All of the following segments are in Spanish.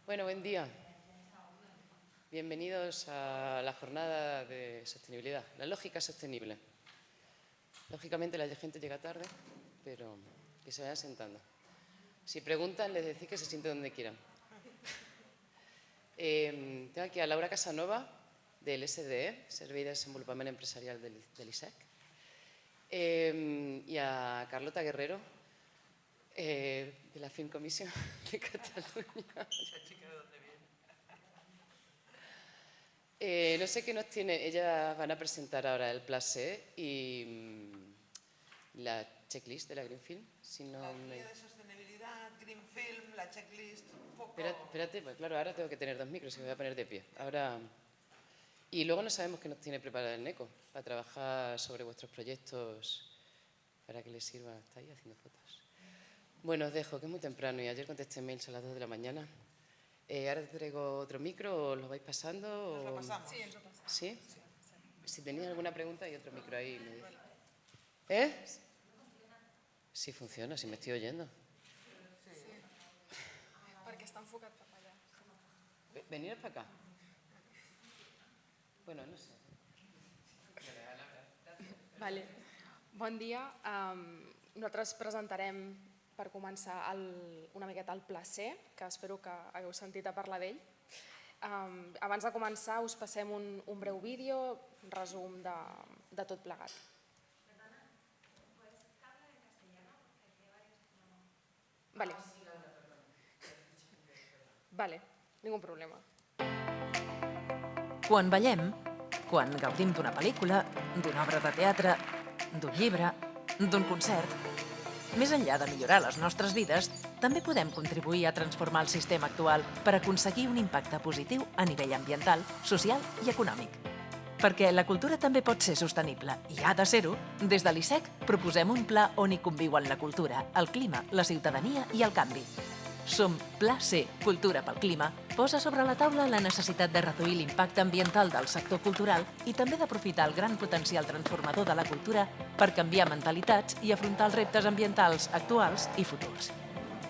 Bueno, buen día. Bienvenidos a la jornada de sostenibilidad, la lógica sostenible. Lógicamente la gente llega tarde, pero que se vayan sentando. Si preguntan, les decís que se sienten donde quieran. Tengo aquí a Laura Casanova, del SDE, Servei de Desenvolupament Empresarial del ISEC, y a Carlota Guerrero, de la Film Commission de Cataluña. No sé qué nos tiene. Ellas van a presentar ahora el Placé y la checklist de la Green Film. Si no la guía de sostenibilidad, Green Film, la checklist, un poco... Espérate, pues claro, ahora tengo que tener dos micros y me voy a poner de pie. Ahora... Y luego no sabemos qué nos tiene preparado el NECO para trabajar sobre vuestros proyectos para que les sirva. Está ahí haciendo fotos. Bueno, os dejo, que es muy temprano y ayer contesté mails a las 2 de la mañana. Ahora te traigo otro micro, ¿os lo vais pasando? ¿Nos lo pasamos? Sí, ens lo pasamos. ¿Sí? Si tenéis alguna pregunta hay otro micro ahí. Me dice. ¿Eh? Sí funciona, si me estoy oyendo. Perquè està enfocat cap allà. Veniros para acá. Bueno, no sé. Vale. Bon dia. Nosaltres presentarem, per començar, una miqueta el Placé, que espero que hagueu sentit a parlar d'ell. Abans de començar us passem un breu vídeo, un resum de tot plegat. Vale. Vale, ningú problema. Quan ballem, quan gaudim d'una pel·lícula, d'una obra de teatre, d'un llibre, d'un concert, més enllà de millorar les nostres vides, també podem contribuir a transformar el sistema actual per aconseguir un impacte positiu a nivell ambiental, social i econòmic. Perquè la cultura també pot ser sostenible, i ha de ser-ho, des de l'ISEC proposem un pla on hi conviuen la cultura, el clima, la ciutadania i el canvi. Som Pla C, Cultura pel Clima, posa sobre la taula la necessitat de reduir l'impacte ambiental del sector cultural i també d'aprofitar el gran potencial transformador de la cultura per canviar mentalitats i afrontar els reptes ambientals actuals i futurs.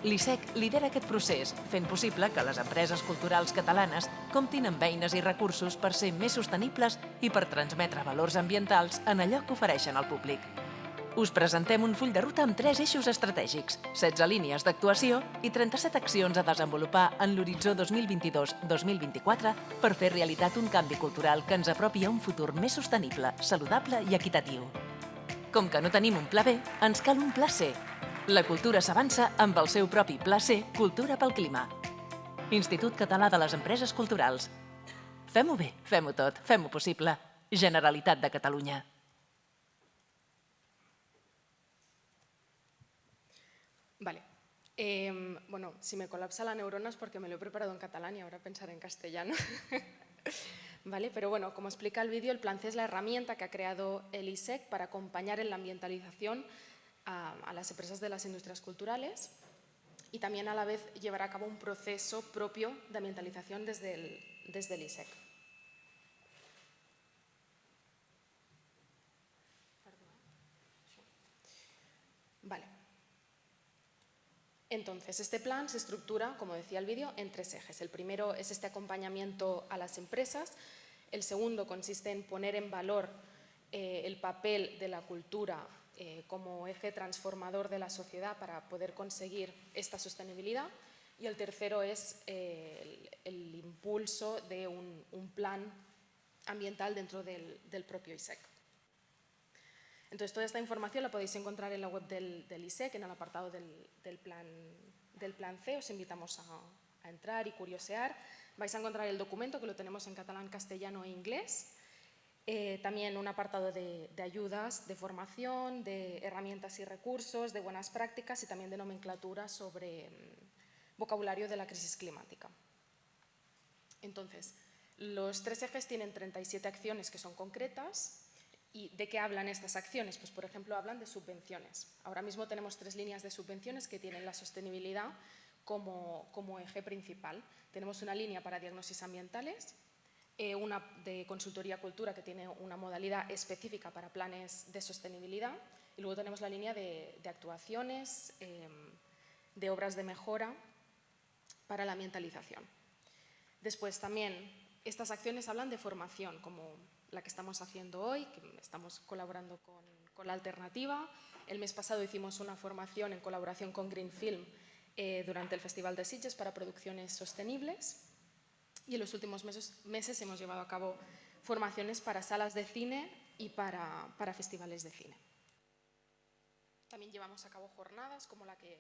L'ISEC lidera aquest procés, fent possible que les empreses culturals catalanes comptin amb eines i recursos per ser més sostenibles i per transmetre valors ambientals en allò que ofereixen al públic. Us presentem un full de ruta amb 3 eixos estratègics, 16 línies d'actuació i 37 accions a desenvolupar en l'horitzó 2022-2024 per fer realitat un canvi cultural que ens apropi a un futur més sostenible, saludable i equitatiu. Com que no tenim un pla B, ens cal un pla C. La cultura s'avança amb el seu propi pla C, Cultura pel Clima. Institut Català de les Empreses Culturals. Fem-ho bé, fem-ho tot, fem-ho possible. Generalitat de Catalunya. Vale. Bueno, si me colapsa la neurona es porque me lo he preparado en catalán y ahora pensaré en castellano. Vale, pero bueno, como explica el vídeo, el Plan C es la herramienta que ha creado el ISEC para acompañar en la ambientalización a las empresas de las industrias culturales y también a la vez llevar a cabo un proceso propio de ambientalización desde el ISEC. Vale. Entonces, este plan se estructura, como decía el vídeo, en 3 ejes. El primero es este acompañamiento a las empresas. El segundo consiste en poner en valor el papel de la cultura como eje transformador de la sociedad para poder conseguir esta sostenibilidad. Y el tercero es el impulso de un plan ambiental dentro del propio ISEC. Entonces, toda esta información la podéis encontrar en la web del ISEC, en el apartado del plan C. Os invitamos a entrar y curiosear. Vais a encontrar el documento, que lo tenemos en catalán, castellano e inglés. También un apartado de ayudas, de formación, de herramientas y recursos, de buenas prácticas y también de nomenclatura sobre vocabulario de la crisis climática. Entonces, los 3 ejes tienen 37 acciones que son concretas. ¿Y de qué hablan estas acciones? Pues, por ejemplo, hablan de subvenciones. Ahora mismo tenemos 3 líneas de subvenciones que tienen la sostenibilidad como eje principal. Tenemos una línea para diagnosis ambientales, una de consultoría cultura que tiene una modalidad específica para planes de sostenibilidad y luego tenemos la línea de actuaciones, de obras de mejora para la ambientalización. Después también estas acciones hablan de formación, como la que estamos haciendo hoy, que estamos colaborando con la Alternativa. El mes pasado hicimos una formación en colaboración con Green Film durante el Festival de Sitges para producciones sostenibles. Y en los últimos meses hemos llevado a cabo formaciones para salas de cine y para festivales de cine. También llevamos a cabo jornadas como la que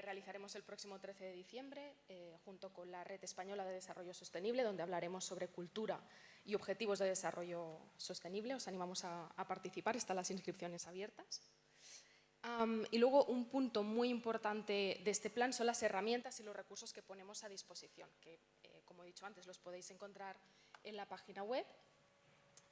realizaremos el próximo 13 de diciembre junto con la Red Española de Desarrollo Sostenible, donde hablaremos sobre cultura y objetivos de desarrollo sostenible. Os animamos a participar, están las inscripciones abiertas. Y luego un punto muy importante de este plan son las herramientas y los recursos que ponemos a disposición, que como he dicho antes los podéis encontrar en la página web.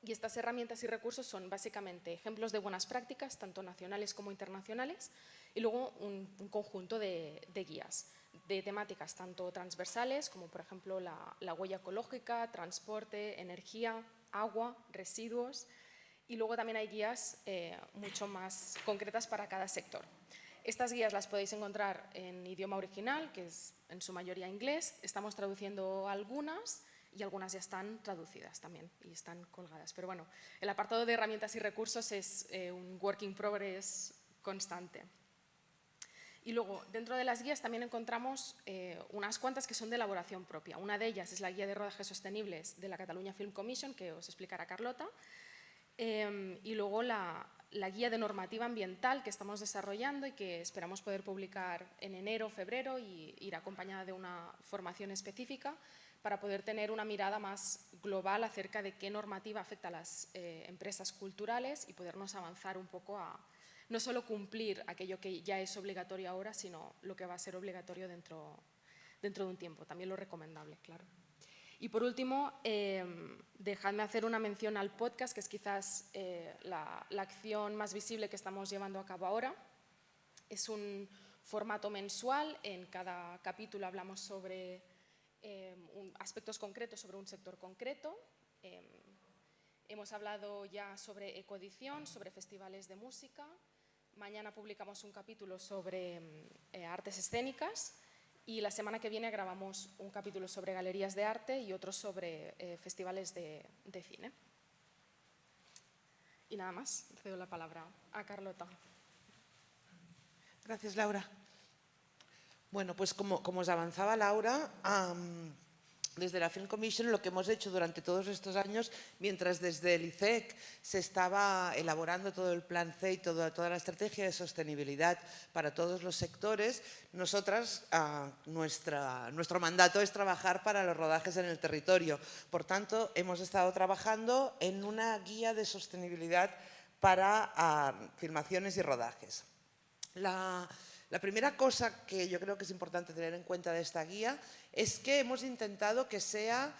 Y estas herramientas y recursos son básicamente ejemplos de buenas prácticas, tanto nacionales como internacionales, y luego un conjunto de guías de temáticas tanto transversales como por ejemplo la huella ecológica, transporte, energía, agua, residuos, y luego también hay guías mucho más concretas para cada sector. Estas guías las podéis encontrar en idioma original, que es en su mayoría inglés. Estamos traduciendo algunas y algunas ya están traducidas también y están colgadas. Pero bueno, el apartado de herramientas y recursos es un work in progress constante. Y luego, dentro de las guías también encontramos unas cuantas que son de elaboración propia. Una de ellas es la guía de rodajes sostenibles de la Catalunya Film Commission, que os explicará Carlota. Y luego la guía de normativa ambiental que estamos desarrollando y que esperamos poder publicar en enero o febrero y ir acompañada de una formación específica para poder tener una mirada más global acerca de qué normativa afecta a las empresas culturales y podernos avanzar un poco a no solo cumplir aquello que ya es obligatorio ahora, sino lo que va a ser obligatorio dentro de un tiempo, también lo recomendable, claro. Y por último, dejadme hacer una mención al podcast, que es quizás la acción más visible que estamos llevando a cabo ahora. Es un formato mensual, en cada capítulo hablamos sobre aspectos concretos sobre un sector concreto. Hemos hablado ya sobre ecoedición, sobre festivales de música. Mañana publicamos un capítulo sobre artes escénicas y la semana que viene grabamos un capítulo sobre galerías de arte y otro sobre festivales de cine. Y nada más, cedo la palabra a Carlota. Gracias, Laura. Bueno, pues como os avanzaba Laura, desde la Film Commission lo que hemos hecho durante todos estos años, mientras desde el ICEC se estaba elaborando todo el plan C y toda la estrategia de sostenibilidad para todos los sectores, nosotras, nuestro mandato es trabajar para los rodajes en el territorio. Por tanto, hemos estado trabajando en una guía de sostenibilidad para filmaciones y rodajes. La primera cosa que yo creo que es importante tener en cuenta de esta guía es que hemos intentado que sea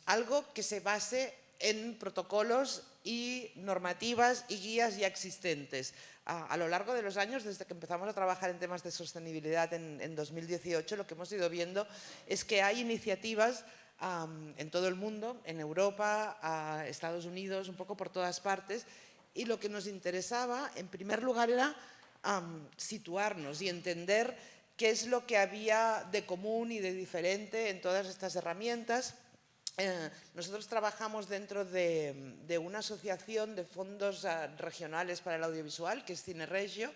algo que se base en protocolos y normativas y guías ya existentes. A lo largo de los años, desde que empezamos a trabajar en temas de sostenibilidad en 2018, lo que hemos ido viendo es que hay iniciativas en todo el mundo, en Europa, Estados Unidos, un poco por todas partes, y lo que nos interesaba, en primer lugar, era situarnos y entender qué es lo que había de común y de diferente en todas estas herramientas. Nosotros trabajamos dentro de una asociación de fondos regionales para el audiovisual, que es Cineregio,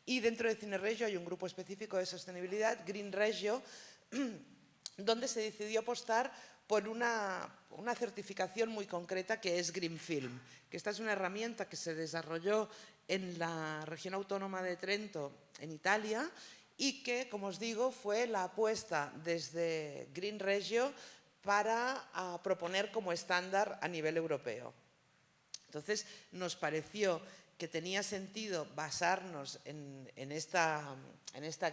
y dentro de Cineregio hay un grupo específico de sostenibilidad, Green Regio, donde se decidió apostar por una certificación muy concreta que es Green Film, que esta es una herramienta que se desarrolló en la región autónoma de Trento, en Italia, y que, como os digo, fue la apuesta desde Green Regio para proponer como estándar a nivel europeo. Entonces, nos pareció que tenía sentido basarnos en esta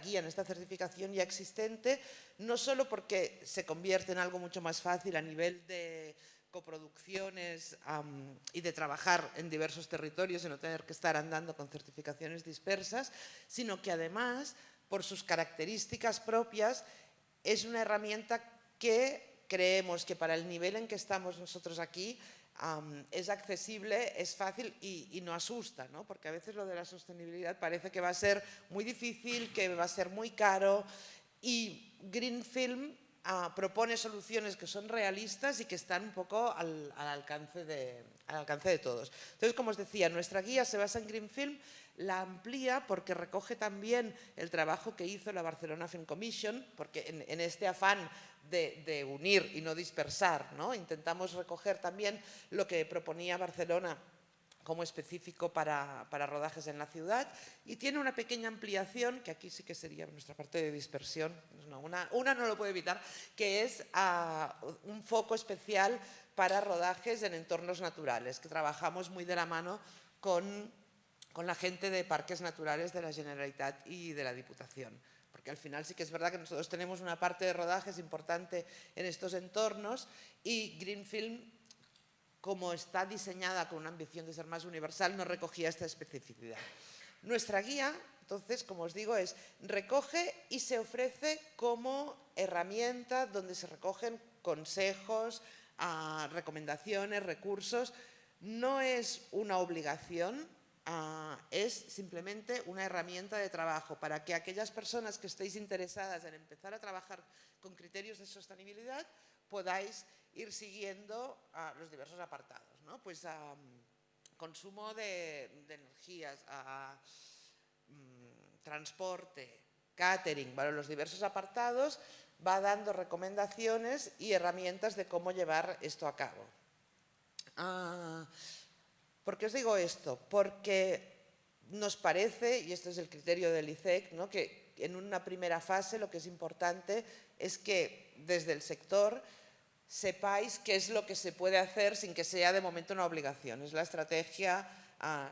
guía, en esta certificación ya existente, no solo porque se convierte en algo mucho más fácil a nivel de coproducciones y de trabajar en diversos territorios y no tener que estar andando con certificaciones dispersas, sino que además, por sus características propias, es una herramienta que creemos que para el nivel en que estamos nosotros aquí es accesible, es fácil y no asusta, ¿no? Porque a veces lo de la sostenibilidad parece que va a ser muy difícil, que va a ser muy caro, y Green Film propone soluciones que son realistas y que están un poco al alcance de todos. Entonces, como os decía, nuestra guía se basa en Green Film, la amplía porque recoge también el trabajo que hizo la Barcelona Film Commission, porque en este afán de unir y no dispersar, ¿no? Intentamos recoger también lo que proponía Barcelona como específico para rodajes en la ciudad, y tiene una pequeña ampliación, que aquí sí que sería nuestra parte de dispersión, una no lo puede evitar, que es un foco especial para rodajes en entornos naturales, que trabajamos muy de la mano con la gente de parques naturales de la Generalitat y de la Diputación. Porque al final sí que es verdad que nosotros tenemos una parte de rodajes importante en estos entornos, y Green Film, como está diseñada con una ambición de ser más universal, no recogía esta especificidad. Nuestra guía, entonces, como os digo, recoge y se ofrece como herramienta donde se recogen consejos, recomendaciones, recursos. No es una obligación, es simplemente una herramienta de trabajo para que aquellas personas que estéis interesadas en empezar a trabajar con criterios de sostenibilidad podáis ir siguiendo los diversos apartados, ¿no? Pues consumo de energías, transporte, catering, bueno, los diversos apartados va dando recomendaciones y herramientas de cómo llevar esto a cabo. ¿Por qué os digo esto? Porque nos parece, y esto es el criterio del ICEC, ¿no?, que en una primera fase lo que es importante es que desde el sector sepáis qué es lo que se puede hacer sin que sea de momento una obligación. Es la estrategia,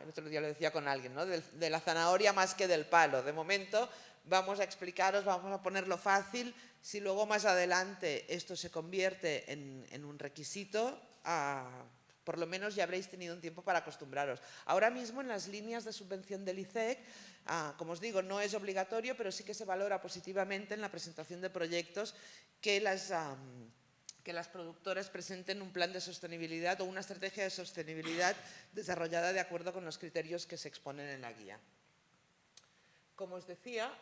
el otro día lo decía con alguien, ¿no?, de la zanahoria más que del palo. De momento vamos a explicaros, vamos a ponerlo fácil. Si luego más adelante esto se convierte en un requisito, por lo menos ya habréis tenido un tiempo para acostumbraros. Ahora mismo en las líneas de subvención del ICEC, como os digo, no es obligatorio, pero sí que se valora positivamente en la presentación de proyectos que las productoras presenten un plan de sostenibilidad o una estrategia de sostenibilidad desarrollada de acuerdo con los criterios que se exponen en la guía. Como os decía,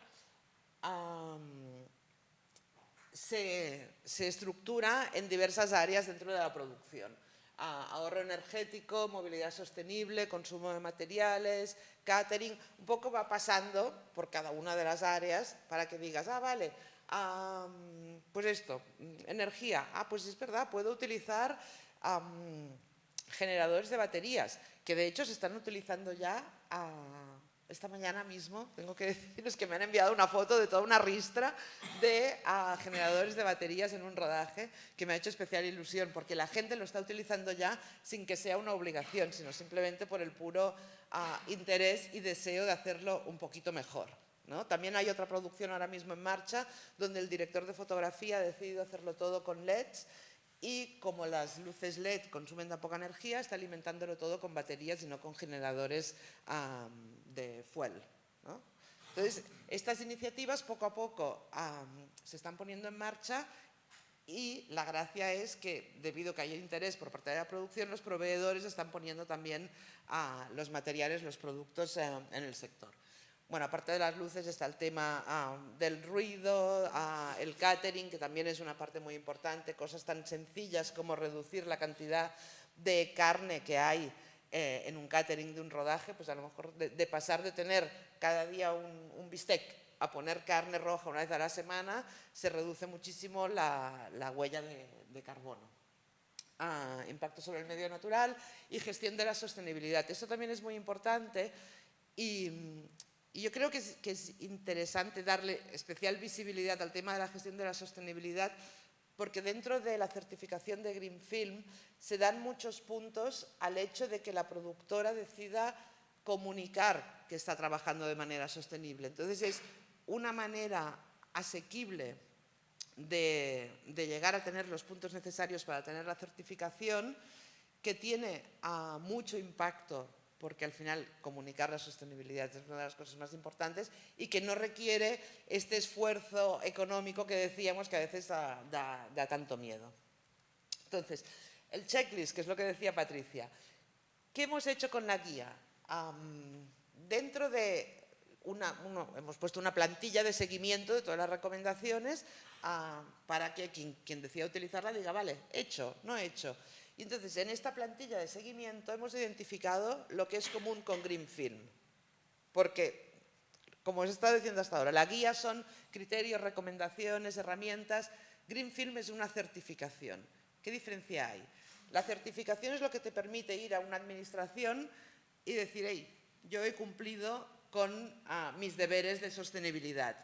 se estructura en diversas áreas dentro de la producción. Ahorro energético, movilidad sostenible, consumo de materiales, catering, un poco va pasando por cada una de las áreas para que digas, vale, pues esto, energía, pues es verdad, puedo utilizar generadores de baterías, que de hecho se están utilizando ya. Esta mañana mismo, tengo que deciros que me han enviado una foto de toda una ristra de generadores de baterías en un rodaje, que me ha hecho especial ilusión, porque la gente lo está utilizando ya sin que sea una obligación, sino simplemente por el puro interés y deseo de hacerlo un poquito mejor, ¿no? También hay otra producción ahora mismo en marcha, donde el director de fotografía ha decidido hacerlo todo con LEDs, y como las luces LED consumen tan poca energía, está alimentándolo todo con baterías y no con generadores de fuel, ¿no? Entonces, estas iniciativas poco a poco se están poniendo en marcha, y la gracia es que, debido a que hay interés por parte de la producción, los proveedores están poniendo también los materiales, los productos en el sector. Bueno, aparte de las luces está el tema del ruido, el catering, que también es una parte muy importante, cosas tan sencillas como reducir la cantidad de carne que hay en un catering de un rodaje, pues a lo mejor de pasar de tener cada día un bistec a poner carne roja una vez a la semana, se reduce muchísimo la huella de carbono. Impacto sobre el medio natural y gestión de la sostenibilidad. Esto también es muy importante, y yo creo que es interesante darle especial visibilidad al tema de la gestión de la sostenibilidad, porque dentro de la certificación de Green Film se dan muchos puntos al hecho de que la productora decida comunicar que está trabajando de manera sostenible. Entonces es una manera asequible de llegar a tener los puntos necesarios para tener la certificación, que tiene mucho impacto, porque al final comunicar la sostenibilidad es una de las cosas más importantes, y que no requiere este esfuerzo económico que decíamos que a veces da tanto miedo. Entonces, el checklist, que es lo que decía Patricia. ¿Qué hemos hecho con la guía? Dentro de hemos puesto una plantilla de seguimiento de todas las recomendaciones para que quien decida utilizarla diga, vale, hecho, no hecho. Y entonces, en esta plantilla de seguimiento hemos identificado lo que es común con Green Film. Porque, como os he estado diciendo hasta ahora, la guía son criterios, recomendaciones, herramientas. Green Film es una certificación. ¿Qué diferencia hay? La certificación es lo que te permite ir a una administración y decir, hey, yo he cumplido con mis deberes de sostenibilidad.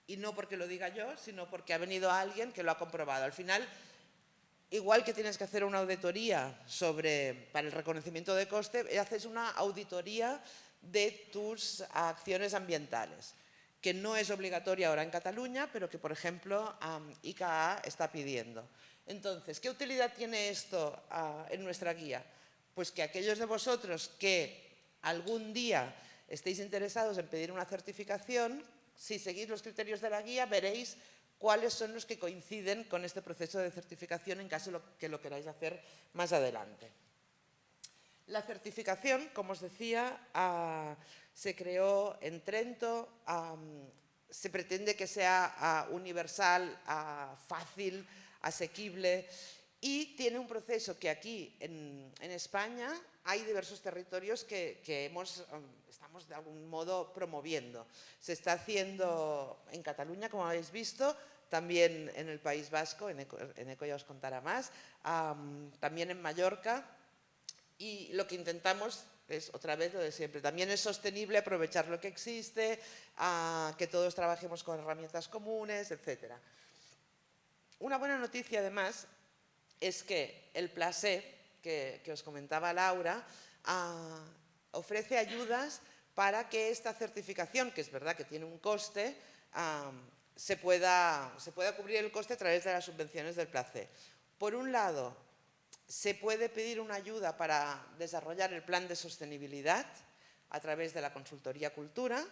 Y no porque lo diga yo, sino porque ha venido alguien que lo ha comprobado. Al final, igual que tienes que hacer una auditoría para el reconocimiento de coste, haces una auditoría de tus acciones ambientales, que no es obligatoria ahora en Cataluña, pero que, por ejemplo, ICAA está pidiendo. Entonces, ¿qué utilidad tiene esto en nuestra guía? Pues que aquellos de vosotros que algún día estéis interesados en pedir una certificación, si seguís los criterios de la guía, veréis cuáles son los que coinciden con este proceso de certificación en caso que lo queráis hacer más adelante. La certificación, como os decía, se creó en Trento, se pretende que sea universal, fácil, asequible y tiene un proceso que aquí en España hay diversos territorios que estamos de algún modo promoviendo. Se está haciendo en Cataluña, como habéis visto, también en el País Vasco, Eneco ya os contará más, también en Mallorca. Y lo que intentamos es, otra vez, lo de siempre. También es sostenible aprovechar lo que existe, que todos trabajemos con herramientas comunes, etc. Una buena noticia, además, es que el PLASE, que os comentaba Laura, ofrece ayudas para que esta certificación, que es verdad que tiene un coste, se pueda cubrir el coste a través de las subvenciones del PLACE. Por un lado, se puede pedir una ayuda para desarrollar el plan de sostenibilidad a través de la consultoría Cultura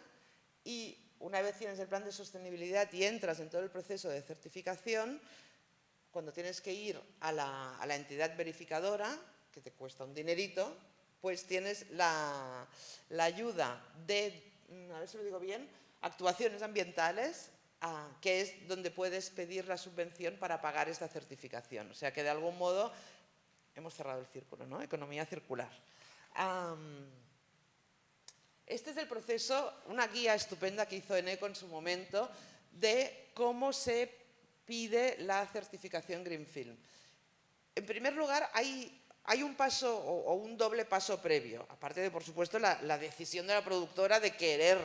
y una vez tienes el plan de sostenibilidad y entras en todo el proceso de certificación, cuando tienes que ir a la entidad verificadora, que te cuesta un dinerito, pues tienes la ayuda de, a ver si lo digo bien, actuaciones ambientales, que es donde puedes pedir la subvención para pagar esta certificación. O sea que de algún modo hemos cerrado el círculo, ¿no? Economía circular. Este es el proceso, una guía estupenda que hizo Eneco en su momento de cómo se pide la certificación Green Film. En primer lugar, hay un paso o un doble paso previo, aparte de, por supuesto, la decisión de la productora de querer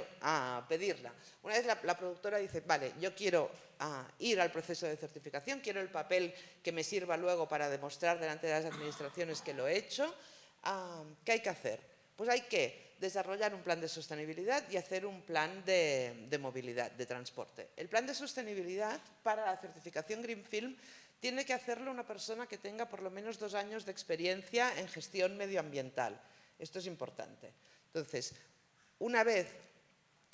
pedirla. Una vez la productora dice, vale, yo quiero ir al proceso de certificación, quiero el papel que me sirva luego para demostrar delante de las administraciones que lo he hecho, ¿qué hay que hacer? Pues hay que desarrollar un plan de sostenibilidad y hacer un plan de movilidad, de transporte. El plan de sostenibilidad para la certificación Green Film tiene que hacerlo una persona que tenga por lo menos 2 años de experiencia en gestión medioambiental. Esto es importante. Entonces, una vez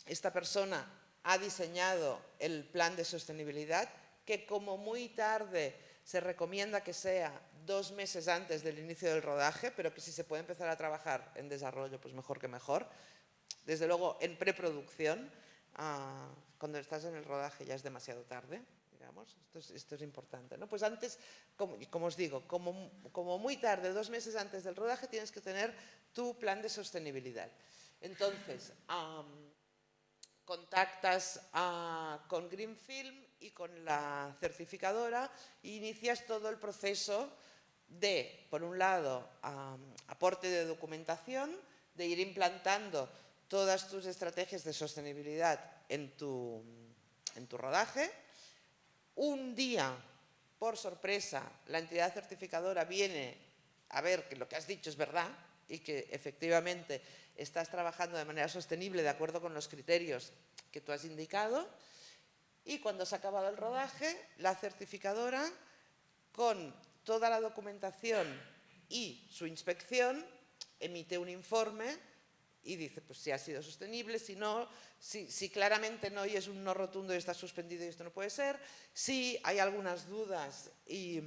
esta persona ha diseñado el plan de sostenibilidad, que como muy tarde se recomienda que sea 2 meses antes del inicio del rodaje, pero que si se puede empezar a trabajar en desarrollo, pues mejor que mejor. Desde luego, en preproducción, cuando estás en el rodaje ya es demasiado tarde. Esto es importante, ¿no? Pues antes, como os digo, como muy tarde, 2 meses antes del rodaje, tienes que tener tu plan de sostenibilidad. Entonces, contactas con Green Film y con la certificadora e inicias todo el proceso de, por un lado, aporte de documentación, de ir implantando todas tus estrategias de sostenibilidad en tu rodaje. Un día, por sorpresa, la entidad certificadora viene a ver que lo que has dicho es verdad y que efectivamente estás trabajando de manera sostenible de acuerdo con los criterios que tú has indicado. Y cuando se ha acabado el rodaje, la certificadora, con toda la documentación y su inspección, emite un informe y dice, pues si ha sido sostenible, si no, si claramente no y es un no rotundo y está suspendido y esto no puede ser, si hay algunas dudas y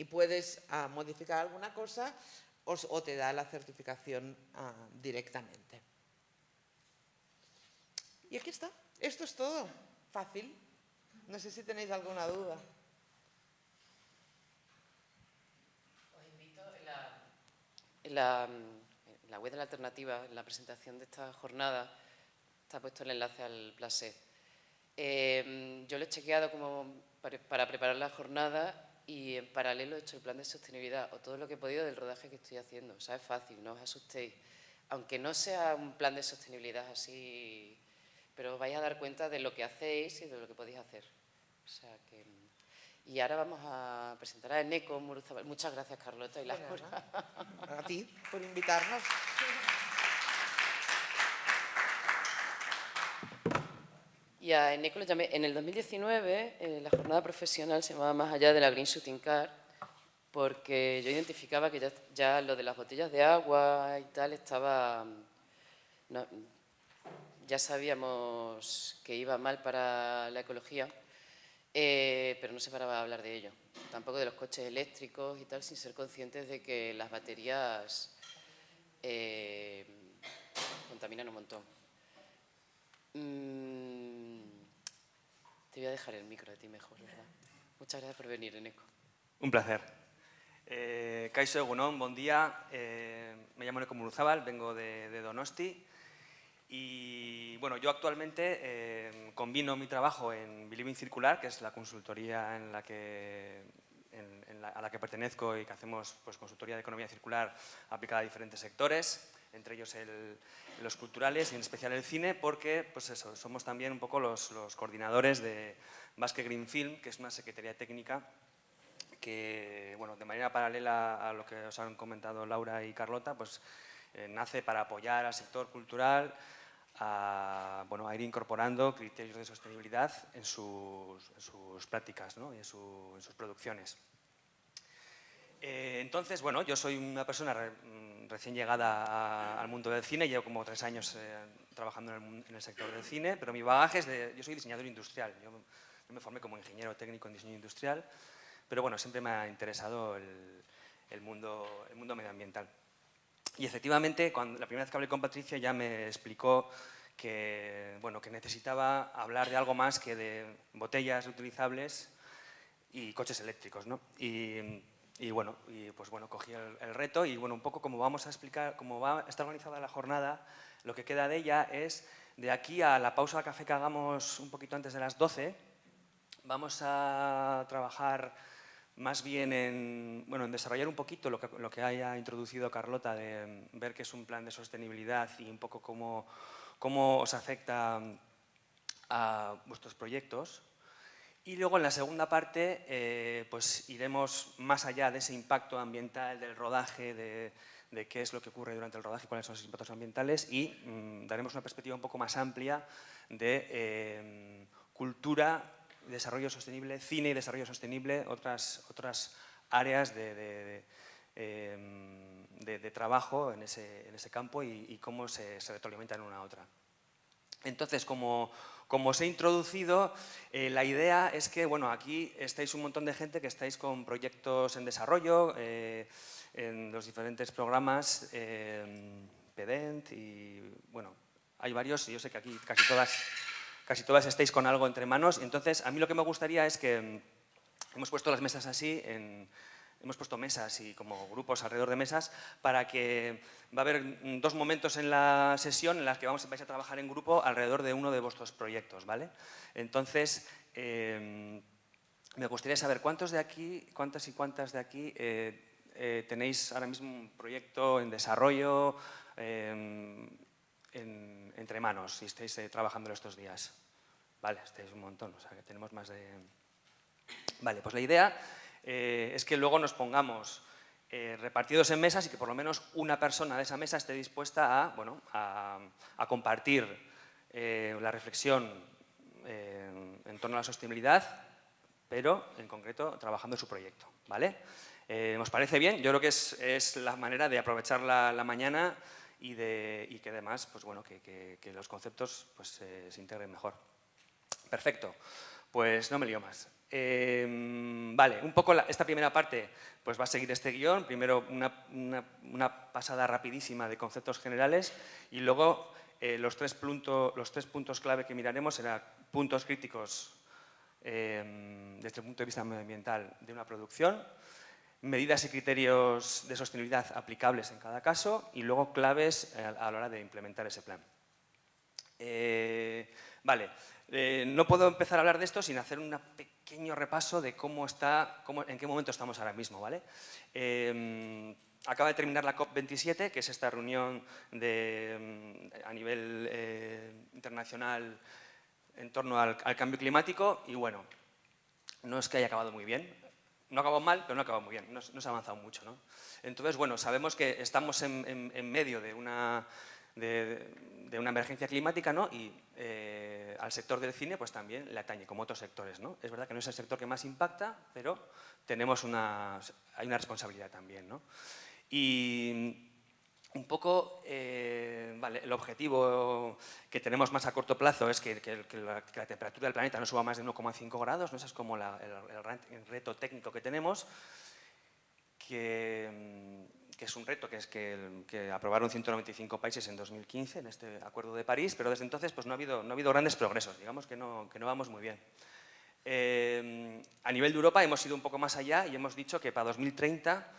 puedes modificar alguna cosa, o te da la certificación directamente. Y aquí está. Esto es todo. Fácil. No sé si tenéis alguna duda. Os invito en la web de la alternativa, en la presentación de esta jornada, está puesto el enlace al Placé. Yo lo he chequeado como para preparar la jornada y en paralelo he hecho el plan de sostenibilidad o todo lo que he podido del rodaje que estoy haciendo. O sea, es fácil, no os asustéis. Aunque no sea un plan de sostenibilidad así, pero os vais a dar cuenta de lo que hacéis y de lo que podéis hacer. O sea que... Y ahora vamos a presentar a Eneco Muruzábal. Muchas gracias, Carlota y Laura. A ti por invitarnos. Y a Eneco lo llamé, en el 2019, la jornada profesional se llamaba Más allá de la Green Shooting Car, porque yo identificaba que ya lo de las botellas de agua y tal estaba... No, ya sabíamos que iba mal para la ecología, pero no se paraba a hablar de ello. Tampoco de los coches eléctricos y tal, sin ser conscientes de que las baterías contaminan un montón. Te voy a dejar el micro a ti mejor, ¿verdad? Muchas gracias por venir, Eneco. Un placer. Kaixo egunon, buen día. Me llamo Eneco Muruzábal, vengo de Donosti. Y bueno, yo actualmente combino mi trabajo en Believing Circular, que es la consultoría a la que pertenezco y que hacemos pues, consultoría de economía circular aplicada a diferentes sectores, entre ellos los culturales y en especial el cine, porque pues eso, somos también un poco los coordinadores de Basque Green Film, que es una secretaría técnica que, bueno, de manera paralela a lo que os han comentado Laura y Carlota, pues nace para apoyar al sector cultural a ir incorporando criterios de sostenibilidad en sus prácticas, ¿no? Y en sus producciones. Entonces, bueno, yo soy una persona recién llegada al mundo del cine, llevo como 3 años trabajando en el sector del cine, pero mi bagaje es yo soy diseñador industrial, yo me formé como ingeniero técnico en diseño industrial, pero bueno, siempre me ha interesado el mundo medioambiental. Y efectivamente, la primera vez que hablé con Patricia ya me explicó que necesitaba hablar de algo más que de botellas reutilizables y coches eléctricos, ¿no? Pues cogí el reto y un poco como vamos a explicar, cómo está organizada la jornada, lo que queda de ella es, de aquí a la pausa de café que hagamos un poquito antes de las 12, vamos a trabajar más bien en desarrollar un poquito lo que haya introducido Carlota, de ver qué es un plan de sostenibilidad y un poco cómo os afecta a vuestros proyectos. Y luego en la segunda parte pues iremos más allá de ese impacto ambiental del rodaje, de qué es lo que ocurre durante el rodaje, cuáles son los impactos ambientales y daremos una perspectiva un poco más amplia de cultura, desarrollo sostenible, cine y desarrollo sostenible, otras áreas de trabajo en ese campo y cómo se retroalimentan una a otra. Entonces, como os he introducido, la idea es que aquí estáis un montón de gente que estáis con proyectos en desarrollo, en los diferentes programas, PEDENT y hay varios y yo sé que aquí casi todas estáis con algo entre manos. Entonces, a mí lo que me gustaría es que hemos puesto las mesas así, hemos puesto mesas y como grupos alrededor de mesas para que va a haber 2 momentos en la sesión en las que vais a trabajar en grupo alrededor de uno de vuestros proyectos, ¿vale? Entonces, me gustaría saber cuántas y cuántas de aquí tenéis ahora mismo un proyecto en desarrollo entre manos, si estáis trabajando estos días. Vale, estáis un montón, o sea que tenemos más de... Vale, pues la idea es que luego nos pongamos repartidos en mesas y que por lo menos una persona de esa mesa esté dispuesta a compartir la reflexión en torno a la sostenibilidad, pero en concreto trabajando en su proyecto, ¿vale? ¿Os parece bien? Yo creo que es la manera de aprovechar la mañana y que además pues que los conceptos pues, se integren mejor. Perfecto, pues no me lío más. Vale, un poco esta primera parte pues va a seguir este guión. Primero una pasada rapidísima de conceptos generales y luego los tres puntos clave que miraremos serán puntos críticos desde el punto de vista medioambiental de una producción, medidas y criterios de sostenibilidad aplicables en cada caso y luego claves a la hora de implementar ese plan. Vale, no puedo empezar a hablar de esto sin hacer un pequeño repaso de en qué momento estamos ahora mismo, ¿vale? Acaba de terminar la COP27, que es esta reunión a nivel internacional en torno al cambio climático y bueno, no es que haya acabado muy bien, no ha acabado mal, pero no ha acabado muy bien, no se ha avanzado mucho, ¿no? Entonces, bueno, sabemos que estamos en medio de una emergencia climática, ¿no? Y al sector del cine pues también le atañe, como otros sectores, ¿no? Es verdad que no es el sector que más impacta, pero hay una responsabilidad también, ¿no? Y un poco, vale, el objetivo que tenemos más a corto plazo es que la temperatura del planeta no suba más de 1,5 grados, ¿no? Ese es como el reto técnico que tenemos, que es un reto que aprobaron 195 países en 2015 en este Acuerdo de París, pero desde entonces pues, no ha habido grandes progresos, digamos que no vamos muy bien. A nivel de Europa hemos ido un poco más allá y hemos dicho que para 2030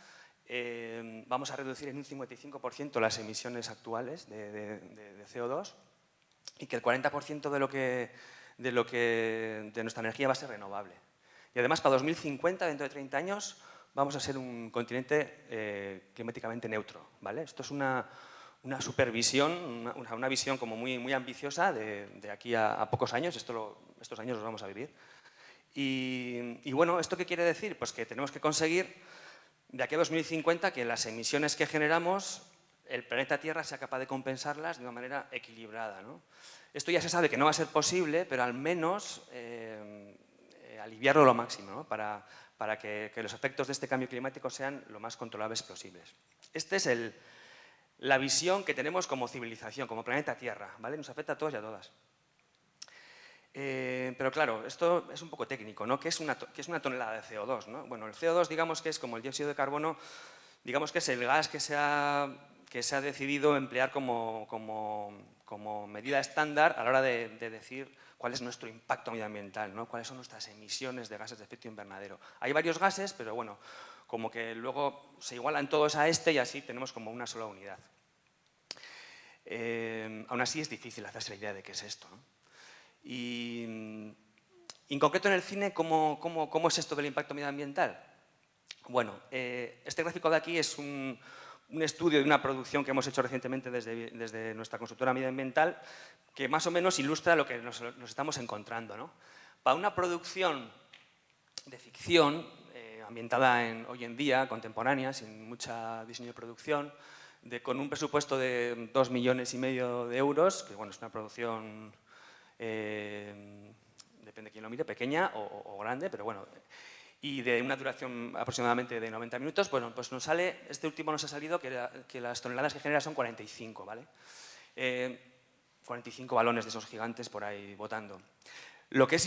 vamos a reducir en un 55% las emisiones actuales de CO2 y que el 40% de nuestra energía va a ser renovable. Y además para 2050, dentro de 30 años, vamos a ser un continente climáticamente neutro, ¿vale? Esto es una supervisión, una visión como muy ambiciosa de aquí a pocos años, estos años los vamos a vivir. Y bueno, ¿esto qué quiere decir? Pues que tenemos que conseguir de aquí a 2050 que las emisiones que generamos, el planeta Tierra sea capaz de compensarlas de una manera equilibrada, ¿no? Esto ya se sabe que no va a ser posible, pero al menos aliviarlo lo máximo, ¿no? Para que los efectos de este cambio climático sean lo más controlables posibles. Esta es la visión que tenemos como civilización, como planeta Tierra, ¿vale? Nos afecta a todos y a todas. Pero claro, esto es un poco técnico, ¿no? ¿Qué es una tonelada de CO2, ¿no? Bueno, el CO2 digamos que es como el dióxido de carbono, digamos que es el gas que se ha decidido emplear como medida estándar a la hora de decir cuál es nuestro impacto medioambiental, ¿no? Cuáles son nuestras emisiones de gases de efecto invernadero. Hay varios gases, pero bueno, como que luego se igualan todos a este y así tenemos como una sola unidad. Aún así es difícil hacerse la idea de qué es esto, ¿no? Y en concreto en el cine, ¿cómo es esto del impacto medioambiental? Bueno, este gráfico de aquí es un estudio de una producción que hemos hecho recientemente desde nuestra consultora medioambiental que más o menos ilustra lo que nos estamos encontrando, ¿no? Para una producción de ficción ambientada hoy en día, contemporánea, sin mucha diseño de producción, con un presupuesto de 2,5 millones de euros, que bueno, es una producción depende de quién lo mire, pequeña o grande, pero bueno, y de una duración aproximadamente de 90 minutos, bueno, pues este último nos ha salido que las toneladas que genera son 45, ¿vale? 45 balones de esos gigantes por ahí botando. Lo que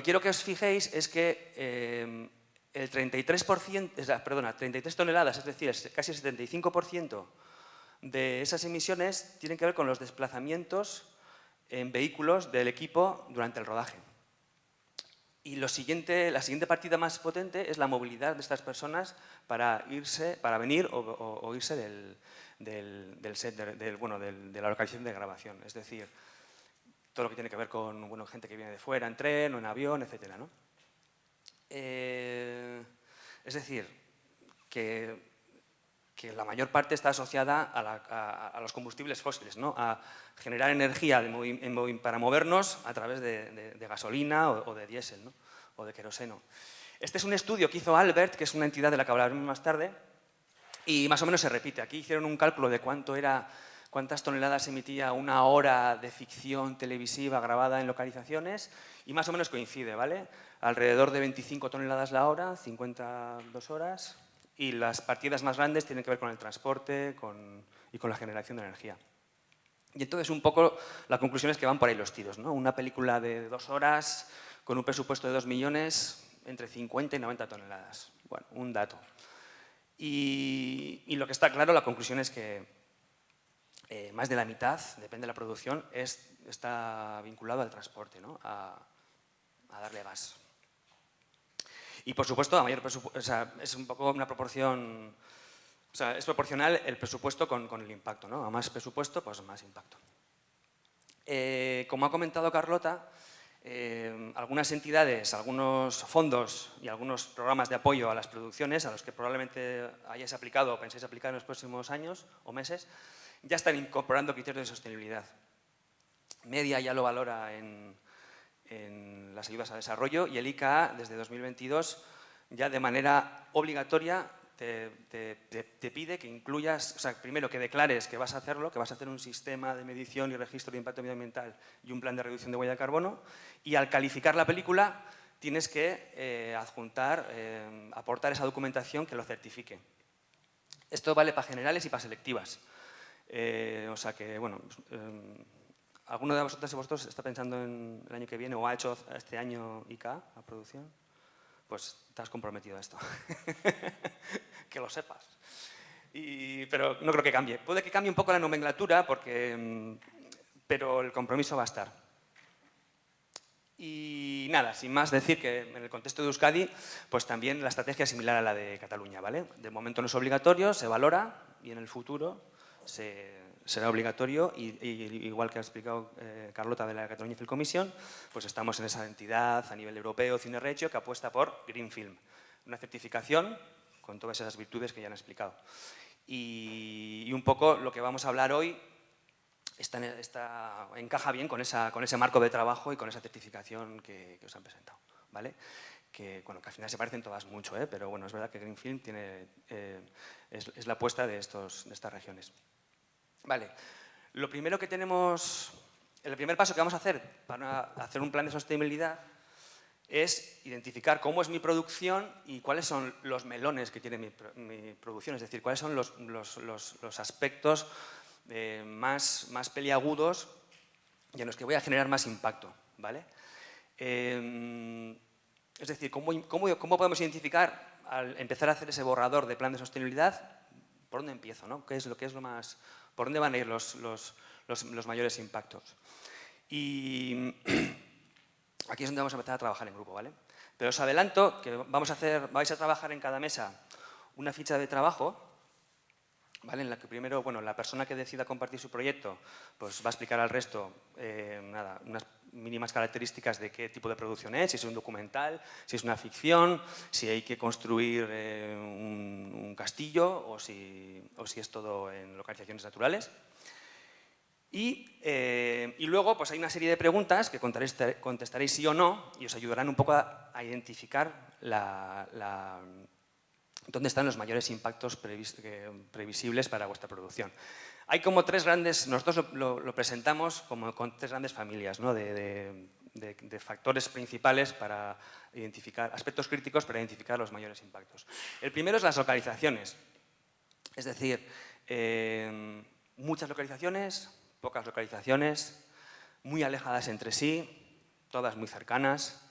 quiero que os fijéis es que el 33 toneladas, es decir, casi el 75% de esas emisiones tienen que ver con los desplazamientos en vehículos del equipo durante el rodaje. Y la siguiente partida más potente es la movilidad de estas personas para venir o irse del set, de la localización de grabación. Es decir, todo lo que tiene que ver con gente que viene de fuera, en tren o en avión, etc., ¿no? Es decir, que la mayor parte está asociada a los combustibles fósiles, ¿no? A generar energía para movernos a través de gasolina o de diésel, ¿no? O de queroseno. Este es un estudio que hizo Albert, que es una entidad de la que hablaremos más tarde, y más o menos se repite. Aquí hicieron un cálculo de cuántas toneladas emitía una hora de ficción televisiva grabada en localizaciones y más o menos coincide, ¿vale? Alrededor de 25 toneladas la hora, 52 horas. Y las partidas más grandes tienen que ver con el transporte y con la generación de energía. Y entonces un poco la conclusión es que van por ahí los tiros, ¿no? Una película de 2 horas con un presupuesto de 2 millones, entre 50 y 90 toneladas. Bueno, un dato. Y lo que está claro, la conclusión es que más de la mitad, depende de la producción, está vinculado al transporte, ¿no? a darle gas. Y por supuesto, es un poco una proporción, es proporcional el presupuesto con el impacto, ¿no? A más presupuesto, pues más impacto. Como ha comentado Carlota, algunas entidades, algunos fondos y algunos programas de apoyo a las producciones a los que probablemente hayáis aplicado o pensáis aplicar en los próximos años o meses, ya están incorporando criterios de sostenibilidad. Media ya lo valora en las ayudas a desarrollo y el ICA desde 2022 ya de manera obligatoria te pide que incluyas, primero que declares que vas a hacerlo, que vas a hacer un sistema de medición y registro de impacto medioambiental y un plan de reducción de huella de carbono, y al calificar la película tienes que adjuntar, aportar esa documentación que lo certifique. Esto vale para generales y para selectivas. ¿Alguno de vosotros está pensando en el año que viene o ha hecho este año ICA, la producción? Pues te has comprometido a esto. Que lo sepas. Pero no creo que cambie. Puede que cambie un poco la nomenclatura, pero el compromiso va a estar. Y nada, sin más decir que en el contexto de Euskadi, pues también la estrategia es similar a la de Cataluña, ¿vale? De momento no es obligatorio, se valora y en el futuro será obligatorio y igual que ha explicado Carlota de la Catalunya Film Commission, pues estamos en esa entidad a nivel europeo, Cine Regio, que apuesta por Green Film, una certificación con todas esas virtudes que ya han explicado. Y un poco lo que vamos a hablar hoy encaja bien con ese marco de trabajo y con esa certificación que os han presentado, ¿vale? Que al final se parecen todas mucho, pero bueno, es verdad que Green Film es la apuesta de estas regiones. Vale, el primer paso que vamos a hacer para hacer un plan de sostenibilidad es identificar cómo es mi producción y cuáles son los melones que tiene mi producción, es decir, cuáles son los aspectos más peliagudos y en los que voy a generar más impacto, ¿vale? Es decir, ¿cómo podemos identificar al empezar a hacer ese borrador de plan de sostenibilidad? ¿Por dónde empiezo, no? ¿Qué es lo más, por dónde van a ir los mayores impactos? Y aquí es donde vamos a empezar a trabajar en grupo, ¿vale? Pero os adelanto que vais a trabajar en cada mesa una ficha de trabajo, ¿vale? En la que primero, la persona que decida compartir su proyecto, pues va a explicar al resto, unas mínimas características de qué tipo de producción es, si es un documental, si es una ficción, si hay que construir un castillo o si es todo en localizaciones naturales. Y luego pues hay una serie de preguntas que contestaréis sí o no y os ayudarán un poco a identificar dónde están los mayores impactos previsibles para vuestra producción. Hay como tres grandes, nosotros lo presentamos como con tres grandes familias, ¿no? de factores principales para identificar, aspectos críticos para identificar los mayores impactos. El primero es las localizaciones, es decir, muchas localizaciones, pocas localizaciones, muy alejadas entre sí, todas muy cercanas,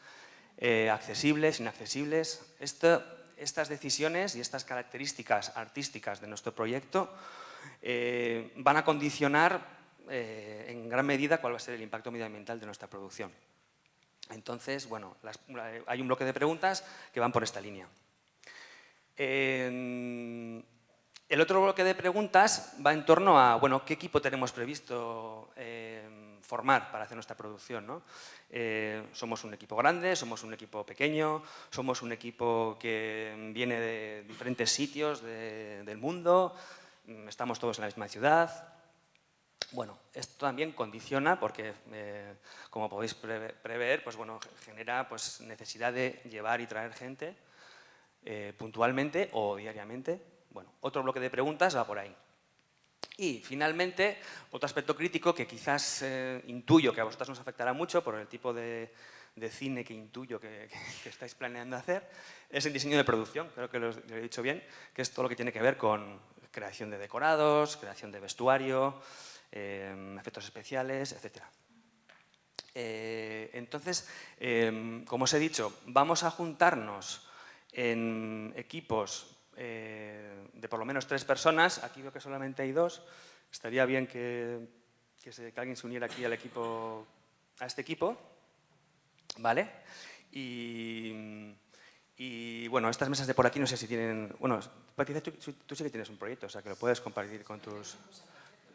accesibles, inaccesibles. Estas decisiones y estas características artísticas de nuestro proyecto van a condicionar en gran medida cuál va a ser el impacto medioambiental de nuestra producción. Entonces, hay un bloque de preguntas que van por esta línea. El otro bloque de preguntas va en torno a, ¿qué equipo tenemos previsto formar para hacer nuestra producción, ¿no? Somos un equipo grande, somos un equipo pequeño, somos un equipo que viene de diferentes sitios del mundo, estamos todos en la misma ciudad. Esto también condiciona porque, como podéis prever, genera necesidad de llevar y traer gente puntualmente o diariamente. Otro bloque de preguntas va por ahí. Y finalmente, otro aspecto crítico que quizás intuyo que a vosotros nos afectará mucho por el tipo de cine que intuyo que estáis planeando hacer, es el diseño de producción, creo que lo he dicho bien, que es todo lo que tiene que ver con creación de decorados, creación de vestuario, efectos especiales, etc. Entonces, como os he dicho, vamos a juntarnos en equipos de por lo menos 3 personas, aquí veo que solamente hay 2, estaría bien que alguien se uniera aquí al equipo, a este equipo, ¿vale? Y bueno, estas mesas de por aquí no sé si tienen... Bueno, Patricia, tú sí que tienes un proyecto, o sea que lo puedes compartir con tus...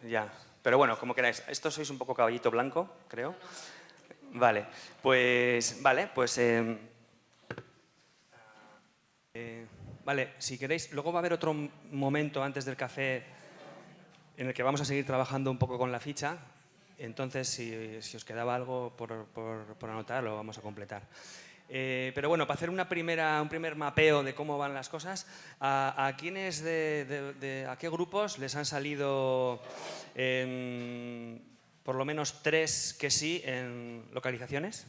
Ya, pero bueno, como queráis. Esto sois un poco caballito blanco, creo. Vale, pues... Vale, si queréis, luego va a haber otro momento antes del café en el que vamos a seguir trabajando un poco con la ficha. Entonces, si os quedaba algo por anotar, lo vamos a completar. Pero bueno, para hacer un primer mapeo de cómo van las cosas, ¿a quiénes a qué grupos les han salido por lo menos 3 que sí en localizaciones?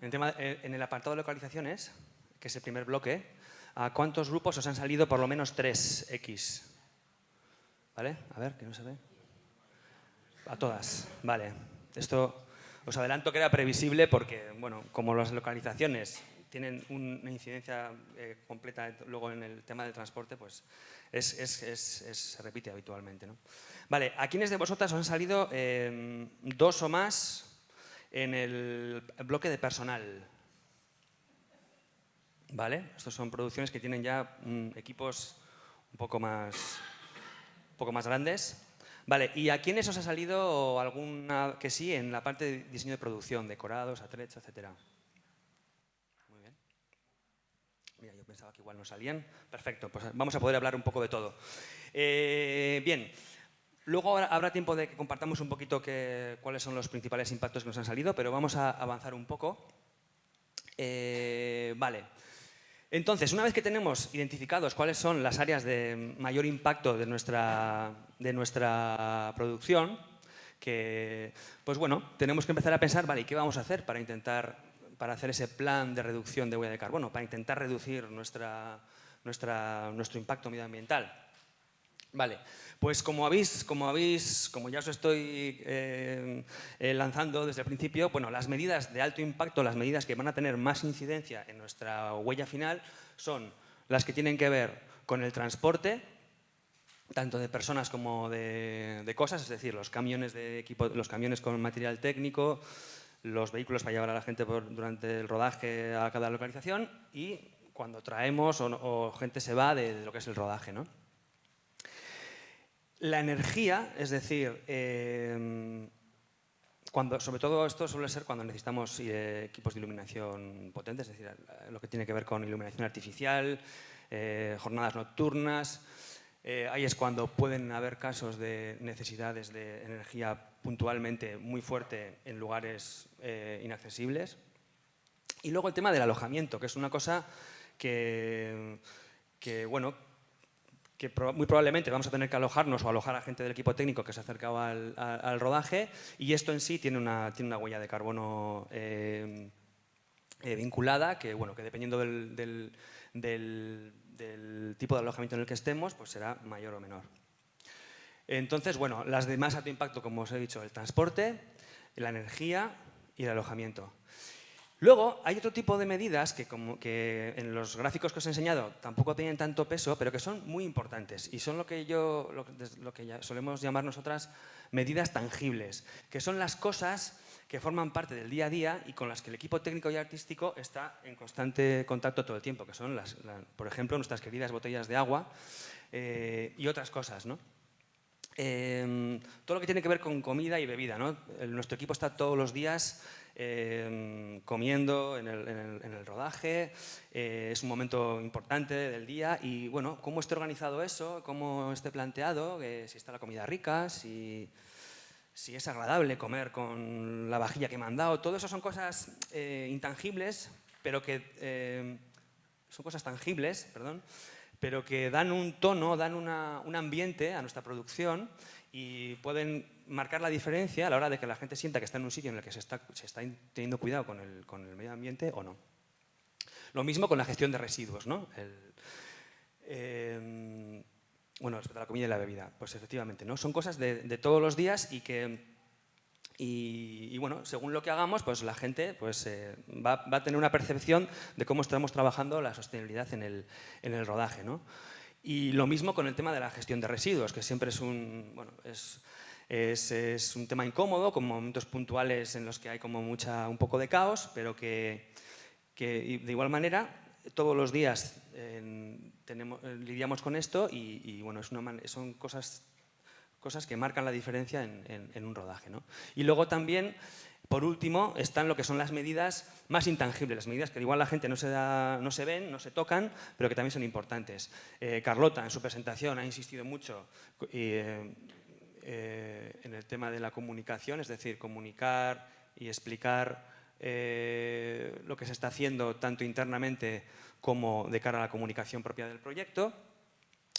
En el apartado de localizaciones, que es el primer bloque, ¿a cuántos grupos os han salido por lo menos 3X? ¿Vale? A ver, que no se ve. A todas, vale. Esto os adelanto que era previsible porque, bueno, como las localizaciones tienen una incidencia completa luego en el tema del transporte, pues se repite habitualmente, ¿no? Vale, ¿a quiénes de vosotras os han salido 2 o más en el bloque de personal? ¿Vale? Estos son producciones que tienen ya equipos un poco más grandes. Vale, ¿y a quiénes os ha salido alguna que sí en la parte de diseño de producción, decorados, atrecho, etcétera? Muy bien. Mira, yo pensaba que igual no salían. Perfecto, pues vamos a poder hablar un poco de todo. Bien, luego habrá tiempo de que compartamos un poquito cuáles son los principales impactos que nos han salido, pero vamos a avanzar un poco. Vale. Entonces, una vez que tenemos identificados cuáles son las áreas de mayor impacto de nuestra producción, pues bueno, tenemos que empezar a pensar, vale, ¿y qué vamos a hacer para hacer ese plan de reducción de huella de carbono, para intentar reducir nuestro impacto medioambiental? Vale, pues como ya os estoy lanzando desde el principio, bueno, las medidas de alto impacto, las medidas que van a tener más incidencia en nuestra huella final son las que tienen que ver con el transporte, tanto de personas como de cosas, es decir, los camiones con material técnico, los vehículos para llevar a la gente durante el rodaje a cada localización y cuando traemos o gente se va de lo que es el rodaje, ¿no? La energía, es decir, sobre todo esto suele ser cuando necesitamos equipos de iluminación potentes, es decir, lo que tiene que ver con iluminación artificial, jornadas nocturnas. Ahí es cuando pueden haber casos de necesidades de energía puntualmente muy fuerte en lugares inaccesibles. Y luego el tema del alojamiento, que es una cosa que muy probablemente vamos a tener que alojarnos o alojar a gente del equipo técnico que se ha acercado al rodaje, y esto en sí tiene una huella de carbono vinculada que dependiendo del tipo de alojamiento en el que estemos, pues será mayor o menor. Entonces, bueno, las de más alto impacto, como os he dicho, el transporte, la energía y el alojamiento. Luego, hay otro tipo de medidas que en los gráficos que os he enseñado tampoco tienen tanto peso, pero que son muy importantes y son lo que ya solemos llamar nosotras medidas tangibles, que son las cosas que forman parte del día a día y con las que el equipo técnico y artístico está en constante contacto todo el tiempo, que son, por ejemplo, nuestras queridas botellas de agua y otras cosas, ¿no? Todo lo que tiene que ver con comida y bebida, ¿no? Nuestro equipo está todos los días comiendo en el rodaje, es un momento importante del día y bueno, cómo esté organizado eso, cómo esté planteado, si está la comida rica, si es agradable comer con la vajilla que me han dado, todo eso son cosas intangibles, pero que son cosas tangibles, perdón, pero que dan un tono, dan un ambiente a nuestra producción y pueden marcar la diferencia a la hora de que la gente sienta que está en un sitio en el que se está teniendo cuidado con el medio ambiente o no. Lo mismo con la gestión de residuos, ¿no? Bueno, respecto a la comida y la bebida, pues efectivamente, ¿no? Son cosas de todos los días y bueno, según lo que hagamos, pues la gente pues, va a tener una percepción de cómo estamos trabajando la sostenibilidad en el rodaje, ¿no? Y lo mismo con el tema de la gestión de residuos, que siempre es un, bueno, es un tema incómodo, con momentos puntuales en los que hay como un poco de caos, pero que de igual manera todos los días lidiamos con esto y bueno, son cosas que marcan la diferencia en un rodaje, ¿no? Y luego también, por último, están lo que son las medidas más intangibles, las medidas que igual la gente no se ven, no se tocan, pero que también son importantes. Carlota, en su presentación, ha insistido mucho en el tema de la comunicación, es decir, comunicar y explicar lo que se está haciendo tanto internamente como de cara a la comunicación propia del proyecto.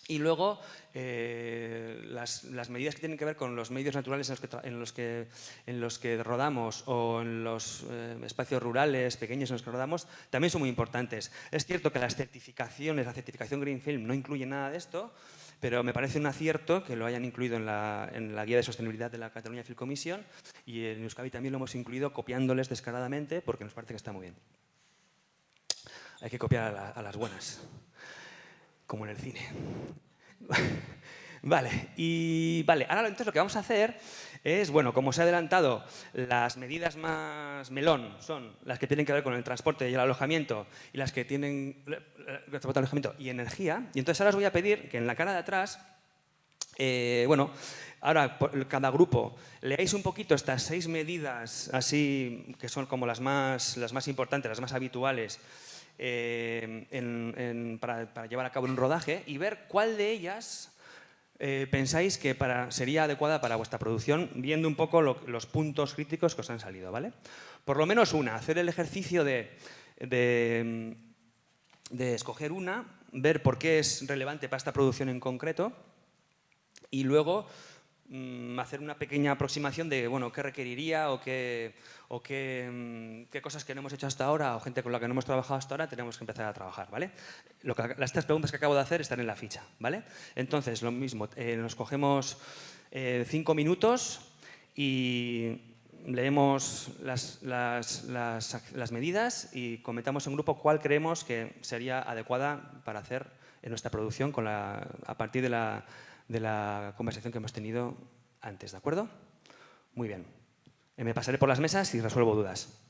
Y luego las medidas que tienen que ver con los medios naturales en los que rodamos o en los espacios rurales pequeños en los que rodamos también son muy importantes. Es cierto que las certificaciones, la certificación Green Film no incluye nada de esto, pero me parece un acierto que lo hayan incluido en la guía de sostenibilidad de la Catalunya Film Commission, y en Euskadi también lo hemos incluido copiándoles descaradamente porque nos parece que está muy bien. Hay que copiar a las buenas, como en el cine. Vale, ahora entonces lo que vamos a hacer es, bueno, como os he adelantado, las medidas más melón son las que tienen que ver con el transporte y el alojamiento, y las que tienen transporte, alojamiento y energía. Y entonces ahora os voy a pedir que en la cara de atrás, bueno, ahora cada grupo leáis un poquito estas 6 medidas así, que son como las más importantes, las más habituales, para llevar a cabo un rodaje, y ver cuál de ellas pensáis que sería adecuada para vuestra producción, viendo un poco los puntos críticos que os han salido, ¿vale? Por lo menos una, hacer el ejercicio de escoger una, ver por qué es relevante para esta producción en concreto, y luego hacer una pequeña aproximación de, bueno, qué requeriría o qué cosas que no hemos hecho hasta ahora o gente con la que no hemos trabajado hasta ahora tenemos que empezar a trabajar, ¿vale? Las 3 preguntas que acabo de hacer están en la ficha, ¿vale? Entonces, lo mismo, nos cogemos 5 minutos y leemos las medidas y comentamos en grupo cuál creemos que sería adecuada para hacer en nuestra producción a partir de la conversación que hemos tenido antes, ¿de acuerdo? Muy bien. Me pasaré por las mesas y resuelvo dudas.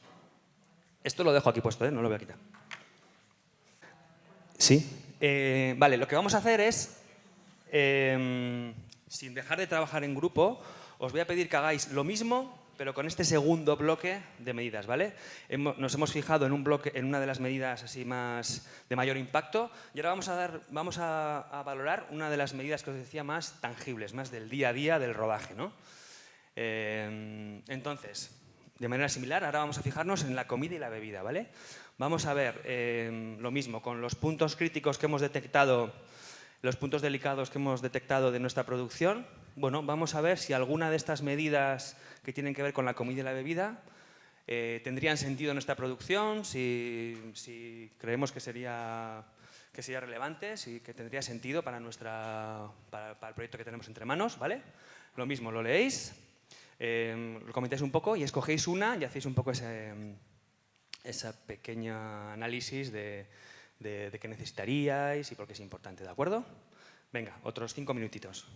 Esto lo dejo aquí puesto, no lo voy a quitar. Sí. Vale, lo que vamos a hacer es, sin dejar de trabajar en grupo, os voy a pedir que hagáis lo mismo, pero con este segundo bloque de medidas, ¿vale? Nos hemos fijado en un bloque, en una de las medidas así más de mayor impacto, y ahora vamos a valorar una de las medidas que os decía más tangibles, más del día a día del rodaje, ¿no? Entonces, de manera similar, ahora vamos a fijarnos en la comida y la bebida, ¿vale? Vamos a ver lo mismo, con los puntos críticos que hemos detectado, los puntos delicados que hemos detectado de nuestra producción. Bueno, vamos a ver si alguna de estas medidas que tienen que ver con la comida y la bebida tendrían sentido en nuestra producción, si creemos que sería relevante, si que tendría sentido para el proyecto que tenemos entre manos, ¿vale? Lo mismo, lo leéis, lo comentáis un poco y escogéis una y hacéis un poco esa pequeña análisis de qué necesitaríais y por qué es importante, ¿de acuerdo? Venga, otros 5 minutitos.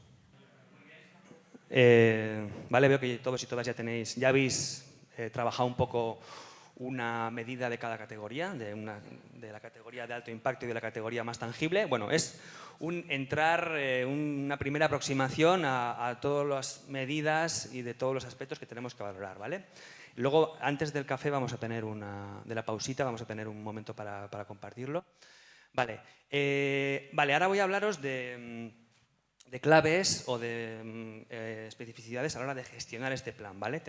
Vale, veo que todos y todas ya habéis trabajado un poco una medida de cada categoría, de la categoría de alto impacto y de la categoría más tangible. Bueno, es una primera aproximación a todas las medidas y de todos los aspectos que tenemos que valorar, ¿vale? Luego, antes del café, de la pausita, vamos a tener un momento para compartirlo. Vale, ahora voy a hablaros de claves o de especificidades a la hora de gestionar este plan, ¿vale?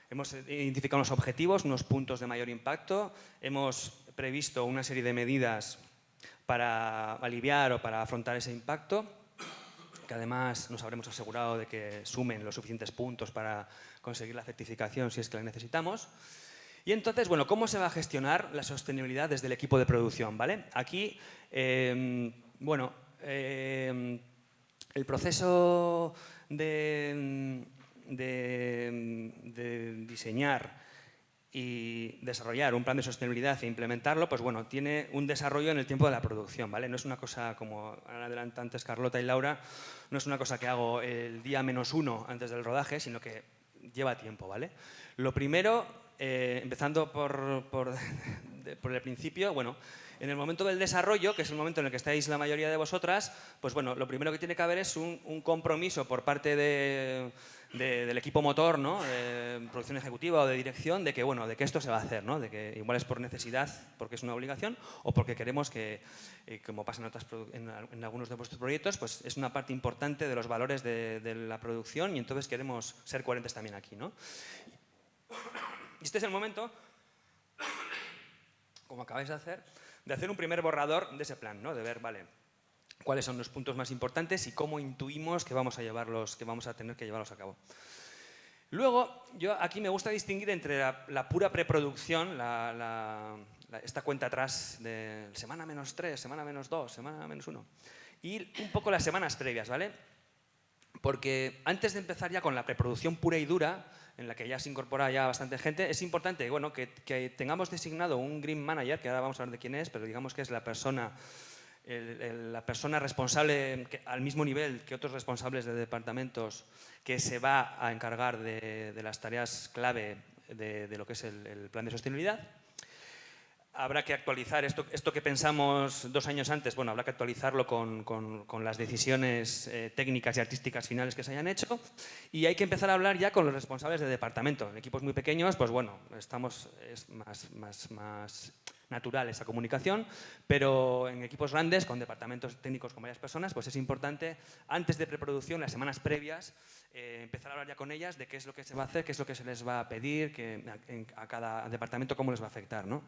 Hemos identificado unos objetivos, unos puntos de mayor impacto, hemos previsto una serie de medidas para aliviar o para afrontar ese impacto, que además nos habremos asegurado de que sumen los suficientes puntos para conseguir la certificación si es que la necesitamos. Y entonces, bueno, ¿cómo se va a gestionar la sostenibilidad desde el equipo de producción, ¿vale? Aquí, el proceso de diseñar y desarrollar un plan de sostenibilidad e implementarlo, pues bueno, tiene un desarrollo en el tiempo de la producción, ¿vale? No es una cosa, como han adelantado antes Carlota y Laura, no es una cosa que hago el día -1 antes del rodaje, sino que lleva tiempo, ¿vale? Lo primero, empezando por el principio, bueno, en el momento del desarrollo, que es el momento en el que estáis la mayoría de vosotras, pues bueno, lo primero que tiene que haber es un compromiso por parte del equipo motor, ¿no? De producción ejecutiva o de dirección, de que, bueno, de que esto se va a hacer, ¿no? De que igual es por necesidad, porque es una obligación, o porque queremos que, como pasa en algunos de vuestros proyectos, pues es una parte importante de los valores de la producción y entonces queremos ser coherentes también aquí, ¿no? Y este es el momento, como acabáis de hacer un primer borrador de ese plan, ¿no? De ver, vale, cuáles son los puntos más importantes y cómo intuimos que vamos a tener que llevarlos a cabo. Luego, yo aquí me gusta distinguir entre la pura preproducción, esta cuenta atrás de semana -3, semana -2, semana -1, y un poco las semanas previas, ¿vale? Porque antes de empezar ya con la preproducción pura y dura, en la que ya se incorpora ya bastante gente, es importante, bueno, que tengamos designado un Green Manager, que ahora vamos a ver de quién es, pero digamos que es la persona responsable al mismo nivel que otros responsables de departamentos, que se va a encargar de las tareas clave de lo que es el plan de sostenibilidad. Habrá que actualizar esto que pensamos 2 años antes, bueno, habrá que actualizarlo con las decisiones técnicas y artísticas finales que se hayan hecho, y hay que empezar a hablar ya con los responsables de departamento. En equipos muy pequeños, pues bueno, es más natural esa comunicación, pero en equipos grandes, con departamentos técnicos con varias personas, pues es importante, antes de preproducción, las semanas previas, empezar a hablar ya con ellas de qué es lo que se va a hacer, qué es lo que se les va a pedir, a cada departamento cómo les va a afectar, ¿no?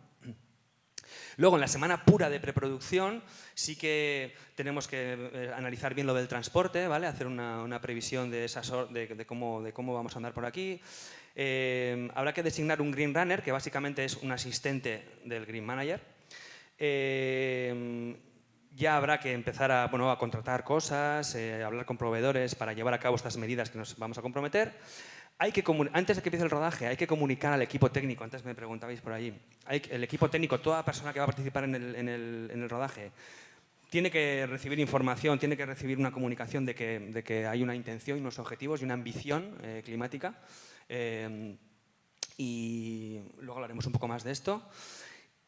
Luego, en la semana pura de preproducción, sí que tenemos que analizar bien lo del transporte, ¿vale? Hacer una previsión de cómo vamos a andar por aquí. Habrá que designar un Green Runner, que básicamente es un asistente del Green Manager. Ya habrá que empezar a contratar cosas, hablar con proveedores para llevar a cabo estas medidas que nos vamos a comprometer. Antes de que empiece el rodaje, hay que comunicar al equipo técnico. Antes me preguntabais por allí. El equipo técnico, toda persona que va a participar en el rodaje, tiene que recibir información, tiene que recibir una comunicación de que hay una intención, unos objetivos y una ambición climática. Y luego hablaremos un poco más de esto.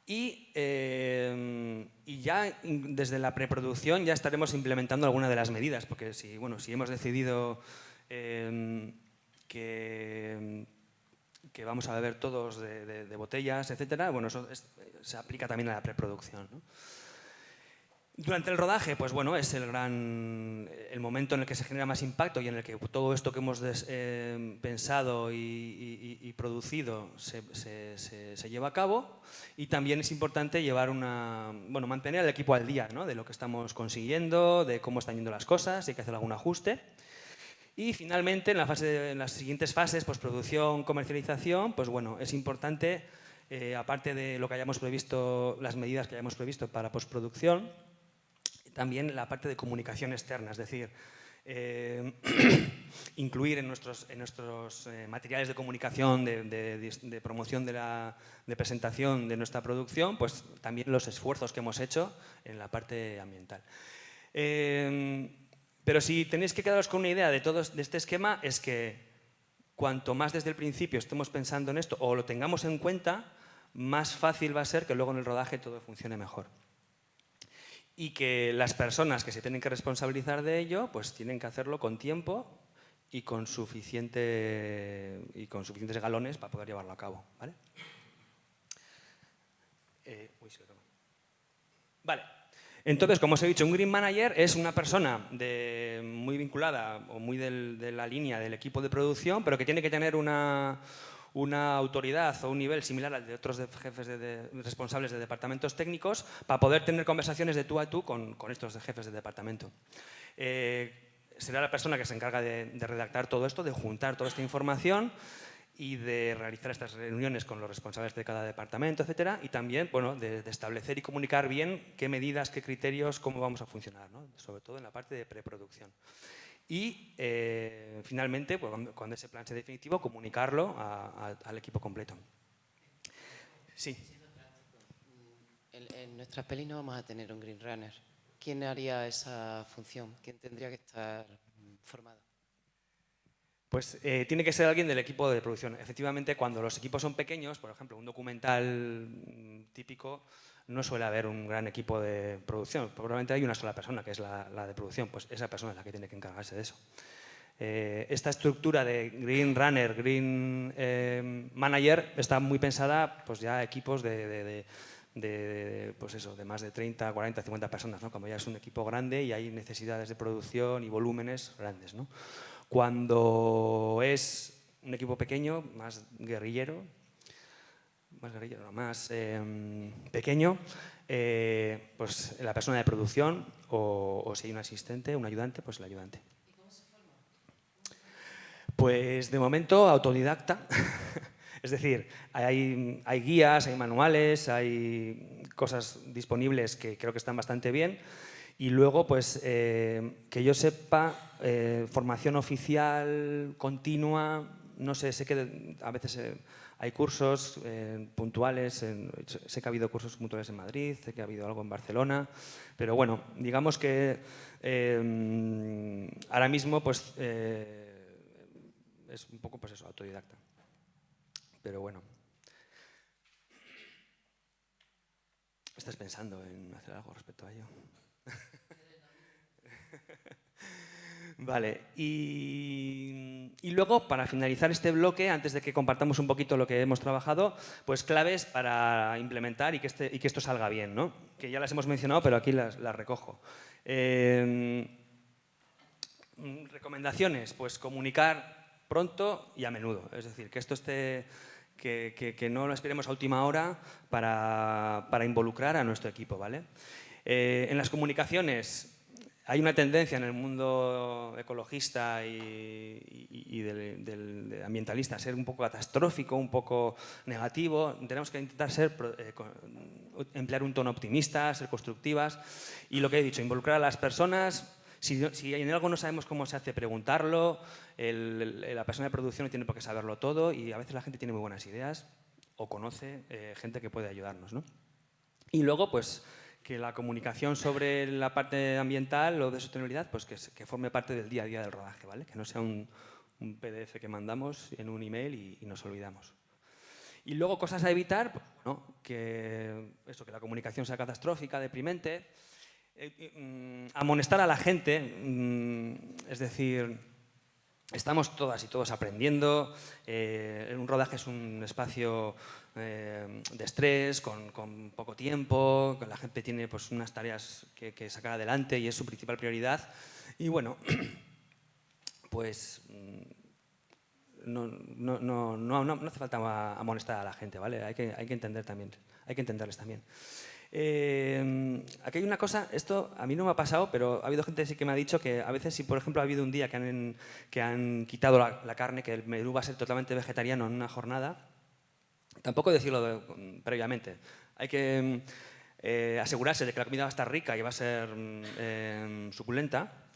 Y ya desde la preproducción ya estaremos implementando algunas de las medidas, porque si hemos decidido que vamos a beber todos de botellas, etcétera, bueno, eso se aplica también a la preproducción, ¿no? Durante el rodaje, pues bueno, es el momento en el que se genera más impacto y en el que todo esto que hemos pensado y producido se lleva a cabo, y también es importante mantener al equipo al día, ¿no? De lo que estamos consiguiendo, de cómo están yendo las cosas, si hay que hacer algún ajuste. Y finalmente, en las siguientes fases, postproducción, comercialización, pues bueno, es importante, aparte de lo que hayamos previsto, las medidas que hayamos previsto para postproducción, también la parte de comunicación externa, es decir, incluir en nuestros materiales de comunicación, de promoción, de presentación de nuestra producción, pues también los esfuerzos que hemos hecho en la parte ambiental. Pero si tenéis que quedaros con una idea de este esquema, es que cuanto más desde el principio estemos pensando en esto o lo tengamos en cuenta, más fácil va a ser que luego en el rodaje todo funcione mejor. Y que las personas que se tienen que responsabilizar de ello, pues tienen que hacerlo con tiempo y con suficientes galones para poder llevarlo a cabo, ¿vale? Vale. Entonces, como os he dicho, un Green Manager es una persona muy vinculada o muy de la línea del equipo de producción, pero que tiene que tener una autoridad o un nivel similar al de otros jefes responsables de departamentos técnicos para poder tener conversaciones de tú a tú con estos jefes de departamento. Será la persona que se encarga de redactar todo esto, de juntar toda esta información y de realizar estas reuniones con los responsables de cada departamento, etcétera, y también de establecer y comunicar bien qué medidas, qué criterios, cómo vamos a funcionar, ¿no? Sobre todo en la parte de preproducción. Y finalmente, pues, cuando ese plan sea definitivo, comunicarlo al equipo completo. Sí. En nuestras pelis no vamos a tener un Green Runner. ¿Quién haría esa función? ¿Quién tendría que estar formado? Pues tiene que ser alguien del equipo de producción. Efectivamente, cuando los equipos son pequeños, por ejemplo, un documental típico, no suele haber un gran equipo de producción. Probablemente hay una sola persona, que es la de producción. Pues esa persona es la que tiene que encargarse de eso. Esta estructura de Green Runner, Green Manager, está muy pensada pues ya equipos pues eso, de más de 30, 40, 50 personas, ¿no? Como ya es un equipo grande y hay necesidades de producción y volúmenes grandes, ¿no? Cuando es un equipo pequeño, más guerrillero, más pequeño, pues la persona de producción o si hay un asistente, un ayudante, pues el ayudante. ¿Y cómo se forma? Pues de momento autodidacta. Es decir, hay guías, hay manuales, hay cosas disponibles que creo que están bastante bien. Y luego, pues, que yo sepa, formación oficial continua, no sé, sé que a veces hay cursos puntuales, sé que ha habido cursos puntuales en Madrid, sé que ha habido algo en Barcelona, pero bueno, digamos que ahora mismo, pues, es un poco, pues eso, autodidacta. Pero bueno. ¿Estás pensando en hacer algo respecto a ello? Vale, y luego, para finalizar este bloque, antes de que compartamos un poquito lo que hemos trabajado, pues claves para implementar y que esto salga bien, ¿no? Que ya las hemos mencionado, pero aquí las recojo. Recomendaciones, pues comunicar pronto y a menudo. Es decir, que esto esté... Que no lo esperemos a última hora para involucrar a nuestro equipo, ¿vale? En las comunicaciones hay una tendencia en el mundo ecologista y del ambientalista a ser un poco catastrófico, un poco negativo. Tenemos que intentar emplear un tono optimista, ser constructivas y lo que he dicho, involucrar a las personas. Si en algo no sabemos cómo se hace, preguntarlo. La persona de producción no tiene por qué saberlo todo y a veces la gente tiene muy buenas ideas o conoce gente que puede ayudarnos, ¿no? Y luego, pues, que la comunicación sobre la parte ambiental o de sostenibilidad, pues que forme parte del día a día del rodaje, ¿vale? Que no sea un PDF que mandamos en un email y nos olvidamos. Y luego, cosas a evitar, pues, ¿no? que la comunicación sea catastrófica, deprimente. Amonestar a la gente, es decir, estamos todas y todos aprendiendo, un rodaje es un espacio de estrés, con poco tiempo, la gente tiene pues, unas tareas que sacar adelante y es su principal prioridad. Y bueno, pues no hace falta amonestar a la gente, ¿vale? Hay que entender también, hay que entenderles también. Aquí hay una cosa, esto a mí no me ha pasado, pero ha habido gente sí que me ha dicho que a veces si por ejemplo ha habido un día que han quitado la carne, que el menú va a ser totalmente vegetariano en una jornada, tampoco decirlo previamente, hay que asegurarse de que la comida va a estar rica y va a ser suculenta,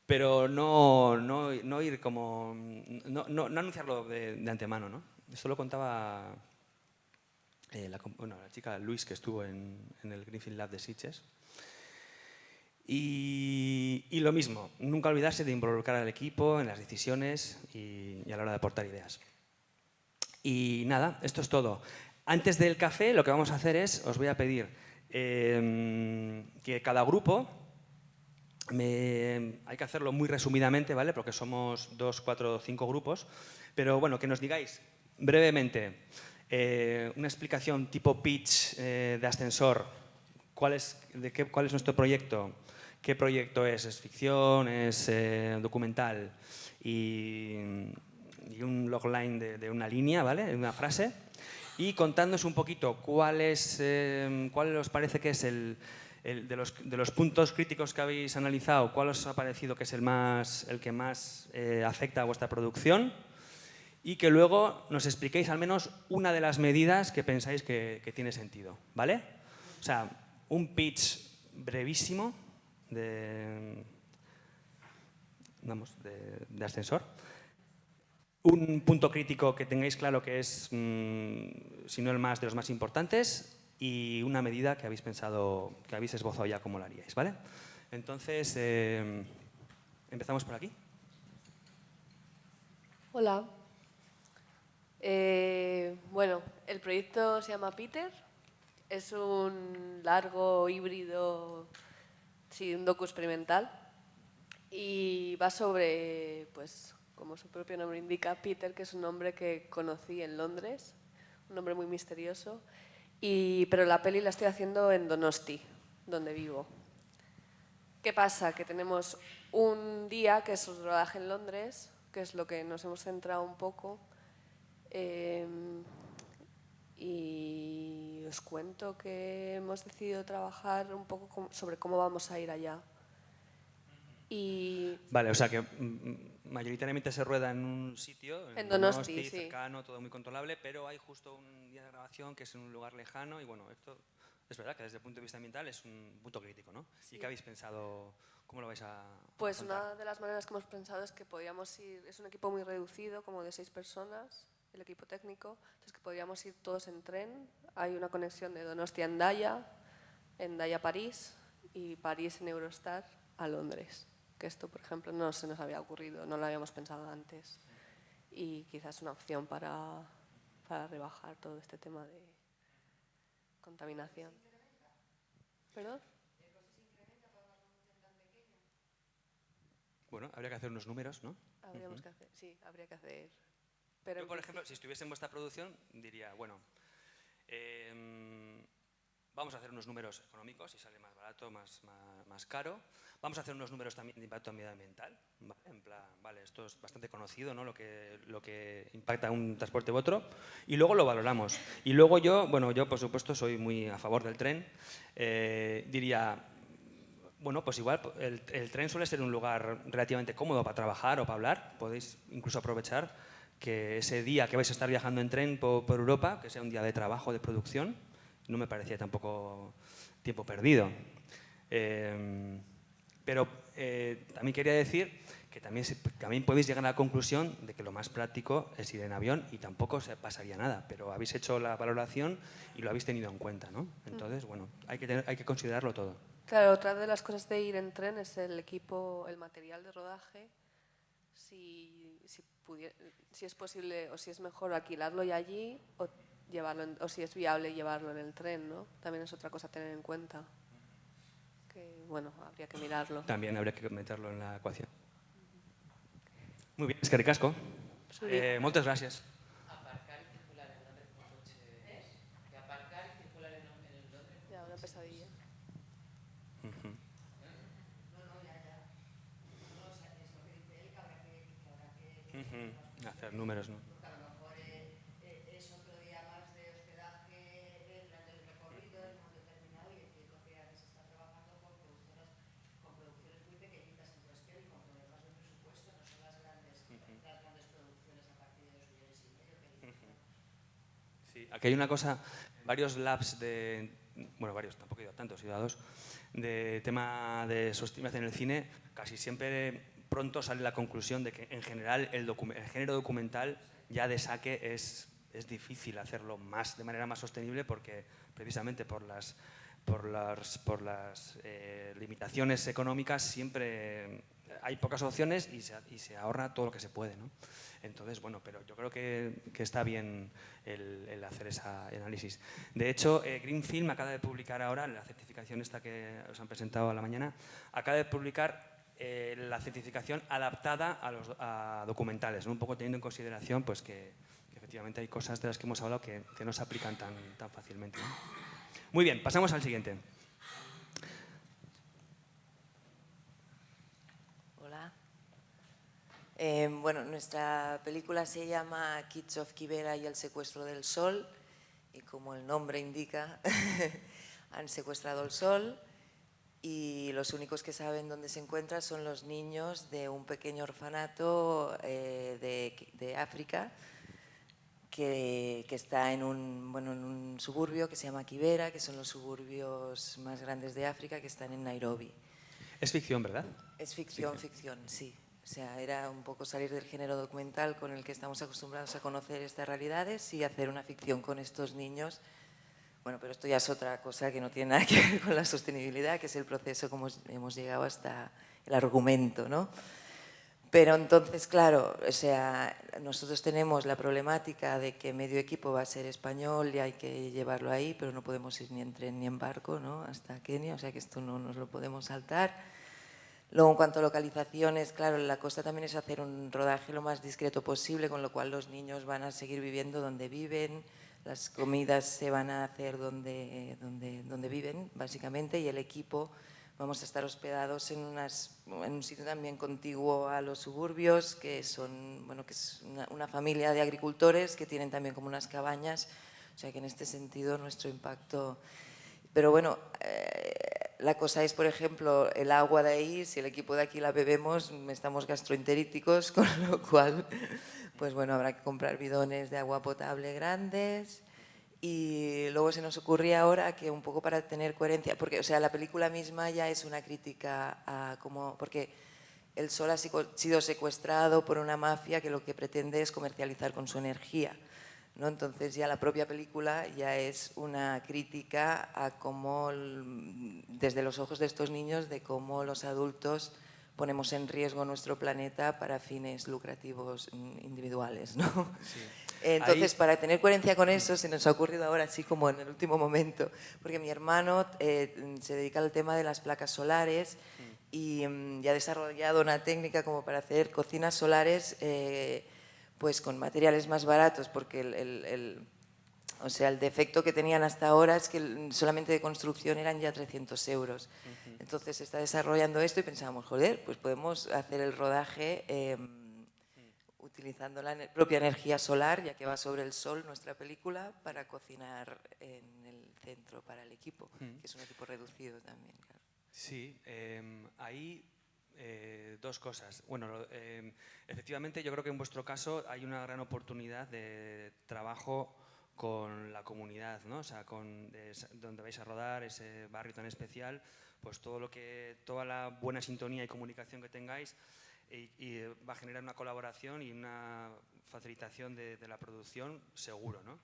pero no ir como, no anunciarlo de antemano, ¿no? Esto lo contaba... la chica Luis, que estuvo en el Greenfield Lab de Sitges. Y lo mismo, nunca olvidarse de involucrar al equipo en las decisiones y a la hora de aportar ideas. Y nada, esto es todo. Antes del café, lo que vamos a hacer es, os voy a pedir que cada grupo, hay que hacerlo muy resumidamente, ¿vale? Porque somos 2, 4, 5 grupos, pero bueno, que nos digáis brevemente una explicación tipo pitch de Ascensor. ¿Cuál es nuestro proyecto? ¿Qué proyecto es? ¿Es ficción? ¿Es documental? Y un logline de una línea, ¿vale? De una frase. Y contándonos un poquito cuál os parece que es de los puntos críticos que habéis analizado, cuál os ha parecido que es el que más afecta a vuestra producción. Y que luego nos expliquéis al menos una de las medidas que pensáis que tiene sentido, ¿vale? O sea, un pitch brevísimo de Ascensor. un punto crítico que tengáis claro que es, si no el más, de los más importantes, y una medida que habéis pensado, que habéis esbozado ya cómo la haríais, ¿vale? Entonces, empezamos por aquí. Hola. Bueno, el proyecto se llama Peter. Es un largo híbrido, sí, un docu experimental. Y va sobre, pues, como su propio nombre indica, Peter, que es un hombre que conocí en Londres, un hombre muy misterioso. Pero la peli la estoy haciendo en Donosti, donde vivo. ¿Qué pasa? Que tenemos un día que es el rodaje en Londres, que es lo que nos hemos centrado un poco. Y os cuento que hemos decidido trabajar un poco sobre cómo vamos a ir allá. Vale, o sea que mayoritariamente se rueda en un sitio, en Donosti, sí. cercano, todo muy controlable, pero hay justo un día de grabación que es en un lugar lejano y bueno, esto es verdad que desde el punto de vista ambiental es un punto crítico, ¿no? Sí. ¿Y qué habéis pensado? ¿Cómo lo vais a Pues afrontar? una de las maneras que hemos pensado es que podríamos ir, es un equipo muy reducido, como de 6 personas, el equipo técnico, entonces que podríamos ir todos en tren. Hay una conexión de Donosti a Endaya a París y París en Eurostar a Londres. Que esto, por ejemplo, no se nos había ocurrido, no lo habíamos pensado antes. Y quizás una opción para rebajar todo este tema de contaminación. ¿Perdón? Bueno, habría que hacer unos números, ¿no? Habríamos que hacer, sí, habría que hacer. Pero Yo, por ejemplo, si estuviese en vuestra producción, diría, bueno, vamos a hacer unos números económicos, si sale más barato, más caro. Vamos a hacer unos números también de impacto medioambiental. ¿Vale? En plan, vale, esto es bastante conocido, ¿no? Lo que impacta un transporte u otro. Y luego lo valoramos. Y luego yo por supuesto soy muy a favor del tren. Diría, bueno, pues igual el tren suele ser un lugar relativamente cómodo para trabajar o para hablar. Podéis incluso aprovechar que ese día que vais a estar viajando en tren por Europa, que sea un día de trabajo, de producción, no me parecía tampoco tiempo perdido. Pero también quería decir que también podéis llegar a la conclusión de que lo más práctico es ir en avión y tampoco se pasaría nada, pero habéis hecho la valoración y lo habéis tenido en cuenta, ¿no? Entonces, bueno, hay que considerarlo todo. Claro, otra de las cosas de ir en tren es el equipo, el material de rodaje. Si es posible o si es mejor alquilarlo ya allí o o si es viable llevarlo en el tren, ¿no? También es otra cosa a tener en cuenta. Que, bueno, habría que mirarlo. También habría que meterlo en la ecuación. Muy bien, eskerrik asko. Moltes gràcies. Aparcar y circular en Londres con coche. Que aparcar y circular en Londres. Ya, una pesadilla. Hacer números, ¿no? Porque a lo mejor es otro día más de hospedaje durante el recorrido en un determinado y entiendo que aquí se está trabajando con producciones muy pequeñitas en cuestión y con problemas de presupuesto, no son las grandes producciones a partir de 2,5 millones que dicen. Sí, aquí hay una cosa, varios labs varios, tampoco he ido a tantos, he ido a 2, de tema de sostenibilidad en el cine, casi siempre pronto sale la conclusión de que en general el género documental ya de saque es difícil hacerlo de manera más sostenible porque precisamente por las limitaciones económicas siempre hay pocas opciones y se ahorra todo lo que se puede, ¿no? Entonces, bueno, pero yo creo que está bien el hacer ese análisis. De hecho, Green Film acaba de publicar ahora, la certificación esta que os han presentado a la mañana, acaba de publicar la certificación adaptada a documentales, ¿no? Un poco teniendo en consideración pues, que efectivamente hay cosas de las que hemos hablado que no se aplican tan fácilmente, ¿no? Muy bien, pasamos al siguiente. Hola. Bueno, nuestra película se llama Kids of Kibera y el secuestro del sol y como el nombre indica, han secuestrado el sol y los únicos que saben dónde se encuentra son los niños de un pequeño orfanato de África que está en un suburbio que se llama Kibera, que son los suburbios más grandes de África, que están en Nairobi. Es ficción, ¿verdad? Es ficción, sí. O sea, era un poco salir del género documental con el que estamos acostumbrados a conocer estas realidades y hacer una ficción con estos niños. Bueno, pero esto ya es otra cosa que no tiene nada que ver con la sostenibilidad, que es el proceso como hemos llegado hasta el argumento, ¿no? Pero entonces, claro, o sea, nosotros tenemos la problemática de que medio equipo va a ser español y hay que llevarlo ahí, pero no podemos ir ni en tren ni en barco, ¿no?, hasta Kenia, o sea que esto no nos lo podemos saltar. Luego, en cuanto a localizaciones, claro, la cosa también es hacer un rodaje lo más discreto posible, con lo cual los niños van a seguir viviendo donde viven, las comidas se van a hacer donde viven, básicamente, y el equipo vamos a estar hospedados en un sitio también contiguo a los suburbios, que son, bueno, que es una familia de agricultores que tienen también como unas cabañas, o sea que en este sentido nuestro impacto... Pero bueno, la cosa es, por ejemplo, el agua de ahí, si el equipo de aquí la bebemos, estamos gastroenteríticos, con lo cual, pues bueno, habrá que comprar bidones de agua potable grandes. Y luego se nos ocurría ahora que un poco para tener coherencia, porque o sea, la película misma ya es una crítica a cómo, porque el sol ha sido secuestrado por una mafia que lo que pretende es comercializar con su energía, ¿no? Entonces ya la propia película ya es una crítica a cómo, desde los ojos de estos niños, de cómo los adultos ponemos en riesgo nuestro planeta para fines lucrativos individuales, ¿no? Sí. Entonces, para tener coherencia con eso, se nos ha ocurrido ahora, así como en el último momento, porque mi hermano se dedica al tema de las placas solares y ya ha desarrollado una técnica como para hacer cocinas solares pues con materiales más baratos, porque o sea, el defecto que tenían hasta ahora es que solamente de construcción eran ya 300 euros. Entonces se está desarrollando esto y pensamos, joder, pues podemos hacer el rodaje utilizando la propia energía solar, ya que va sobre el sol nuestra película, para cocinar en el centro para el equipo, que es un equipo reducido también. Claro. Sí, ahí dos cosas. Bueno, efectivamente yo creo que en vuestro caso hay una gran oportunidad de trabajo con la comunidad, ¿no? O sea, donde vais a rodar, ese barrio tan especial, pues toda la buena sintonía y comunicación que tengáis y va a generar una colaboración y una facilitación de la producción seguro, ¿no?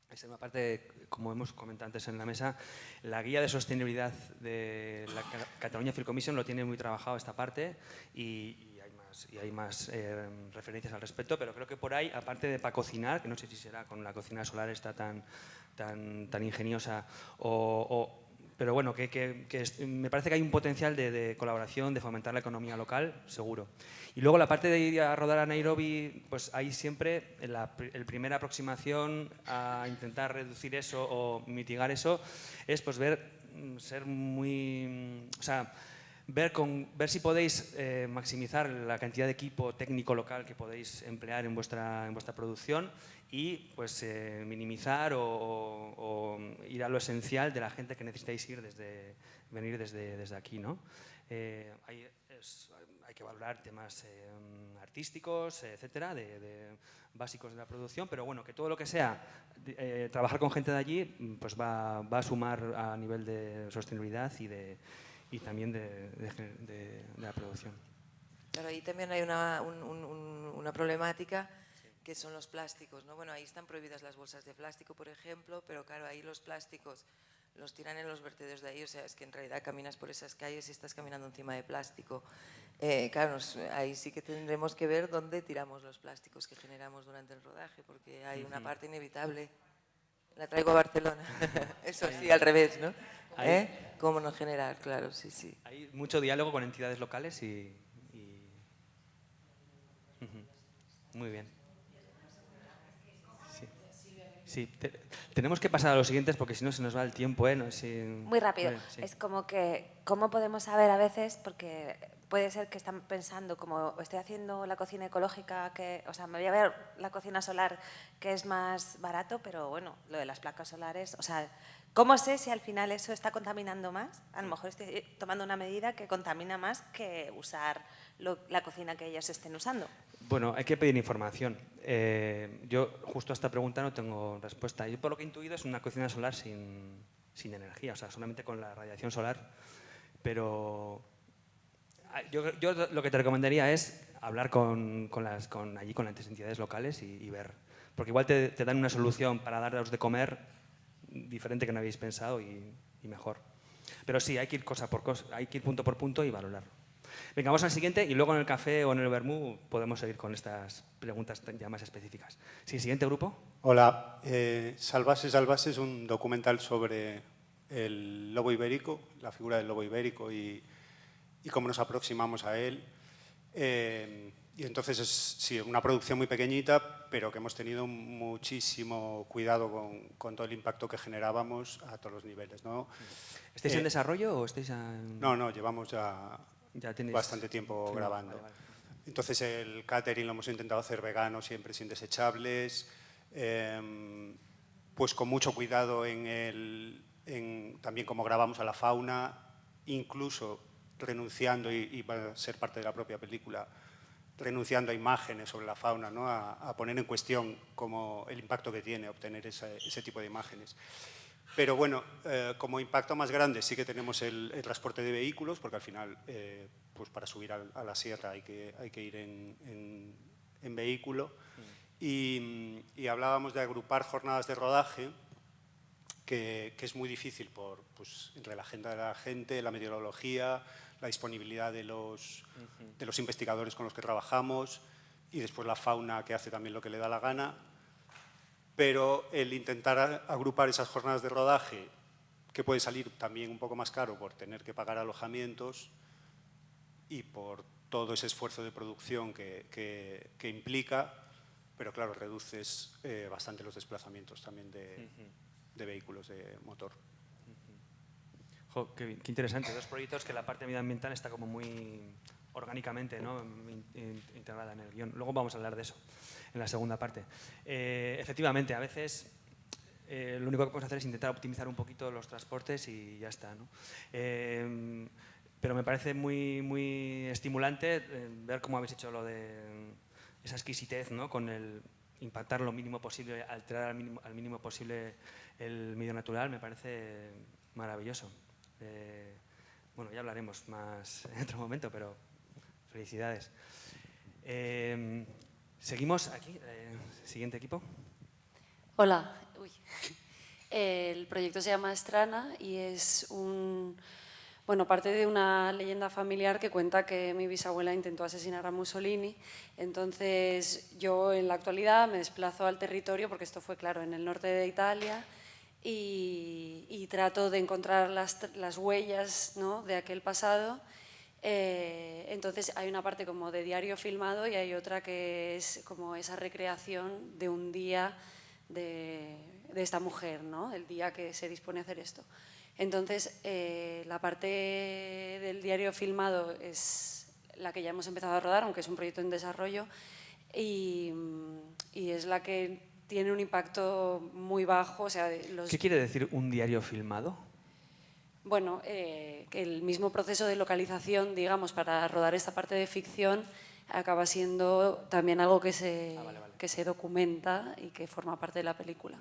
Esa es una parte, como hemos comentado antes en la mesa, la guía de sostenibilidad de la Catalunya Film Commission lo tiene muy trabajado esta parte y hay más referencias al respecto, pero creo que por ahí, aparte de para cocinar, que no sé si será con la cocina solar está tan ingeniosa pero bueno, me parece que hay un potencial de colaboración, de fomentar la economía local, seguro. Y luego la parte de ir a rodar a Nairobi, pues hay siempre la primera aproximación a intentar reducir eso o mitigar eso, es pues ver si podéis maximizar la cantidad de equipo técnico local que podéis emplear en vuestra producción y pues minimizar o ir a lo esencial de la gente que necesitáis venir desde aquí, ¿no? Hay que valorar temas artísticos, etcétera, básicos de la producción, pero bueno, que todo lo que sea trabajar con gente de allí pues va a sumar a nivel de sostenibilidad y también de la producción. Claro, ahí también hay una problemática que son los plásticos, ¿no? Bueno, ahí están prohibidas las bolsas de plástico, por ejemplo, pero claro, ahí los plásticos los tiran en los vertederos de ahí, o sea, es que en realidad caminas por esas calles y estás caminando encima de plástico. Claro, ahí sí que tendremos que ver dónde tiramos los plásticos que generamos durante el rodaje, porque hay una parte inevitable. La traigo a Barcelona. Eso sí, al revés, ¿no? ¿Cómo no generar? Claro, sí, sí. Hay mucho diálogo con entidades locales y... Muy bien. Sí, tenemos que pasar a los siguientes porque si no se nos va el tiempo, ¿eh? Muy rápido. Sí. Es como que, ¿cómo podemos saber a veces? Porque puede ser que están pensando, como estoy haciendo la cocina ecológica, o sea, me voy a ver la cocina solar, que es más barato, pero bueno, lo de las placas solares, o sea, ¿cómo sé si al final eso está contaminando más? A lo mejor estoy tomando una medida que contamina más que usar la cocina que ellos estén usando. Bueno, hay que pedir información. Yo justo a esta pregunta no tengo respuesta. Yo por lo que he intuido es una cocina solar sin energía, o sea, solamente con la radiación solar. Pero Yo lo que te recomendaría es hablar allí con las entidades locales y ver. Porque igual te dan una solución para daros de comer diferente que no habéis pensado y mejor. Pero sí, hay que ir cosa por cosa, hay que ir punto por punto y valorarlo. Venga, vamos al siguiente y luego en el café o en el vermú podemos seguir con estas preguntas ya más específicas. Sí, siguiente grupo. Hola, Salvase es un documental sobre el lobo ibérico, la figura del lobo ibérico y cómo nos aproximamos a él. Y entonces es sí, una producción muy pequeñita, pero que hemos tenido muchísimo cuidado con todo el impacto que generábamos a todos los niveles, ¿no? ¿Estáis en desarrollo o estáis en...? No, llevamos ya tenéis bastante tiempo grabando. Vale. Entonces el catering lo hemos intentado hacer vegano, siempre sin desechables, pues con mucho cuidado también cómo grabamos a la fauna, incluso renunciando, y va a ser parte de la propia película, renunciando a imágenes sobre la fauna, ¿no? a poner en cuestión como el impacto que tiene obtener ese tipo de imágenes. Pero bueno, como impacto más grande sí que tenemos el transporte de vehículos, porque al final pues para subir a la sierra hay que ir en vehículo. Y hablábamos de agrupar jornadas de rodaje, que es muy difícil pues, entre la agenda de la gente, la meteorología, la disponibilidad de los investigadores con los que trabajamos y después la fauna que hace también lo que le da la gana. Pero el intentar agrupar esas jornadas de rodaje, que puede salir también un poco más caro por tener que pagar alojamientos y por todo ese esfuerzo de producción que implica, pero claro, reduces bastante los desplazamientos también de vehículos de motor. Jo, qué interesante. Dos proyectos que la parte medioambiental está como muy orgánicamente, ¿no? Integrada en el guión. Luego vamos a hablar de eso en la segunda parte. Efectivamente, a veces lo único que podemos hacer es intentar optimizar un poquito los transportes y ya está, ¿no? Pero me parece muy estimulante ver cómo habéis hecho lo de esa exquisitez, ¿no? Con el impactar lo mínimo posible, alterar al mínimo posible el medio natural, me parece maravilloso. Bueno, ya hablaremos más en otro momento, pero felicidades. Seguimos aquí. Siguiente equipo. Hola. El proyecto se llama Estrana y es parte de una leyenda familiar que cuenta que mi bisabuela intentó asesinar a Mussolini. Entonces yo en la actualidad me desplazo al territorio, porque esto fue, claro, en el norte de Italia, y trato de encontrar las huellas, ¿no?, de aquel pasado. Entonces hay una parte como de diario filmado y hay otra que es como esa recreación de un día de esta mujer, ¿no?, el día que se dispone a hacer esto. Entonces la parte del diario filmado es la que ya hemos empezado a rodar, aunque es un proyecto en desarrollo, y es la que tiene un impacto muy bajo. O sea, ¿Qué quiere decir un diario filmado? Bueno, que el mismo proceso de localización, digamos, para rodar esta parte de ficción acaba siendo también algo que se documenta y que forma parte de la película.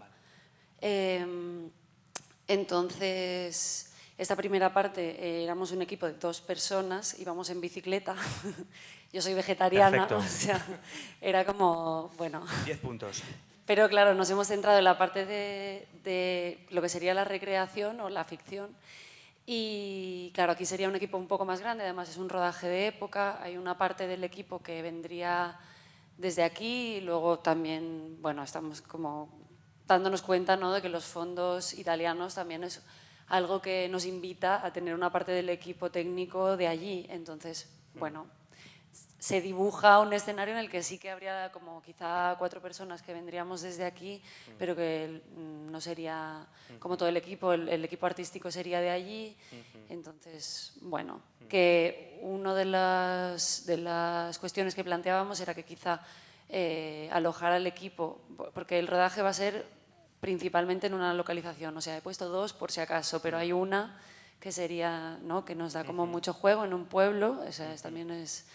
Entonces, esta primera parte éramos un equipo de 2 personas, íbamos en bicicleta. Yo soy vegetariana, Perfecto. o sea, era como, bueno... 10 puntos. Pero claro, nos hemos centrado en la parte de lo que sería la recreación o la ficción. Y claro, aquí sería un equipo un poco más grande, además es un rodaje de época. Hay una parte del equipo que vendría desde aquí y luego también, bueno, estamos como dándonos cuenta, ¿no?, de que los fondos italianos también es algo que nos invita a tener una parte del equipo técnico de allí. Entonces, bueno, se dibuja un escenario en el que sí que habría como quizá 4 personas que vendríamos desde aquí, pero que no sería como todo el equipo, el equipo artístico sería de allí. Entonces, bueno, que una de las cuestiones que planteábamos era que quizá alojar al equipo, porque el rodaje va a ser principalmente en una localización, o sea, he puesto 2 por si acaso, pero hay una que sería, ¿no?, que nos da como mucho juego en un pueblo, o sea, también es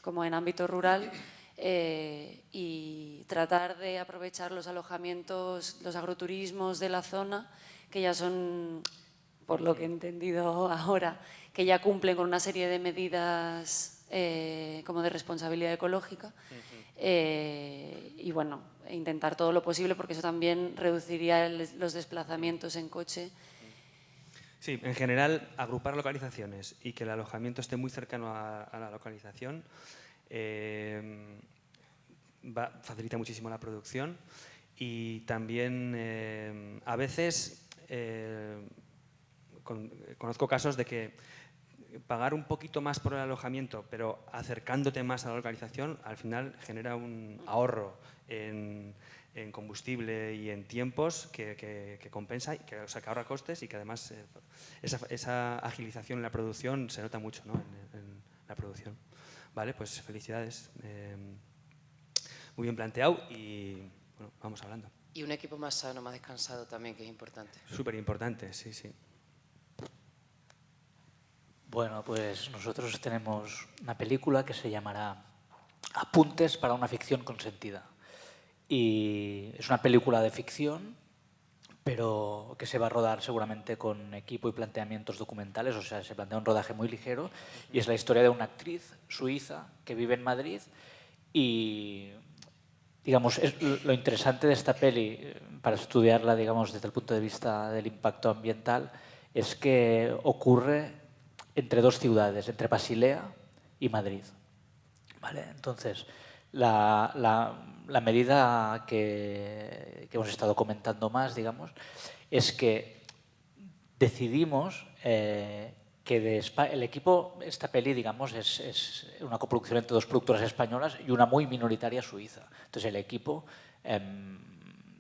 como en ámbito rural, y tratar de aprovechar los alojamientos, los agroturismos de la zona, que ya son por lo que he entendido ahora, que ya cumplen con una serie de medidas como de responsabilidad ecológica. Y bueno, intentar todo lo posible porque eso también reduciría los desplazamientos en coche. Sí, en general, agrupar localizaciones y que el alojamiento esté muy cercano a la localización facilita muchísimo la producción y también a veces conozco casos de que pagar un poquito más por el alojamiento, pero acercándote más a la localización, al final genera un ahorro en combustible y en tiempos que compensa, o sea, que ahorra costes y que además esa agilización en la producción se nota mucho, ¿no? en la producción. Vale, pues felicidades. Muy bien planteado y bueno, vamos hablando. Y un equipo más sano, más descansado también, que es importante. Súper importante, sí, sí. Bueno, pues nosotros tenemos una película que se llamará Apuntes para una ficción consentida. Y es una película de ficción, pero que se va a rodar seguramente con equipo y planteamientos documentales, o sea, se plantea un rodaje muy ligero, y es la historia de una actriz suiza que vive en Madrid y, digamos, lo interesante de esta peli, para estudiarla, digamos, desde el punto de vista del impacto ambiental, es que ocurre entre dos ciudades, entre Basilea y Madrid. ¿Vale? Entonces, la medida que hemos estado comentando más, digamos, es que decidimos que el equipo, esta peli, digamos, es una coproducción entre dos productoras españolas y una muy minoritaria suiza. Entonces, el equipo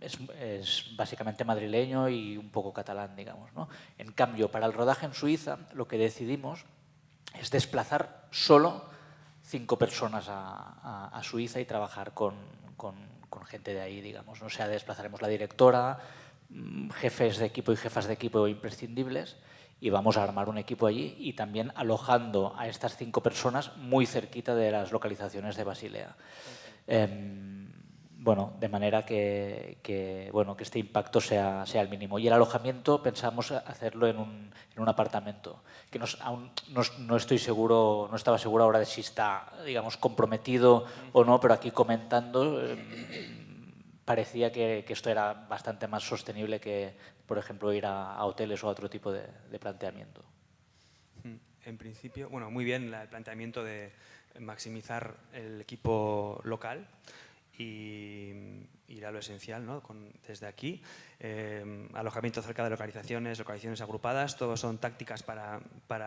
es básicamente madrileño y un poco catalán, digamos, ¿no? En cambio, para el rodaje en Suiza, lo que decidimos es desplazar solo 5 personas a Suiza y trabajar con gente de ahí, digamos, ¿no? O sea, desplazaremos la directora, jefes de equipo y jefas de equipo imprescindibles y vamos a armar un equipo allí y también alojando a estas 5 personas muy cerquita de las localizaciones de Basilea. Bueno, de manera que este impacto sea el mínimo. Y el alojamiento pensamos hacerlo en un apartamento, que aún no estoy seguro, no estaba seguro ahora de si está, digamos, comprometido o no, pero aquí comentando parecía que esto era bastante más sostenible que, por ejemplo, ir a hoteles o a otro tipo de planteamiento. En principio, bueno, muy bien el planteamiento de maximizar el equipo local. Y ir a lo esencial, ¿no? Desde aquí, alojamiento cerca de localizaciones agrupadas, todo son tácticas para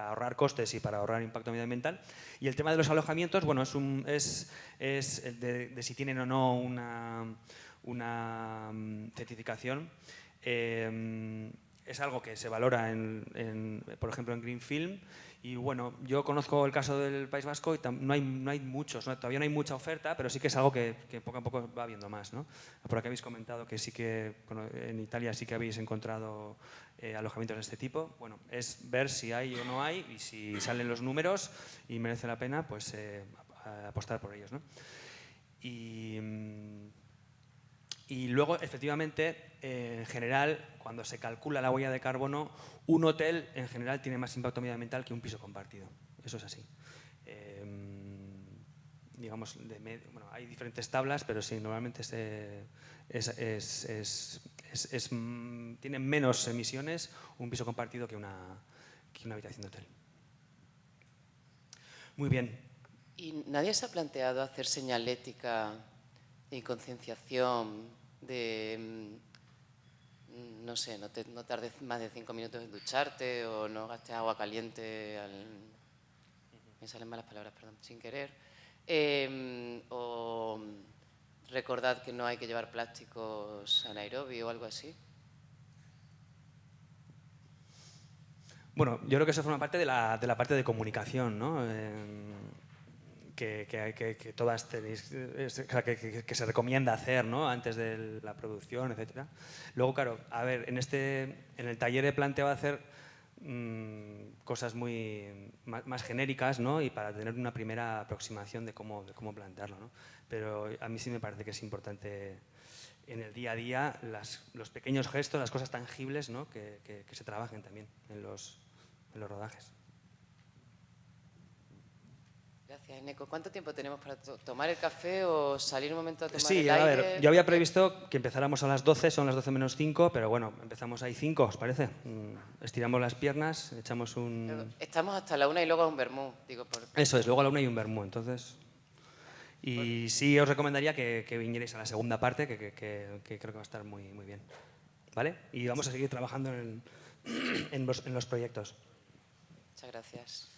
ahorrar costes y para ahorrar impacto medioambiental. Y el tema de los alojamientos, bueno, es de si tienen o no una certificación. Es algo que se valora, por ejemplo, en Green Film. Y bueno, yo conozco el caso del País Vasco y no hay muchos, ¿no? Todavía no hay mucha oferta, pero sí que es algo que poco a poco va habiendo más, ¿no? Por aquí habéis comentado que sí que en Italia sí que habéis encontrado alojamientos de este tipo. Bueno, es ver si hay o no hay y si salen los números y merece la pena, pues apostar por ellos, ¿no? Y luego, efectivamente, en general, cuando se calcula la huella de carbono, un hotel en general tiene más impacto medioambiental que un piso compartido. Eso es así. Digamos, bueno, hay diferentes tablas, pero sí, normalmente tiene menos emisiones un piso compartido que una habitación de hotel. Muy bien. ¿Y nadie se ha planteado hacer señalética y concienciación de, no sé, no tardes más de 5 minutos en ducharte o no gastes agua caliente me salen malas palabras, perdón, sin querer, o recordad que no hay que llevar plásticos a Nairobi o algo así? Bueno, yo creo que eso forma parte de la parte de comunicación, ¿no? Que todas tenéis, que se recomienda hacer, ¿no? Antes de la producción, etcétera. Luego, claro, a ver, en el taller he planteado hacer cosas más genéricas, ¿no? Y para tener una primera aproximación de cómo plantearlo, ¿no? Pero a mí sí me parece que es importante en el día a día los pequeños gestos, las cosas tangibles, ¿no? que se trabajen también en los rodajes. Gracias, Eneco. ¿Cuánto tiempo tenemos para tomar el café o salir un momento a tomar Sí, el a aire? ver, yo había previsto que empezáramos a las 12, son las 12 menos 5, pero bueno, empezamos ahí 5, ¿os parece? Estiramos las piernas, echamos un... Estamos hasta la 1 y luego un vermú, digo. Eso es, luego a la 1 hay un vermú, entonces... Y sí os recomendaría que vinierais a la segunda parte, que creo que va a estar muy bien. ¿Vale? Y vamos a seguir trabajando en los proyectos. Muchas gracias.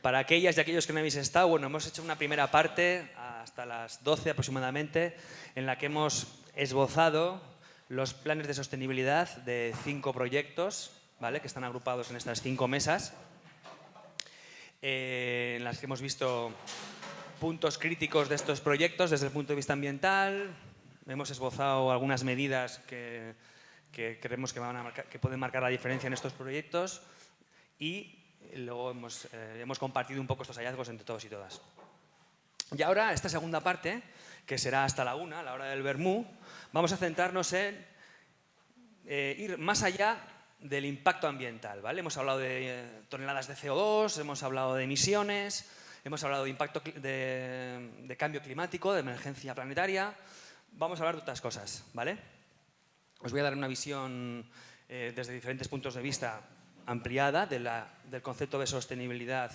Para aquellas y aquellos que no habéis estado, bueno, hemos hecho una primera parte hasta las 12 aproximadamente, en la que hemos esbozado los planes de sostenibilidad de 5 proyectos, ¿vale? Que están agrupados en estas 5 mesas, en las que hemos visto puntos críticos de estos proyectos desde el punto de vista ambiental. Hemos esbozado algunas medidas que creemos que pueden marcar la diferencia en estos proyectos y luego hemos compartido un poco estos hallazgos entre todos y todas. Y ahora, esta segunda parte, que será hasta la 1, a la hora del vermú, vamos a centrarnos en ir más allá del impacto ambiental, ¿vale? Hemos hablado de toneladas de CO2, hemos hablado de emisiones, hemos hablado de impacto de cambio climático, de emergencia planetaria. Vamos a hablar de otras cosas, ¿vale? Os voy a dar una visión desde diferentes puntos de vista ampliada del concepto de sostenibilidad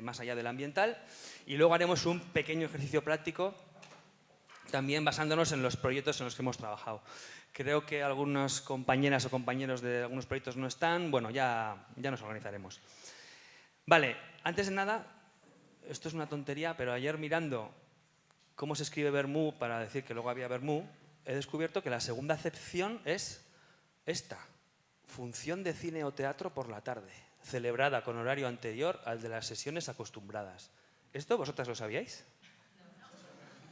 más allá del ambiental, y luego haremos un pequeño ejercicio práctico también basándonos en los proyectos en los que hemos trabajado. Creo que algunas compañeras o compañeros de algunos proyectos no están, bueno, ya nos organizaremos. Vale, antes de nada, esto es una tontería, pero ayer mirando cómo se escribe vermú para decir que luego había vermú, he descubierto que la segunda acepción es esta: función de cine o teatro por la tarde, celebrada con horario anterior al de las sesiones acostumbradas. ¿Esto vosotras lo sabíais?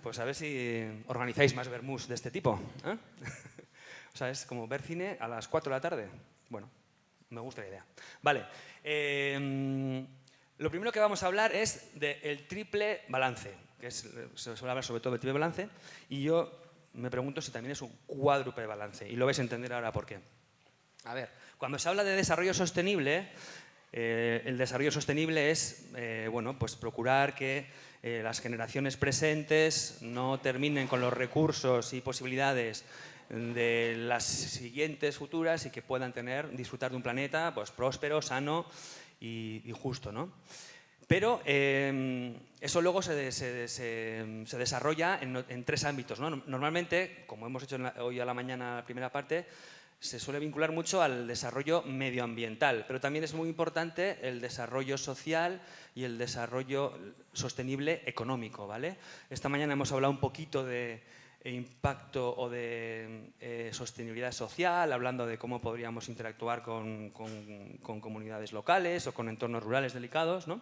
Pues a ver si organizáis más vermús de este tipo, ¿eh? O sea, es como ver cine a las 4 de la tarde. Bueno, me gusta la idea. Vale, lo primero que vamos a hablar es del triple balance, que se suele hablar sobre todo del triple balance, y yo me pregunto si también es un cuádruple balance, y lo vais a entender ahora por qué. A ver, cuando se habla de desarrollo sostenible, el desarrollo sostenible es bueno, pues procurar que las generaciones presentes no terminen con los recursos y posibilidades de las siguientes futuras y que puedan disfrutar de un planeta pues, próspero, sano y justo, ¿no? Pero eso luego se desarrolla en 3 ámbitos, ¿no? Normalmente, como hemos hecho hoy a la mañana la primera parte, se suele vincular mucho al desarrollo medioambiental, pero también es muy importante el desarrollo social y el desarrollo sostenible económico, ¿vale? Esta mañana hemos hablado un poquito de impacto o de sostenibilidad social, hablando de cómo podríamos interactuar con comunidades locales o con entornos rurales delicados, ¿no?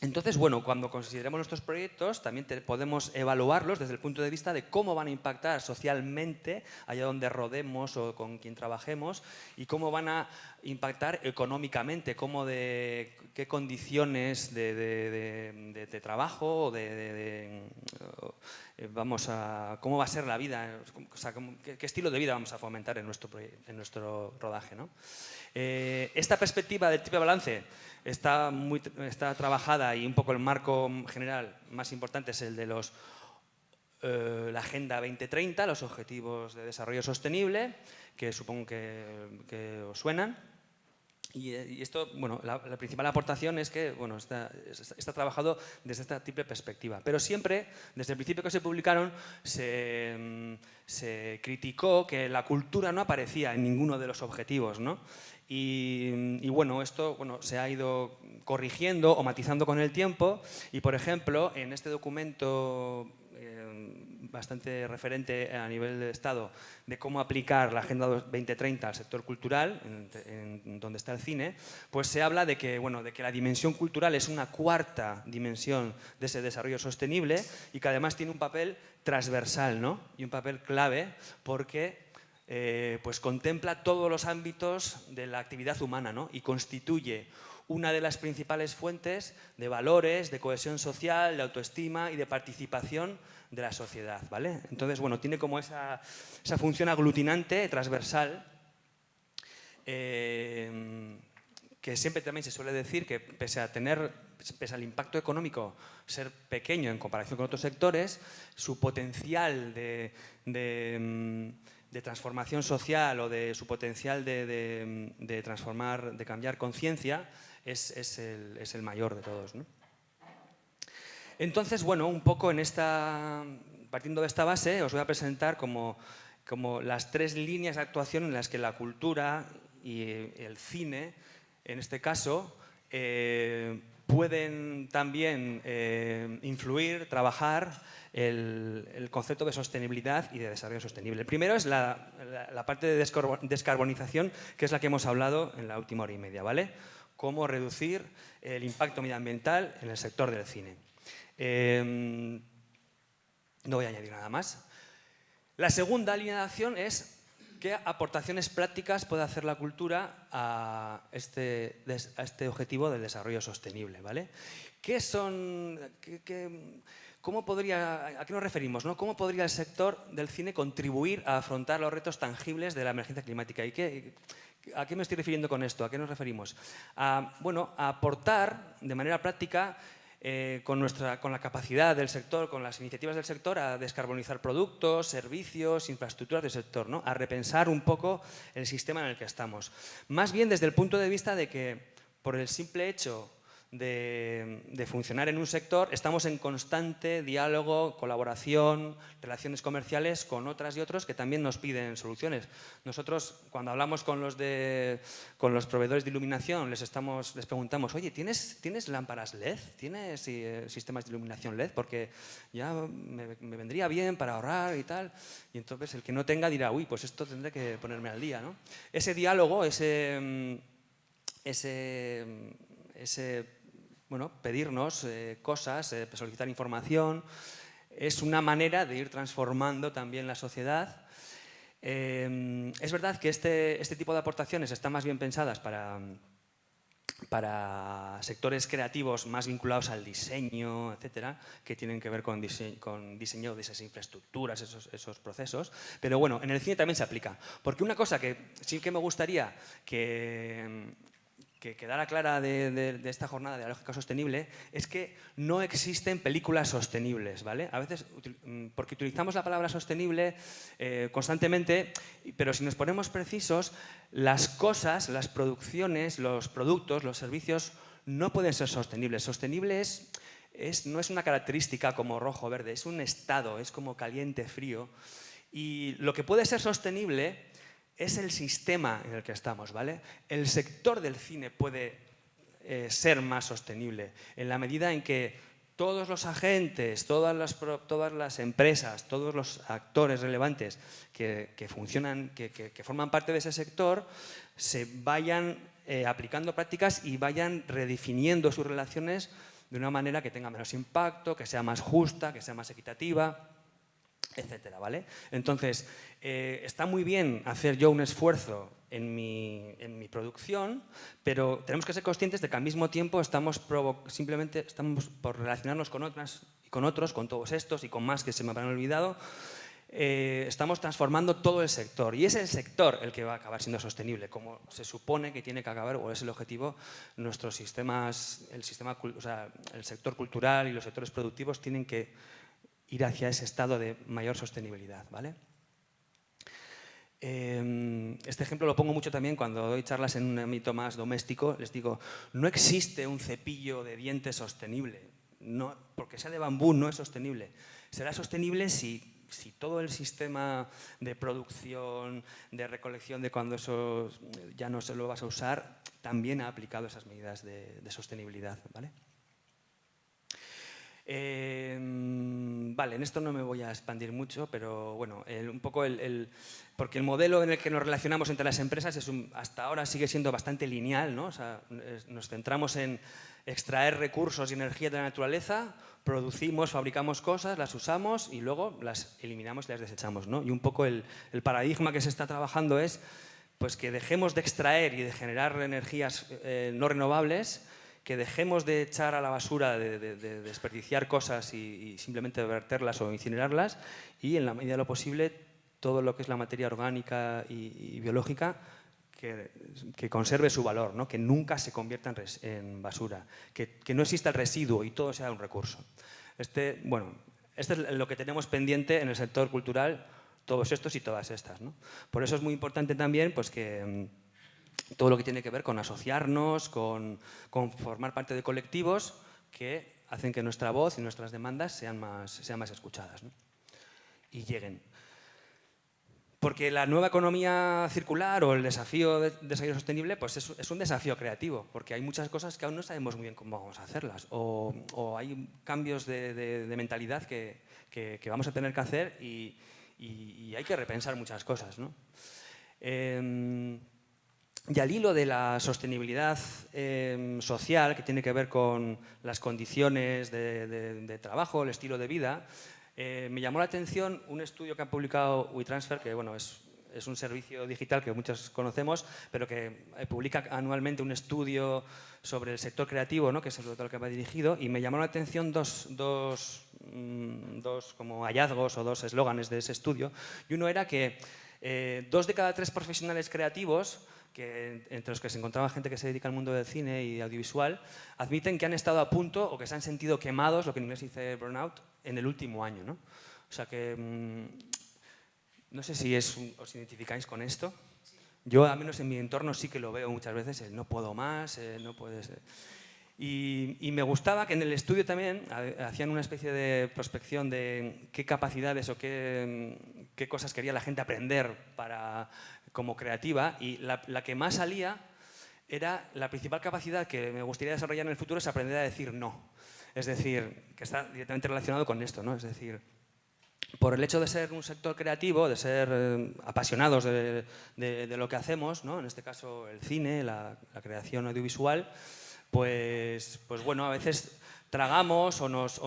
Entonces, bueno, cuando consideremos nuestros proyectos, también podemos evaluarlos desde el punto de vista de cómo van a impactar socialmente allá donde rodemos o con quien trabajemos y cómo van a impactar económicamente, qué condiciones de trabajo, cómo va a ser la vida, o sea, qué estilo de vida vamos a fomentar en nuestro rodaje, ¿no? Esta perspectiva del triple balance está trabajada y un poco el marco general más importante es el de la Agenda 2030, los Objetivos de Desarrollo Sostenible, que supongo que os suenan. Y esto, bueno, la principal aportación es que bueno, está trabajado desde esta triple perspectiva. Pero siempre, desde el principio que se publicaron, se criticó que la cultura no aparecía en ninguno de los objetivos, ¿no? Y bueno, esto se ha ido corrigiendo o matizando con el tiempo y, por ejemplo, en este documento bastante referente a nivel de Estado de cómo aplicar la Agenda 2030 al sector cultural, en donde está el cine, pues se habla de que la dimensión cultural es una cuarta dimensión de ese desarrollo sostenible y que además tiene un papel transversal, ¿no? Y un papel clave porque pues contempla todos los ámbitos de la actividad humana, ¿no? Y constituye una de las principales fuentes de valores, de cohesión social, de autoestima y de participación de la sociedad, ¿vale? Entonces, bueno, tiene como esa función aglutinante, transversal, que siempre también se suele decir que pese al impacto económico ser pequeño en comparación con otros sectores, su potencial de transformación social o de su potencial de transformar, de cambiar conciencia es el mayor de todos, ¿no? Entonces, bueno, un poco partiendo de esta base, os voy a presentar como las 3 líneas de actuación en las que la cultura y el cine, en este caso, pueden también influir, trabajar el concepto de sostenibilidad y de desarrollo sostenible. El primero es la parte de descarbonización, que es la que hemos hablado en la última hora y media, ¿vale? Cómo reducir el impacto medioambiental en el sector del cine. No voy a añadir nada más. La segunda línea de acción es qué aportaciones prácticas puede hacer la cultura a este objetivo del desarrollo sostenible, ¿vale? ¿A qué nos referimos, ¿no? ¿Cómo podría el sector del cine contribuir a afrontar los retos tangibles de la emergencia climática? ¿A qué me estoy refiriendo con esto? ¿A qué nos referimos? A aportar de manera práctica con la capacidad del sector, con las iniciativas del sector, a descarbonizar productos, servicios, infraestructuras del sector, ¿no? A repensar un poco el sistema en el que estamos. Más bien desde el punto de vista de que, por el simple hecho de funcionar en un sector, estamos en constante diálogo, colaboración, relaciones comerciales con otras y otros que también nos piden soluciones. Nosotros, cuando hablamos con los proveedores de iluminación, les preguntamos, oye, ¿tienes lámparas LED? ¿Tienes sistemas de iluminación LED? Porque ya me vendría bien para ahorrar y tal. Y entonces el que no tenga dirá, uy, pues esto tendré que ponerme al día, ¿no? Ese diálogo, pedirnos cosas, solicitar información, es una manera de ir transformando también la sociedad. Es verdad que este tipo de aportaciones están más bien pensadas para sectores creativos más vinculados al diseño, etcétera, que tienen que ver con diseño de esas infraestructuras, esos procesos. Pero bueno, en el cine también se aplica. Porque una cosa que sí que me gustaría que quedara clara de esta jornada de la lógica sostenible es que no existen películas sostenibles, ¿vale? A veces, porque utilizamos la palabra sostenible constantemente, pero si nos ponemos precisos, las cosas, las producciones, los productos, los servicios no pueden ser sostenibles. Sostenible no es una característica como rojo o verde, es un estado, es como caliente, frío. Y lo que puede ser sostenible es el sistema en el que estamos, ¿vale? El sector del cine puede ser más sostenible en la medida en que todos los agentes, todas las empresas, todos los actores relevantes que funcionan, que forman parte de ese sector, se vayan aplicando prácticas y vayan redefiniendo sus relaciones de una manera que tenga menos impacto, que sea más justa, que sea más equitativa, etcétera, ¿vale? Entonces, está muy bien hacer yo un esfuerzo en mi producción, pero tenemos que ser conscientes de que al mismo tiempo simplemente estamos por relacionarnos con otras y con otros, con todos estos y con más que se me habrán olvidado, estamos transformando todo el sector y es el sector el que va a acabar siendo sostenible, como se supone que tiene que acabar, o es el objetivo, nuestros sistemas, el sector cultural y los sectores productivos tienen que ir hacia ese estado de mayor sostenibilidad, ¿vale? Este ejemplo lo pongo mucho también cuando doy charlas en un ámbito más doméstico. Les digo, no existe un cepillo de dientes sostenible. No, porque sea de bambú no es sostenible. Será sostenible si todo el sistema de producción, de recolección de cuando eso ya no se lo vas a usar, también ha aplicado esas medidas de sostenibilidad, ¿vale? Vale, en esto no me voy a expandir mucho, pero bueno, un poco porque el modelo en el que nos relacionamos entre las empresas hasta ahora sigue siendo bastante lineal, ¿no? O sea, nos centramos en extraer recursos y energía de la naturaleza, producimos, fabricamos cosas, las usamos y luego las eliminamos y las desechamos, ¿no? Y un poco el paradigma que se está trabajando es pues que dejemos de extraer y de generar energías no renovables, que dejemos de echar a la basura, de desperdiciar cosas y simplemente verterlas o incinerarlas, y en la medida de lo posible todo lo que es la materia orgánica y biológica que conserve su valor, ¿no? Que nunca se convierta en basura, que no exista el residuo y todo sea un recurso. Bueno, esto es lo que tenemos pendiente en el sector cultural, todos estos y todas estas, ¿no? Por eso es muy importante también pues, que todo lo que tiene que ver con asociarnos, con formar parte de colectivos que hacen que nuestra voz y nuestras demandas sean más escuchadas, ¿no? Y lleguen. Porque la nueva economía circular o el desafío de desarrollo sostenible pues es un desafío creativo, porque hay muchas cosas que aún no sabemos muy bien cómo vamos a hacerlas, o hay cambios de mentalidad que vamos a tener que hacer y hay que repensar muchas cosas, ¿no? Y al hilo de la sostenibilidad social, que tiene que ver con las condiciones de trabajo, el estilo de vida, me llamó la atención un estudio que ha publicado WeTransfer, que bueno, es un servicio digital que muchos conocemos, pero que publica anualmente un estudio sobre el sector creativo, ¿no? Que es el que va dirigido, y me llamó la atención dos como hallazgos o dos eslóganes de ese estudio. Y uno era que 2 de cada 3 profesionales creativos, entre los que se encontraba gente que se dedica al mundo del cine y audiovisual, admiten que han estado a punto o que se han sentido quemados, lo que en inglés dice burnout, en el último año, ¿no? O sea que no sé si os identificáis con esto. Yo, al menos en mi entorno, sí que lo veo muchas veces, el no puedo más, no puedes... Y me gustaba que en el estudio también hacían una especie de prospección de qué capacidades o qué cosas quería la gente aprender como creativa, y la que más salía era la principal capacidad que me gustaría desarrollar en el futuro es aprender a decir no. Es decir, que está directamente relacionado con esto, ¿no? Es decir, por el hecho de ser un sector creativo, de ser apasionados de lo que hacemos, ¿no? En este caso el cine, la creación audiovisual, pues bueno, a veces tragamos o nos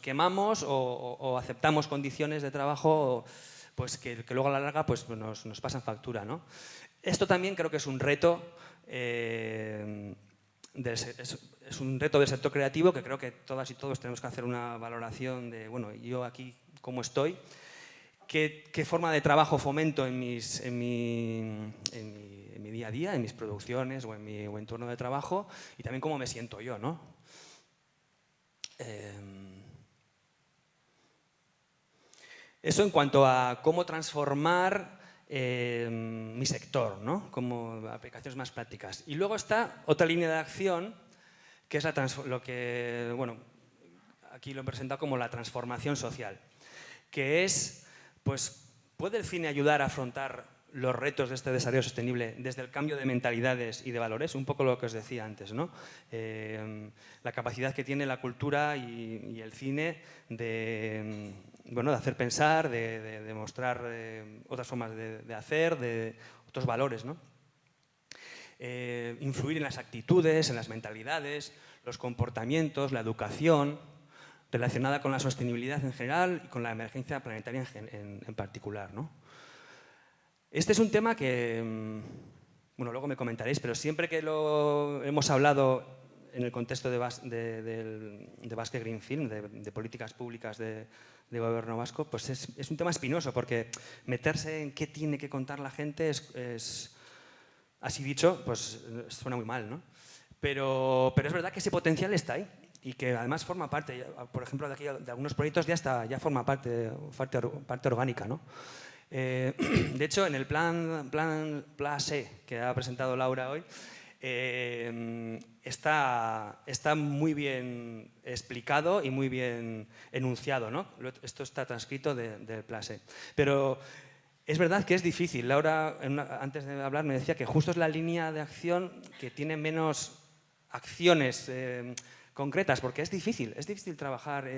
quemamos o aceptamos condiciones de trabajo pues que luego a la larga pues, nos pasan factura, ¿no? Esto también creo que es un reto, es un reto del sector creativo, que creo que todas y todos tenemos que hacer una valoración de, bueno, yo aquí cómo estoy, qué forma de trabajo fomento en mi día a día, en mis producciones o en mi entorno de trabajo, y también cómo me siento yo, ¿no? Eso en cuanto a cómo transformar mi sector, ¿no? Como aplicaciones más prácticas. Y luego está otra línea de acción, que es lo que, bueno, aquí lo he presentado como la transformación social, que es, pues, ¿puede el cine ayudar a afrontar los retos de este desarrollo sostenible desde el cambio de mentalidades y de valores? Un poco lo que os decía antes, ¿no? La capacidad que tiene la cultura y el cine de hacer pensar, de mostrar otras formas de hacer, de otros valores, ¿no? Influir en las actitudes, en las mentalidades, los comportamientos, la educación relacionada con la sostenibilidad en general y con la emergencia planetaria en particular, ¿no? Este es un tema que, bueno, luego me comentaréis, pero siempre que lo hemos hablado en el contexto de Basque Green Film, de políticas públicas de gobierno vasco, pues es un tema espinoso, porque meterse en qué tiene que contar la gente es así dicho, pues suena muy mal, ¿no? Pero es verdad que ese potencial está ahí y que además forma parte, por ejemplo, de algunos proyectos ya forma parte orgánica, ¿no? De hecho, en el plan PLASE que ha presentado Laura hoy, está muy bien explicado y muy bien enunciado, ¿no? Esto está transcrito del PLASE. Pero es verdad que es difícil. Laura, antes de hablar, me decía que justo es la línea de acción que tiene menos acciones concretas, porque es difícil trabajar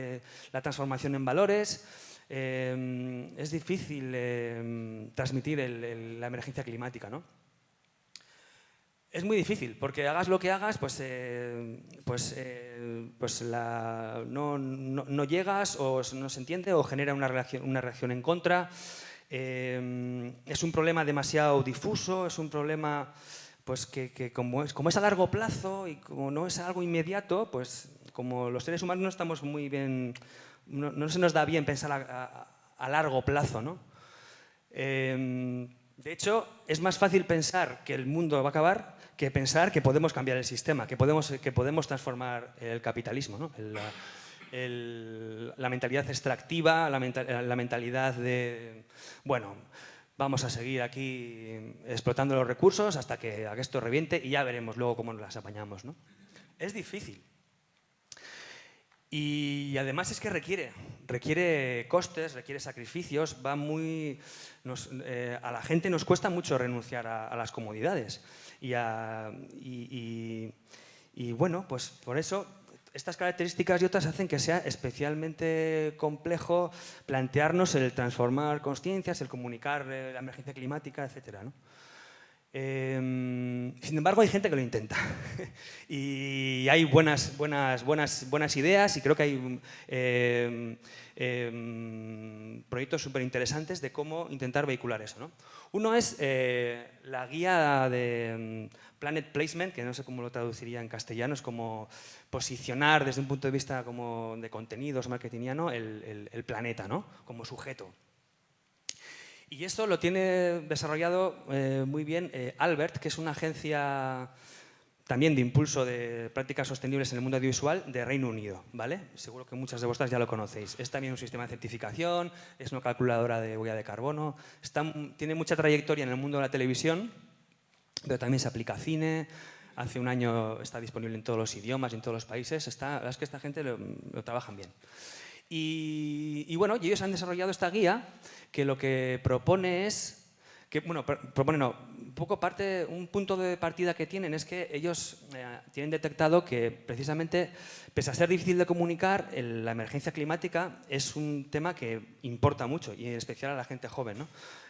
la transformación en valores. Es difícil transmitir la emergencia climática, ¿no? Es muy difícil, porque hagas lo que hagas, no llegas o no se entiende o genera una reacción en contra. Es un problema demasiado difuso, es un problema pues, que como es a largo plazo y como no es algo inmediato, pues como los seres humanos no estamos muy bien, no se nos da bien pensar a largo plazo, ¿no? De hecho, es más fácil pensar que el mundo va a acabar que pensar que podemos cambiar el sistema, que podemos transformar el capitalismo, ¿no? La mentalidad extractiva, la mentalidad de, bueno, vamos a seguir aquí explotando los recursos hasta que esto reviente y ya veremos luego cómo nos las apañamos, ¿no? Es difícil. Y además es que requiere costes, requiere sacrificios, a la gente nos cuesta mucho renunciar a las comodidades. Y bueno, pues por eso estas características y otras hacen que sea especialmente complejo plantearnos el transformar conciencias, el comunicar la emergencia climática, etc., ¿no? Sin embargo, hay gente que lo intenta y hay buenas ideas y creo que hay proyectos súper interesantes de cómo intentar vehicular eso, ¿no? Uno es la guía de Planet Placement, que no sé cómo lo traduciría en castellano, es como posicionar desde un punto de vista como de contenidos marketingiano el planeta, ¿no? Como sujeto. Y esto lo tiene desarrollado muy bien Albert, que es una agencia también de impulso de prácticas sostenibles en el mundo audiovisual de Reino Unido, ¿vale? Seguro que muchas de vosotras ya lo conocéis. Es también un sistema de certificación, es una calculadora de huella de carbono, tiene mucha trayectoria en el mundo de la televisión, pero también se aplica a cine. Hace un año está disponible en todos los idiomas y en todos los países. La verdad es que esta gente lo trabajan bien. Y bueno, ellos han desarrollado esta guía que lo que propone es, un punto de partida que tienen es que ellos tienen detectado que precisamente, pese a ser difícil de comunicar, la emergencia climática es un tema que importa mucho y en especial a la gente joven, ¿no?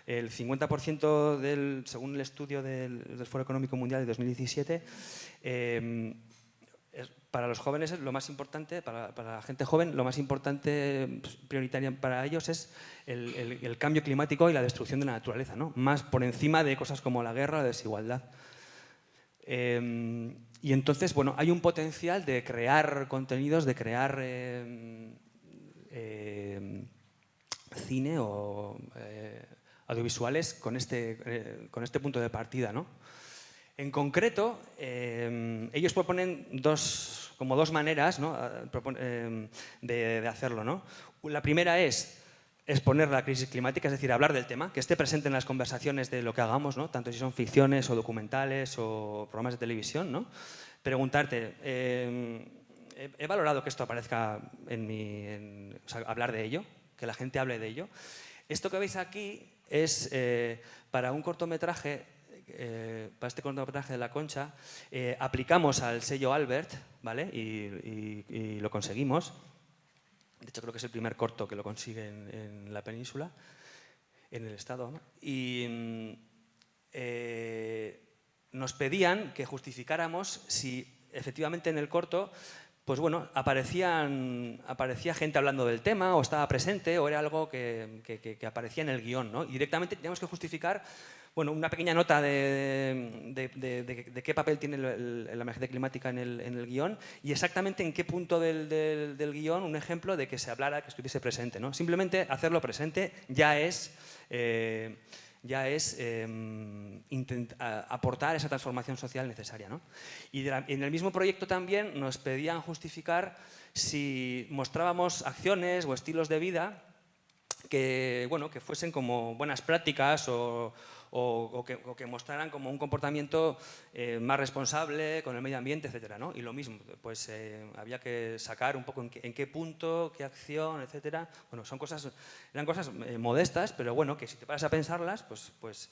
El 50% según el estudio del Foro Económico Mundial de 2017, para los jóvenes es lo más importante, para la gente joven, lo más importante, prioritario para ellos es el cambio climático y la destrucción de la naturaleza, ¿no? Más por encima de cosas como la guerra o la desigualdad. Y entonces, bueno, hay un potencial de crear contenidos, de crear cine o audiovisuales con este punto de partida, ¿no? En concreto, ellos proponen dos maneras, ¿no? de hacerlo, ¿no? La primera es exponer la crisis climática, es decir, hablar del tema, que esté presente en las conversaciones de lo que hagamos, ¿no? Tanto si son ficciones o documentales o programas de televisión, ¿no? Preguntarte, he valorado que esto aparezca o sea, hablar de ello, que la gente hable de ello. Esto que veis aquí es para un cortometraje. Para este cortometraje de La Concha, aplicamos al sello Albert, ¿vale? Y lo conseguimos. De hecho, creo que es el primer corto que lo consigue en la península, en el estado, ¿no? Y nos pedían que justificáramos si efectivamente en el corto, pues bueno, aparecía gente hablando del tema o estaba presente o era algo que aparecía en el guión, ¿no? Y directamente teníamos que justificar, bueno, una pequeña nota de qué papel tiene la emergencia climática en el guión y exactamente en qué punto del guión, un ejemplo de que se hablara, que estuviese presente, ¿no? Simplemente hacerlo presente ya es aportar esa transformación social necesaria, ¿no? Y en el mismo proyecto también nos pedían justificar si mostrábamos acciones o estilos de vida que fuesen como buenas prácticas o que mostraran como un comportamiento más responsable con el medio ambiente, etcétera, ¿no? Y lo mismo, pues había que sacar un poco en qué punto, qué acción, etcétera. Bueno, eran cosas modestas, pero bueno, que si te paras a pensarlas, pues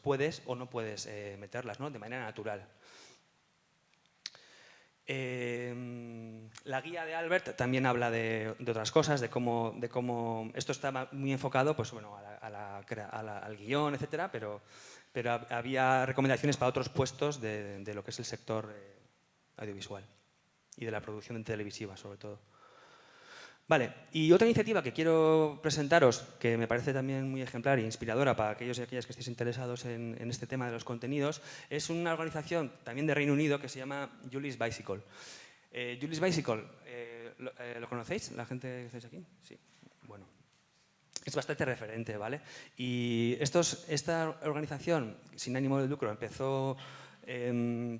puedes o no puedes meterlas, ¿no? De manera natural. La guía de Albert también habla de otras cosas, de cómo esto está muy enfocado, pues bueno, al guión, etcétera, pero había recomendaciones para otros puestos de lo que es el sector audiovisual y de la producción televisiva, sobre todo. Vale, y otra iniciativa que quiero presentaros, que me parece también muy ejemplar e inspiradora para aquellos y aquellas que estéis interesados en este tema de los contenidos, es una organización también de Reino Unido que se llama Julie's Bicycle. Julie's Bicycle, ¿lo conocéis? ¿La gente que estáis aquí? Sí. Bueno, es bastante referente, ¿vale? Y esta organización sin ánimo de lucro empezó...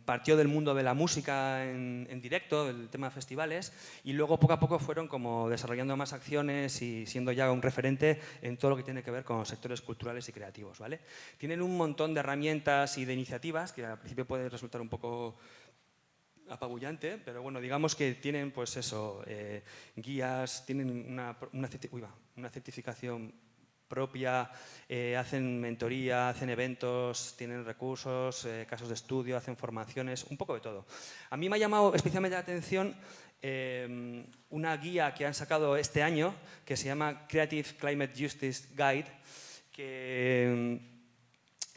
partió del mundo de la música en directo, del tema de festivales, y luego poco a poco fueron como desarrollando más acciones y siendo ya un referente en todo lo que tiene que ver con los sectores culturales y creativos, ¿vale? Tienen un montón de herramientas y de iniciativas que al principio puede resultar un poco apabullante, pero bueno, digamos que tienen pues eso, guías, tienen una certificación propia, hacen mentoría, hacen eventos, tienen recursos, casos de estudio, hacen formaciones, un poco de todo. A mí me ha llamado especialmente la atención una guía que han sacado este año que se llama Creative Climate Justice Guide,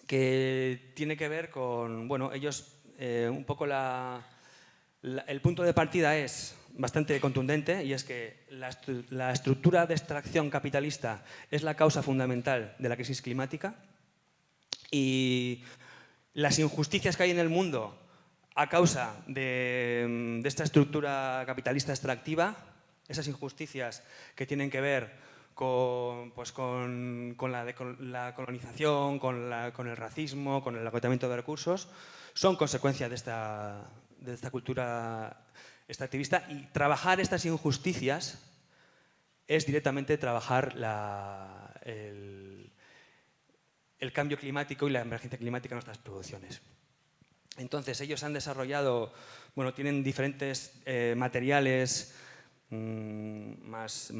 que tiene que ver con, bueno, ellos un poco el punto de partida es bastante contundente y es que la estructura de extracción capitalista es la causa fundamental de la crisis climática y las injusticias que hay en el mundo a causa de esta estructura capitalista extractiva, esas injusticias que tienen que ver con la colonización, con el racismo, con el agotamiento de recursos, son consecuencia de esta cultura extractivista, y trabajar estas injusticias es directamente trabajar el cambio climático y la emergencia climática en nuestras producciones. Entonces ellos han desarrollado, bueno, tienen diferentes materiales más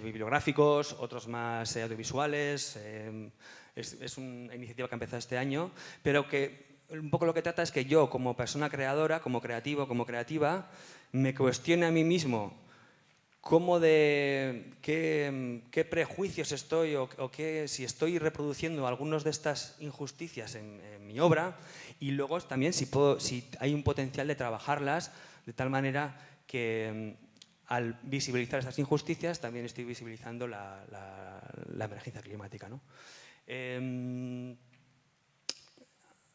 bibliográficos, otros más audiovisuales. Es una iniciativa que ha empezado este año, pero que un poco lo que trata es que yo, como persona creadora, como creativo, como creativa, me cuestione a mí mismo qué prejuicios estoy o si estoy reproduciendo algunas de estas injusticias en mi obra, y luego también si hay un potencial de trabajarlas de tal manera que al visibilizar estas injusticias también estoy visibilizando la emergencia climática, ¿no?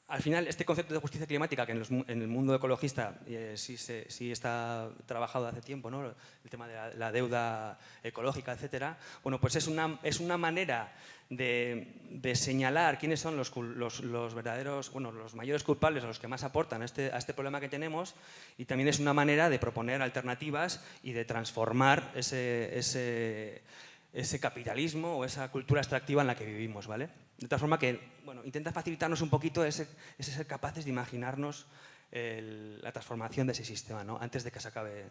Al final, este concepto de justicia climática, que en el mundo ecologista sí está trabajado hace tiempo, ¿no? El tema de la deuda ecológica, etcétera, bueno, pues es una manera de señalar quiénes son los verdaderos, bueno, los mayores culpables o los que más aportan a este problema que tenemos, y también es una manera de proponer alternativas y de transformar ese capitalismo o esa cultura extractiva en la que vivimos, ¿vale? De tal forma que, bueno, intenta facilitarnos un poquito ese ser capaces de imaginarnos la transformación de ese sistema, ¿no? antes de que se acabe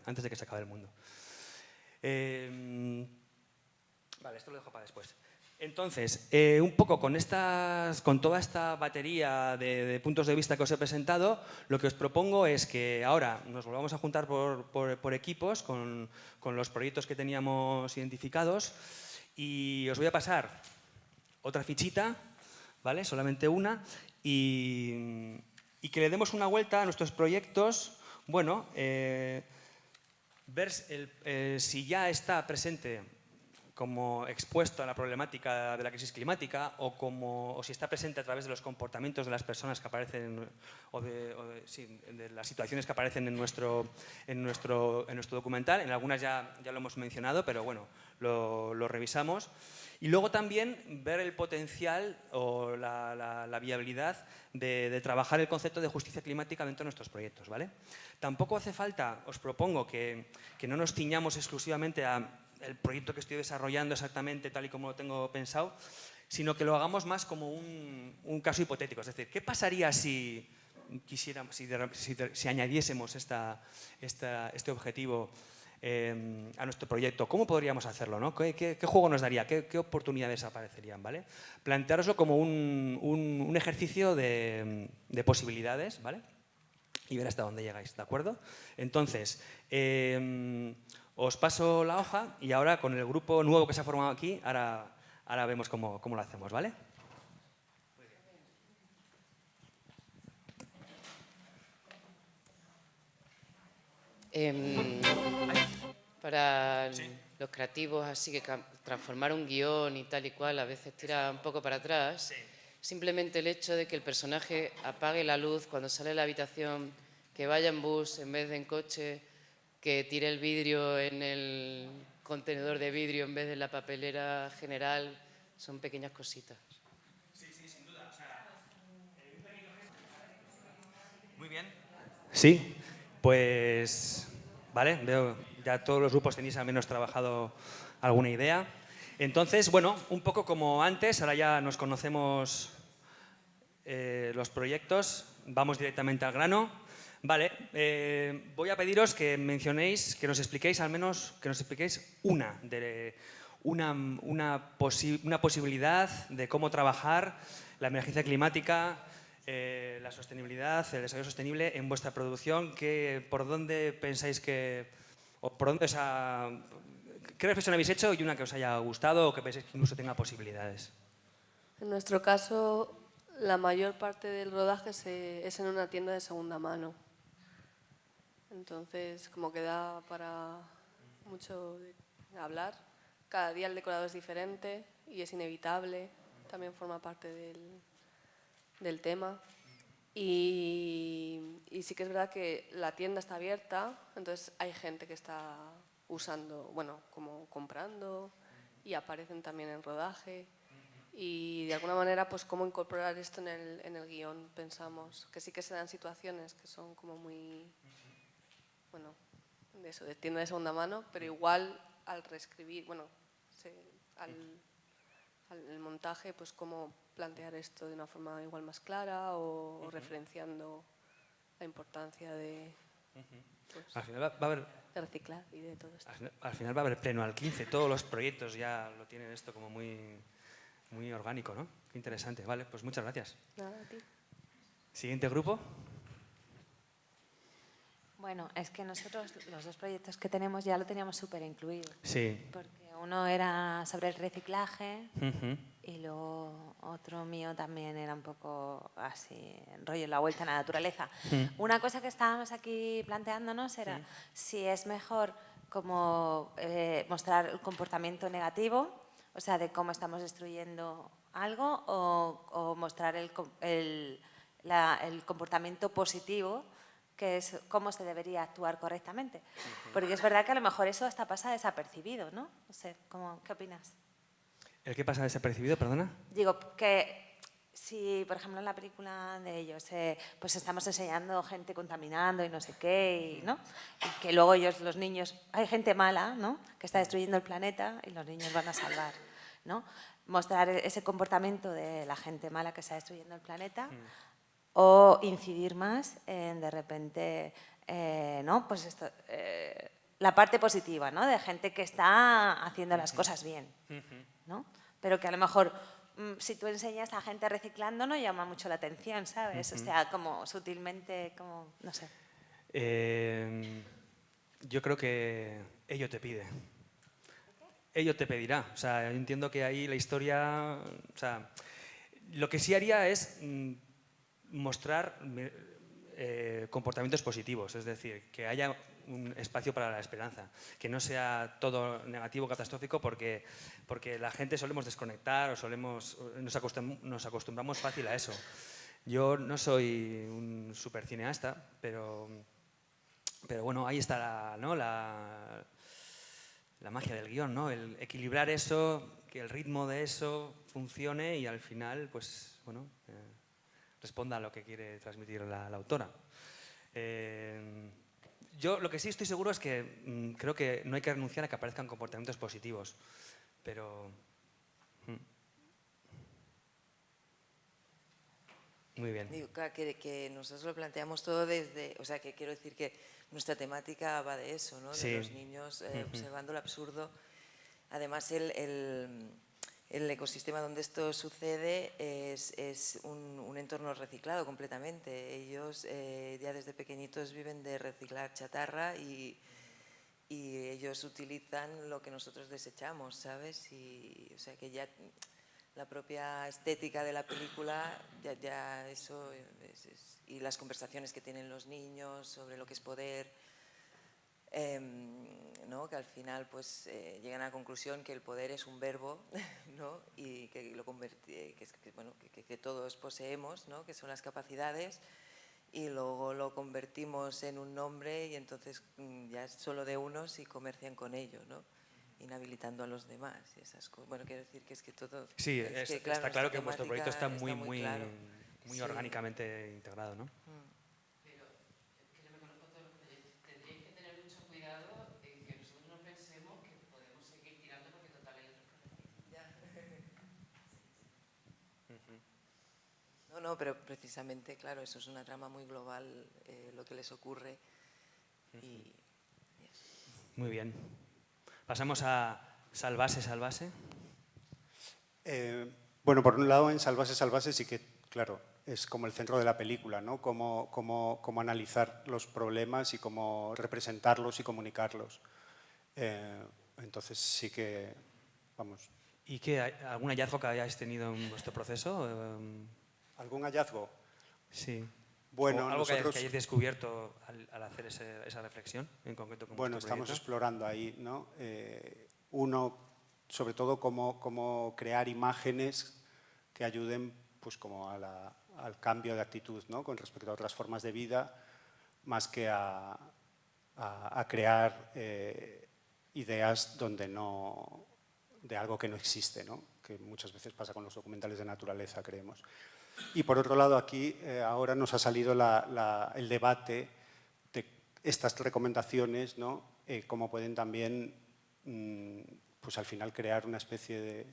el mundo. Vale, esto lo dejo para después. Entonces, un poco con toda esta batería de puntos de vista que os he presentado, lo que os propongo es que ahora nos volvamos a juntar por equipos con los proyectos que teníamos identificados, y os voy a pasar otra fichita, ¿vale? Solamente una, y que le demos una vuelta a nuestros proyectos, bueno, ver si ya está presente como expuesto a la problemática de la crisis climática o si está presente a través de los comportamientos de las personas que aparecen de las situaciones que aparecen en nuestro documental. En algunas ya lo hemos mencionado, pero bueno, lo revisamos. Y luego también ver el potencial o la viabilidad de trabajar el concepto de justicia climática dentro de nuestros proyectos, ¿vale? Tampoco hace falta, os propongo que no nos ciñamos exclusivamente a el proyecto que estoy desarrollando exactamente tal y como lo tengo pensado, sino que lo hagamos más como un caso hipotético. Es decir, ¿qué pasaría si añadiésemos este objetivo a nuestro proyecto? ¿Cómo podríamos hacerlo, ¿no? ¿Qué juego nos daría? ¿Qué oportunidades aparecerían? ¿Vale? Planteároslo como un ejercicio de posibilidades, ¿vale? Y ver hasta dónde llegáis, ¿de acuerdo? Entonces, os paso la hoja y ahora con el grupo nuevo que se ha formado aquí, ahora vemos cómo lo hacemos, ¿vale? Para los creativos, así que transformar un guión y tal y cual a veces tira un poco para atrás. Simplemente el hecho de que el personaje apague la luz cuando sale de la habitación, que vaya en bus en vez de en coche, que tire el vidrio en el contenedor de vidrio en vez de la papelera general, son pequeñas cositas. Sí, sin duda. Muy bien. Sí, pues vale, veo ya todos los grupos tenéis al menos trabajado alguna idea. Entonces, bueno, un poco como antes, ahora ya nos conocemos los proyectos, vamos directamente al grano. Vale, voy a pediros que mencionéis, que nos expliquéis al menos, que nos expliquéis una posibilidad de cómo trabajar la emergencia climática, la sostenibilidad, el desarrollo sostenible en vuestra producción. ¿Por dónde pensáis que, o por dónde qué reflexión habéis hecho y una que os haya gustado o que penséis que incluso tenga posibilidades? En nuestro caso, la mayor parte del rodaje es en una tienda de segunda mano. Entonces, como que da para mucho de hablar. Cada día el decorado es diferente y es inevitable. También forma parte del tema. Y sí que es verdad que la tienda está abierta, entonces hay gente que está usando, bueno, como comprando y aparecen también en rodaje. Y de alguna manera, pues cómo incorporar esto en el guión, pensamos. Que sí que se dan situaciones que son como muy, bueno, de eso, de tienda de segunda mano, pero igual al reescribir, bueno, al montaje, pues cómo plantear esto de una forma igual más clara o referenciando la importancia de, pues, al final va a haber, de reciclar y de todo esto. Al final va a haber pleno al 15, todos los proyectos ya lo tienen esto como muy orgánico, ¿no? Qué interesante. Vale, pues muchas gracias. Nada, a ti. Siguiente grupo. Bueno, es que nosotros los dos proyectos que tenemos ya lo teníamos súper incluido. Sí. Porque uno era sobre el reciclaje Uh-huh. y luego otro mío también era un poco así, rollo la vuelta a la naturaleza. Una cosa que estábamos aquí planteándonos era si es mejor como mostrar el comportamiento negativo, o sea, de cómo estamos destruyendo algo, o mostrar el comportamiento positivo, que es cómo se debería actuar correctamente. Porque es verdad que a lo mejor eso hasta pasa desapercibido, ¿no? No sé, ¿qué opinas? ¿El qué pasa desapercibido, perdona? Digo, que si, por ejemplo, en la película de ellos, pues estamos enseñando gente contaminando y no sé qué, ¿no? Y que luego ellos, los niños, hay gente mala, ¿no? Que está destruyendo el planeta y los niños van a salvar, ¿no? Mostrar ese comportamiento de la gente mala que está destruyendo el planeta. O incidir más en, de repente, ¿no? Pues esto, la parte positiva, ¿no? De gente que está haciendo las cosas bien, ¿no? Pero que a lo mejor, si tú enseñas a gente reciclando, no llama mucho la atención, ¿sabes? O sea, como sutilmente, como, no sé. Yo creo que ello te pide. Ello te pedirá. O sea, yo entiendo que ahí la historia... O sea, lo que sí haría es... mostrar comportamientos positivos, es decir, que haya un espacio para la esperanza, que no sea todo negativo, catastrófico, porque la gente solemos desconectar o nos acostumbramos fácil a eso. Yo no soy un super cineasta, pero bueno, ahí está la magia del guión, ¿no? El equilibrar eso, que el ritmo de eso funcione y al final, pues, bueno... responda a lo que quiere transmitir la autora. Yo lo que sí estoy seguro es que creo que no hay que renunciar a que aparezcan comportamientos positivos, pero... Muy bien. Digo, que nosotros lo planteamos todo desde... O sea, que quiero decir que nuestra temática va de eso, ¿no? Sí. De los niños observando el absurdo. Además, el ecosistema donde esto sucede es un entorno reciclado completamente. Ellos ya desde pequeñitos viven de reciclar chatarra y ellos utilizan lo que nosotros desechamos, ¿sabes? O sea que ya la propia estética de la película, ya eso y las conversaciones que tienen los niños sobre lo que es poder ¿no? Que al final pues, llegan a la conclusión que el poder es un verbo, ¿no? Y que, que todos poseemos, ¿no? Que son las capacidades, y luego lo convertimos en un nombre y entonces ya es solo de unos y comercian con ello, ¿no? Inhabilitando a los demás y esas cosas. Bueno, quiero decir que es que todo... Sí, está claro que vuestro proyecto está muy sí. orgánicamente integrado, ¿no? Pero, que yo me conozco todos los proyectos, tendríais que tener mucho cuidado en que nosotros no pensemos que podemos seguir tirando porque total hay otros que No, pero precisamente, claro, eso es una trama muy global, lo que les ocurre. Y muy bien. Pasamos a Salvase. Bueno, por un lado, en Salvase sí que, claro, es como el centro de la película, ¿no? Cómo analizar los problemas y cómo representarlos y comunicarlos. Entonces sí que, vamos... ¿Y algún hallazgo que hayáis tenido en vuestro proceso? ¿Algún hallazgo? Sí. Bueno, algo que hayáis descubierto al hacer esa reflexión, en concreto con bueno, vuestro estamos proyecto. explorando ahí, ¿no? Uno, sobre todo, cómo crear imágenes que ayuden pues, como al cambio de actitud, ¿no? Con respecto a otras formas de vida, más que a crear ideas de algo que no existe, ¿no? Que muchas veces pasa con los documentales de naturaleza, creemos. Y por otro lado, aquí ahora nos ha salido el debate de estas recomendaciones, ¿no? Cómo pueden también, pues al final, crear una especie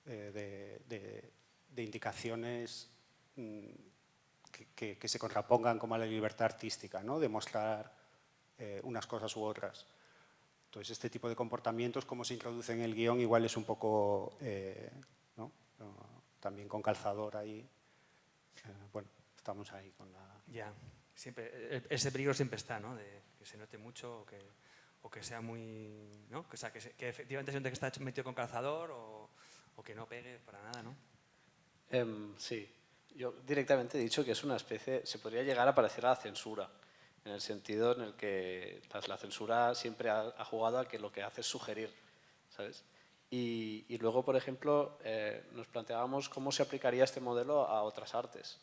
de indicaciones que se contrapongan como a la libertad artística, ¿no? De mostrar unas cosas u otras. Entonces, este tipo de comportamientos, cómo se introduce en el guión, igual es un poco, ¿no? También con calzador ahí. Bueno, estamos ahí con la... Ya, siempre, ese peligro siempre está, ¿no? De que se note mucho o que sea muy... ¿no? Que efectivamente se note que está metido con calzador o que no pegue para nada, ¿no? Sí, yo directamente he dicho que es una especie... Se podría llegar a parecer a la censura, en el sentido en el que la censura siempre ha jugado a que lo que hace es sugerir, ¿sabes? Y luego, por ejemplo, nos planteábamos cómo se aplicaría este modelo a otras artes,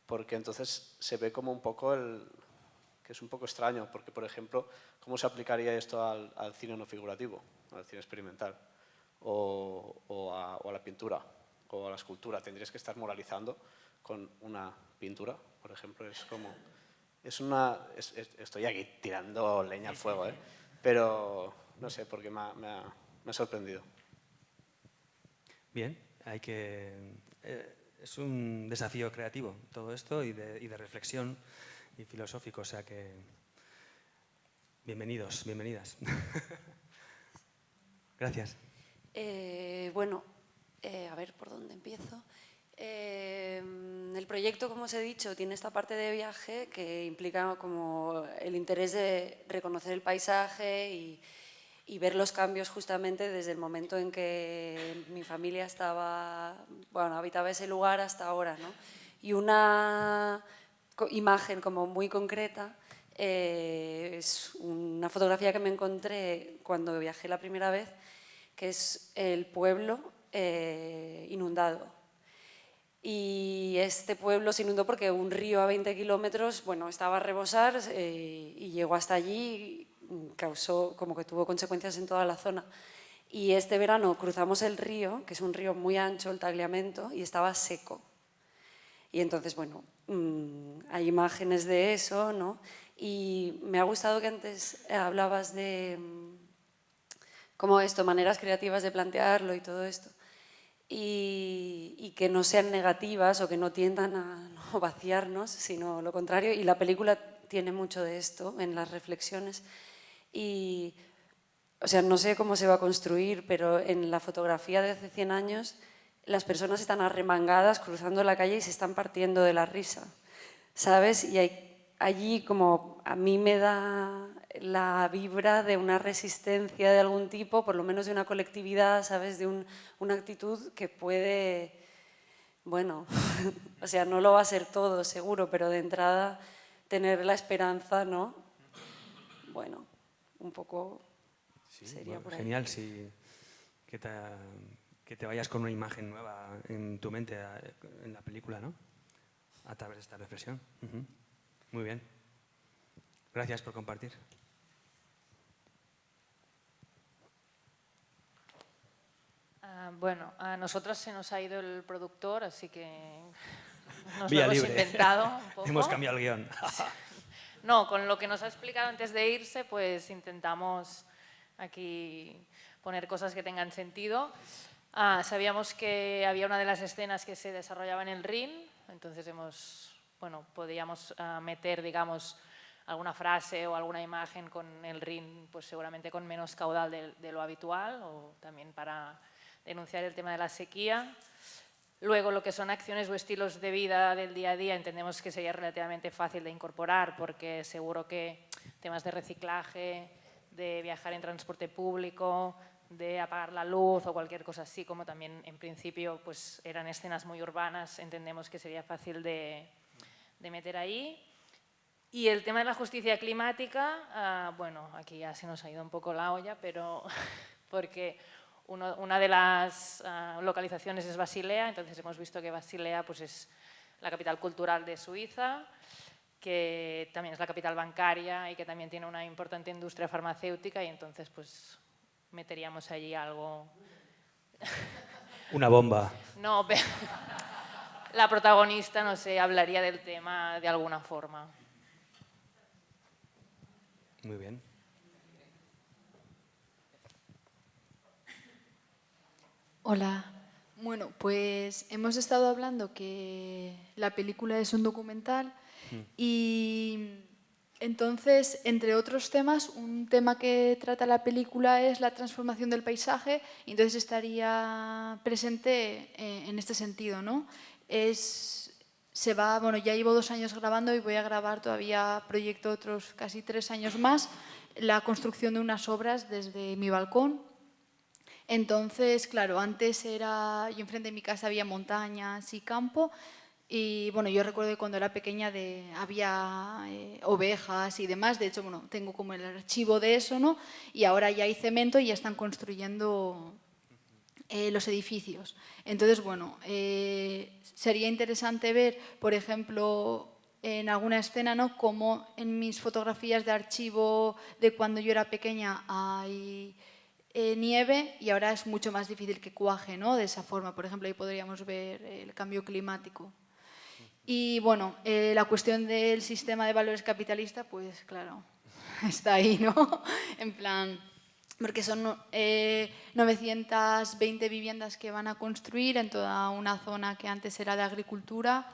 porque entonces se ve como un poco que es un poco extraño, porque, por ejemplo, cómo se aplicaría esto al cine no figurativo, al cine experimental, o a la pintura, o a la escultura. Tendrías que estar moralizando con una pintura, por ejemplo. Es como... estoy aquí tirando leña al fuego, ¿eh? Pero no sé, porque me ha sorprendido. Bien, es un desafío creativo todo esto y de reflexión y filosófico, o sea que bienvenidos, bienvenidas. Gracias. Bueno, a ver por dónde empiezo. El proyecto, como os he dicho, tiene esta parte de viaje que implica como el interés de reconocer el paisaje y ver los cambios justamente desde el momento en que mi familia habitaba ese lugar hasta ahora, ¿no? Y una imagen como muy concreta es una fotografía que me encontré cuando viajé la primera vez, que es el pueblo inundado. Y este pueblo se inundó porque un río a 20 kilómetros, bueno, estaba a rebosar y llegó hasta allí, causó como que tuvo consecuencias en toda la zona. Y este verano cruzamos el río, que es un río muy ancho, el Tagliamento, y estaba seco. Y entonces, bueno, hay imágenes de eso, ¿no? Y me ha gustado que antes hablabas de cómo esto, maneras creativas de plantearlo y todo esto. Y que no sean negativas o que no tiendan a no vaciarnos, sino lo contrario. Y la película tiene mucho de esto en las reflexiones. Y, o sea, no sé cómo se va a construir, pero en la fotografía de hace 100 años las personas están arremangadas cruzando la calle y se están partiendo de la risa, ¿sabes? Y allí como a mí me da la vibra de una resistencia de algún tipo, por lo menos de una colectividad, ¿sabes? De una actitud que puede, bueno, o sea, no lo va a ser todo seguro, pero de entrada tener la esperanza, ¿no? Bueno, un poco Sí, Sería por ahí. genial, sí, que te vayas con una imagen nueva en tu mente en la película, ¿no? A través de esta reflexión. Muy bien. Gracias por compartir. Bueno, a nosotros se nos ha ido el productor, así que nos Vía lo hemos libre. inventado un poco. Hemos cambiado el guión. No, con lo que nos ha explicado antes de irse, pues intentamos aquí poner cosas que tengan sentido. Sabíamos que había una de las escenas que se desarrollaba en el Rin, entonces podíamos meter, digamos, alguna frase o alguna imagen con el Rin, pues seguramente con menos caudal de lo habitual, o también para denunciar el tema de la sequía. Luego, lo que son acciones o estilos de vida del día a día, entendemos que sería relativamente fácil de incorporar, porque seguro que temas de reciclaje, de viajar en transporte público, de apagar la luz o cualquier cosa así, como también en principio pues eran escenas muy urbanas, entendemos que sería fácil de meter ahí. Y el tema de la justicia climática, bueno, aquí ya se nos ha ido un poco la olla, pero porque una de las localizaciones es Basilea, entonces hemos visto que Basilea pues, es la capital cultural de Suiza, que también es la capital bancaria y que también tiene una importante industria farmacéutica, y entonces pues meteríamos allí algo. Una bomba. No, pero la protagonista, no sé, hablaría del tema de alguna forma. Muy bien. Hola. Bueno, pues hemos estado hablando que la película es un documental y entonces, entre otros temas, un tema que trata la película es la transformación del paisaje, y entonces estaría presente en este sentido, ¿no? Bueno, ya llevo 2 años grabando y voy a grabar todavía, proyecto otros casi 3 años más, la construcción de unas obras desde mi balcón. Entonces, claro, antes yo enfrente de mi casa había montañas y campo, y bueno, yo recuerdo que cuando era pequeña había ovejas y demás. De hecho, bueno, tengo como el archivo de eso, ¿no? Y ahora ya hay cemento y ya están construyendo los edificios. Entonces, bueno, sería interesante ver, por ejemplo, en alguna escena, ¿no?, como en mis fotografías de archivo de cuando yo era pequeña hay nieve y ahora es mucho más difícil que cuaje, ¿no?, de esa forma. Por ejemplo, ahí podríamos ver el cambio climático. Y bueno, la cuestión del sistema de valores capitalista, pues claro, está ahí, ¿no? En plan, porque son 920 viviendas que van a construir en toda una zona que antes era de agricultura.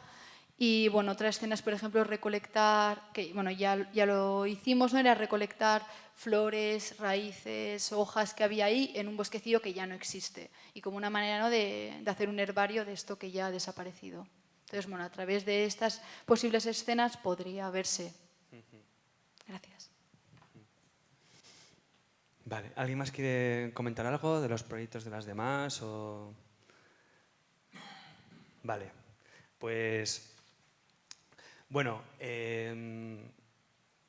Y bueno, otra escena es, por ejemplo, recolectar, que bueno, ya lo hicimos, ¿no? Era recolectar flores, raíces, hojas que había ahí en un bosquecillo que ya no existe. Y como una manera, ¿no?, de hacer un herbario de esto que ya ha desaparecido. Entonces, bueno, a través de estas posibles escenas podría verse. Gracias. Vale, ¿alguien más quiere comentar algo de los proyectos de las demás? Vale, pues bueno,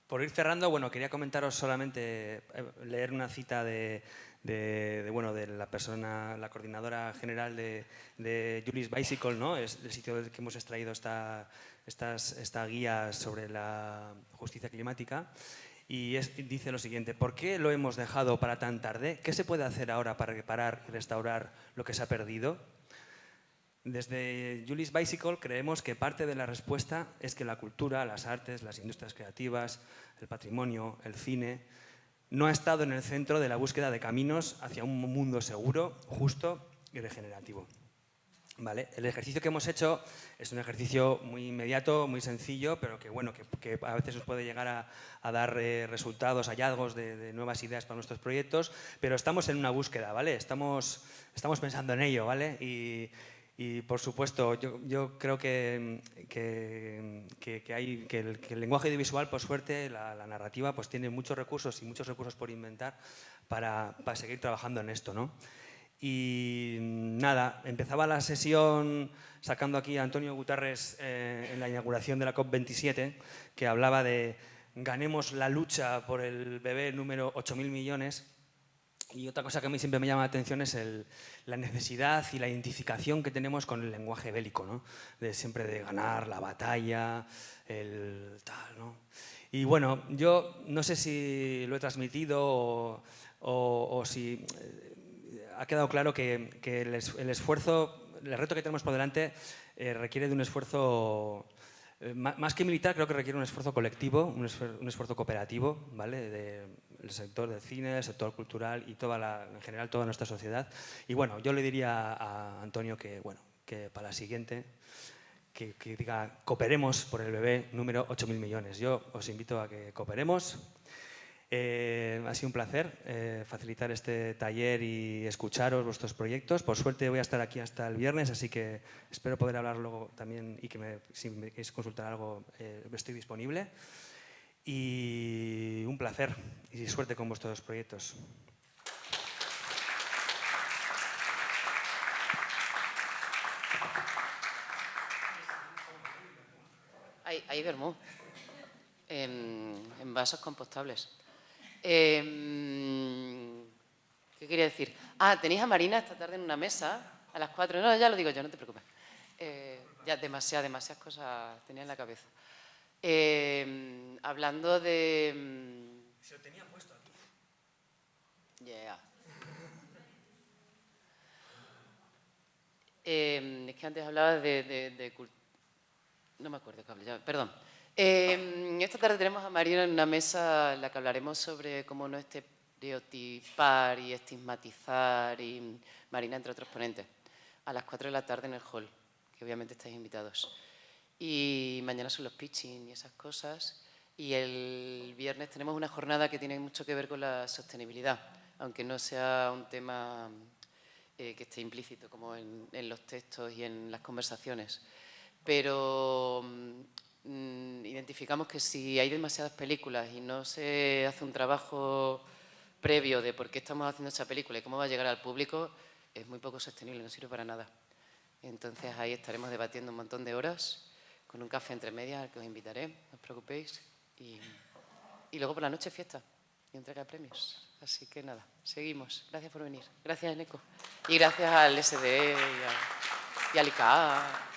por ir cerrando, bueno, quería comentaros solamente, leer una cita de la persona, la coordinadora general de Julie's Bicycle, ¿no? Es el sitio del que hemos extraído esta guía sobre la justicia climática. Y dice lo siguiente: ¿por qué lo hemos dejado para tan tarde? ¿Qué se puede hacer ahora para reparar y restaurar lo que se ha perdido? Desde Julie's Bicycle creemos que parte de la respuesta es que la cultura, las artes, las industrias creativas, el patrimonio, el cine, no ha estado en el centro de la búsqueda de caminos hacia un mundo seguro, justo y regenerativo. ¿Vale? El ejercicio que hemos hecho es un ejercicio muy inmediato, muy sencillo, pero que, bueno, que a veces nos puede llegar a dar resultados, hallazgos de nuevas ideas para nuestros proyectos, pero estamos en una búsqueda, ¿vale? Estamos pensando en ello, ¿vale? Y por supuesto, yo creo que el lenguaje audiovisual, por suerte, la narrativa, pues tiene muchos recursos por inventar para seguir trabajando en esto, ¿no? Y nada, empezaba la sesión sacando aquí a Antonio Guterres en la inauguración de la COP27, que hablaba de ganemos la lucha por el bebé número 8.000 millones. Y otra cosa que a mí siempre me llama la atención es la necesidad y la identificación que tenemos con el lenguaje bélico, ¿no? Siempre de ganar la batalla, el tal, ¿no? Y bueno, yo no sé si lo he transmitido o si ha quedado claro que el esfuerzo, el reto que tenemos por delante requiere de un esfuerzo, más que militar, creo que requiere un esfuerzo colectivo, un esfuerzo cooperativo, ¿vale? Del sector del cine, el sector cultural y en general toda nuestra sociedad. Y bueno, yo le diría a Antonio que para la siguiente, que diga, cooperemos por el bebé número 8.000 millones. Yo os invito a que cooperemos. Ha sido un placer facilitar este taller y escucharos vuestros proyectos. Por suerte voy a estar aquí hasta el viernes, así que espero poder hablar luego también y que si me queréis consultar algo, estoy disponible. Y un placer y suerte con vuestros proyectos. Hay vermú en vasos compostables. ¿Qué quería decir? Tenéis a Marina esta tarde en una mesa a las 4. No, ya lo digo yo, no te preocupes. Ya demasiadas cosas tenía en la cabeza. Hablando de... Se lo tenía puesto aquí. Yeah. Es que antes hablaba de no me acuerdo qué hablé ya, perdón. Esta tarde tenemos a Marina en una mesa en la que hablaremos sobre cómo no estereotipar y estigmatizar, y Marina entre otros ponentes, a las 4 de la tarde en el hall, que obviamente estáis invitados. Y mañana son los pitching y esas cosas, y el viernes tenemos una jornada que tiene mucho que ver con la sostenibilidad, aunque no sea un tema que esté implícito como en los textos y en las conversaciones. Pero identificamos que si hay demasiadas películas y no se hace un trabajo previo de por qué estamos haciendo esa película y cómo va a llegar al público, es muy poco sostenible, no sirve para nada. Entonces ahí estaremos debatiendo un montón de horas con un café entre medias al que os invitaré, no os preocupéis. Y luego por la noche fiesta y entrega de premios. Así que nada, seguimos. Gracias por venir. Gracias, Eneco. Y gracias al SDE y al ICA.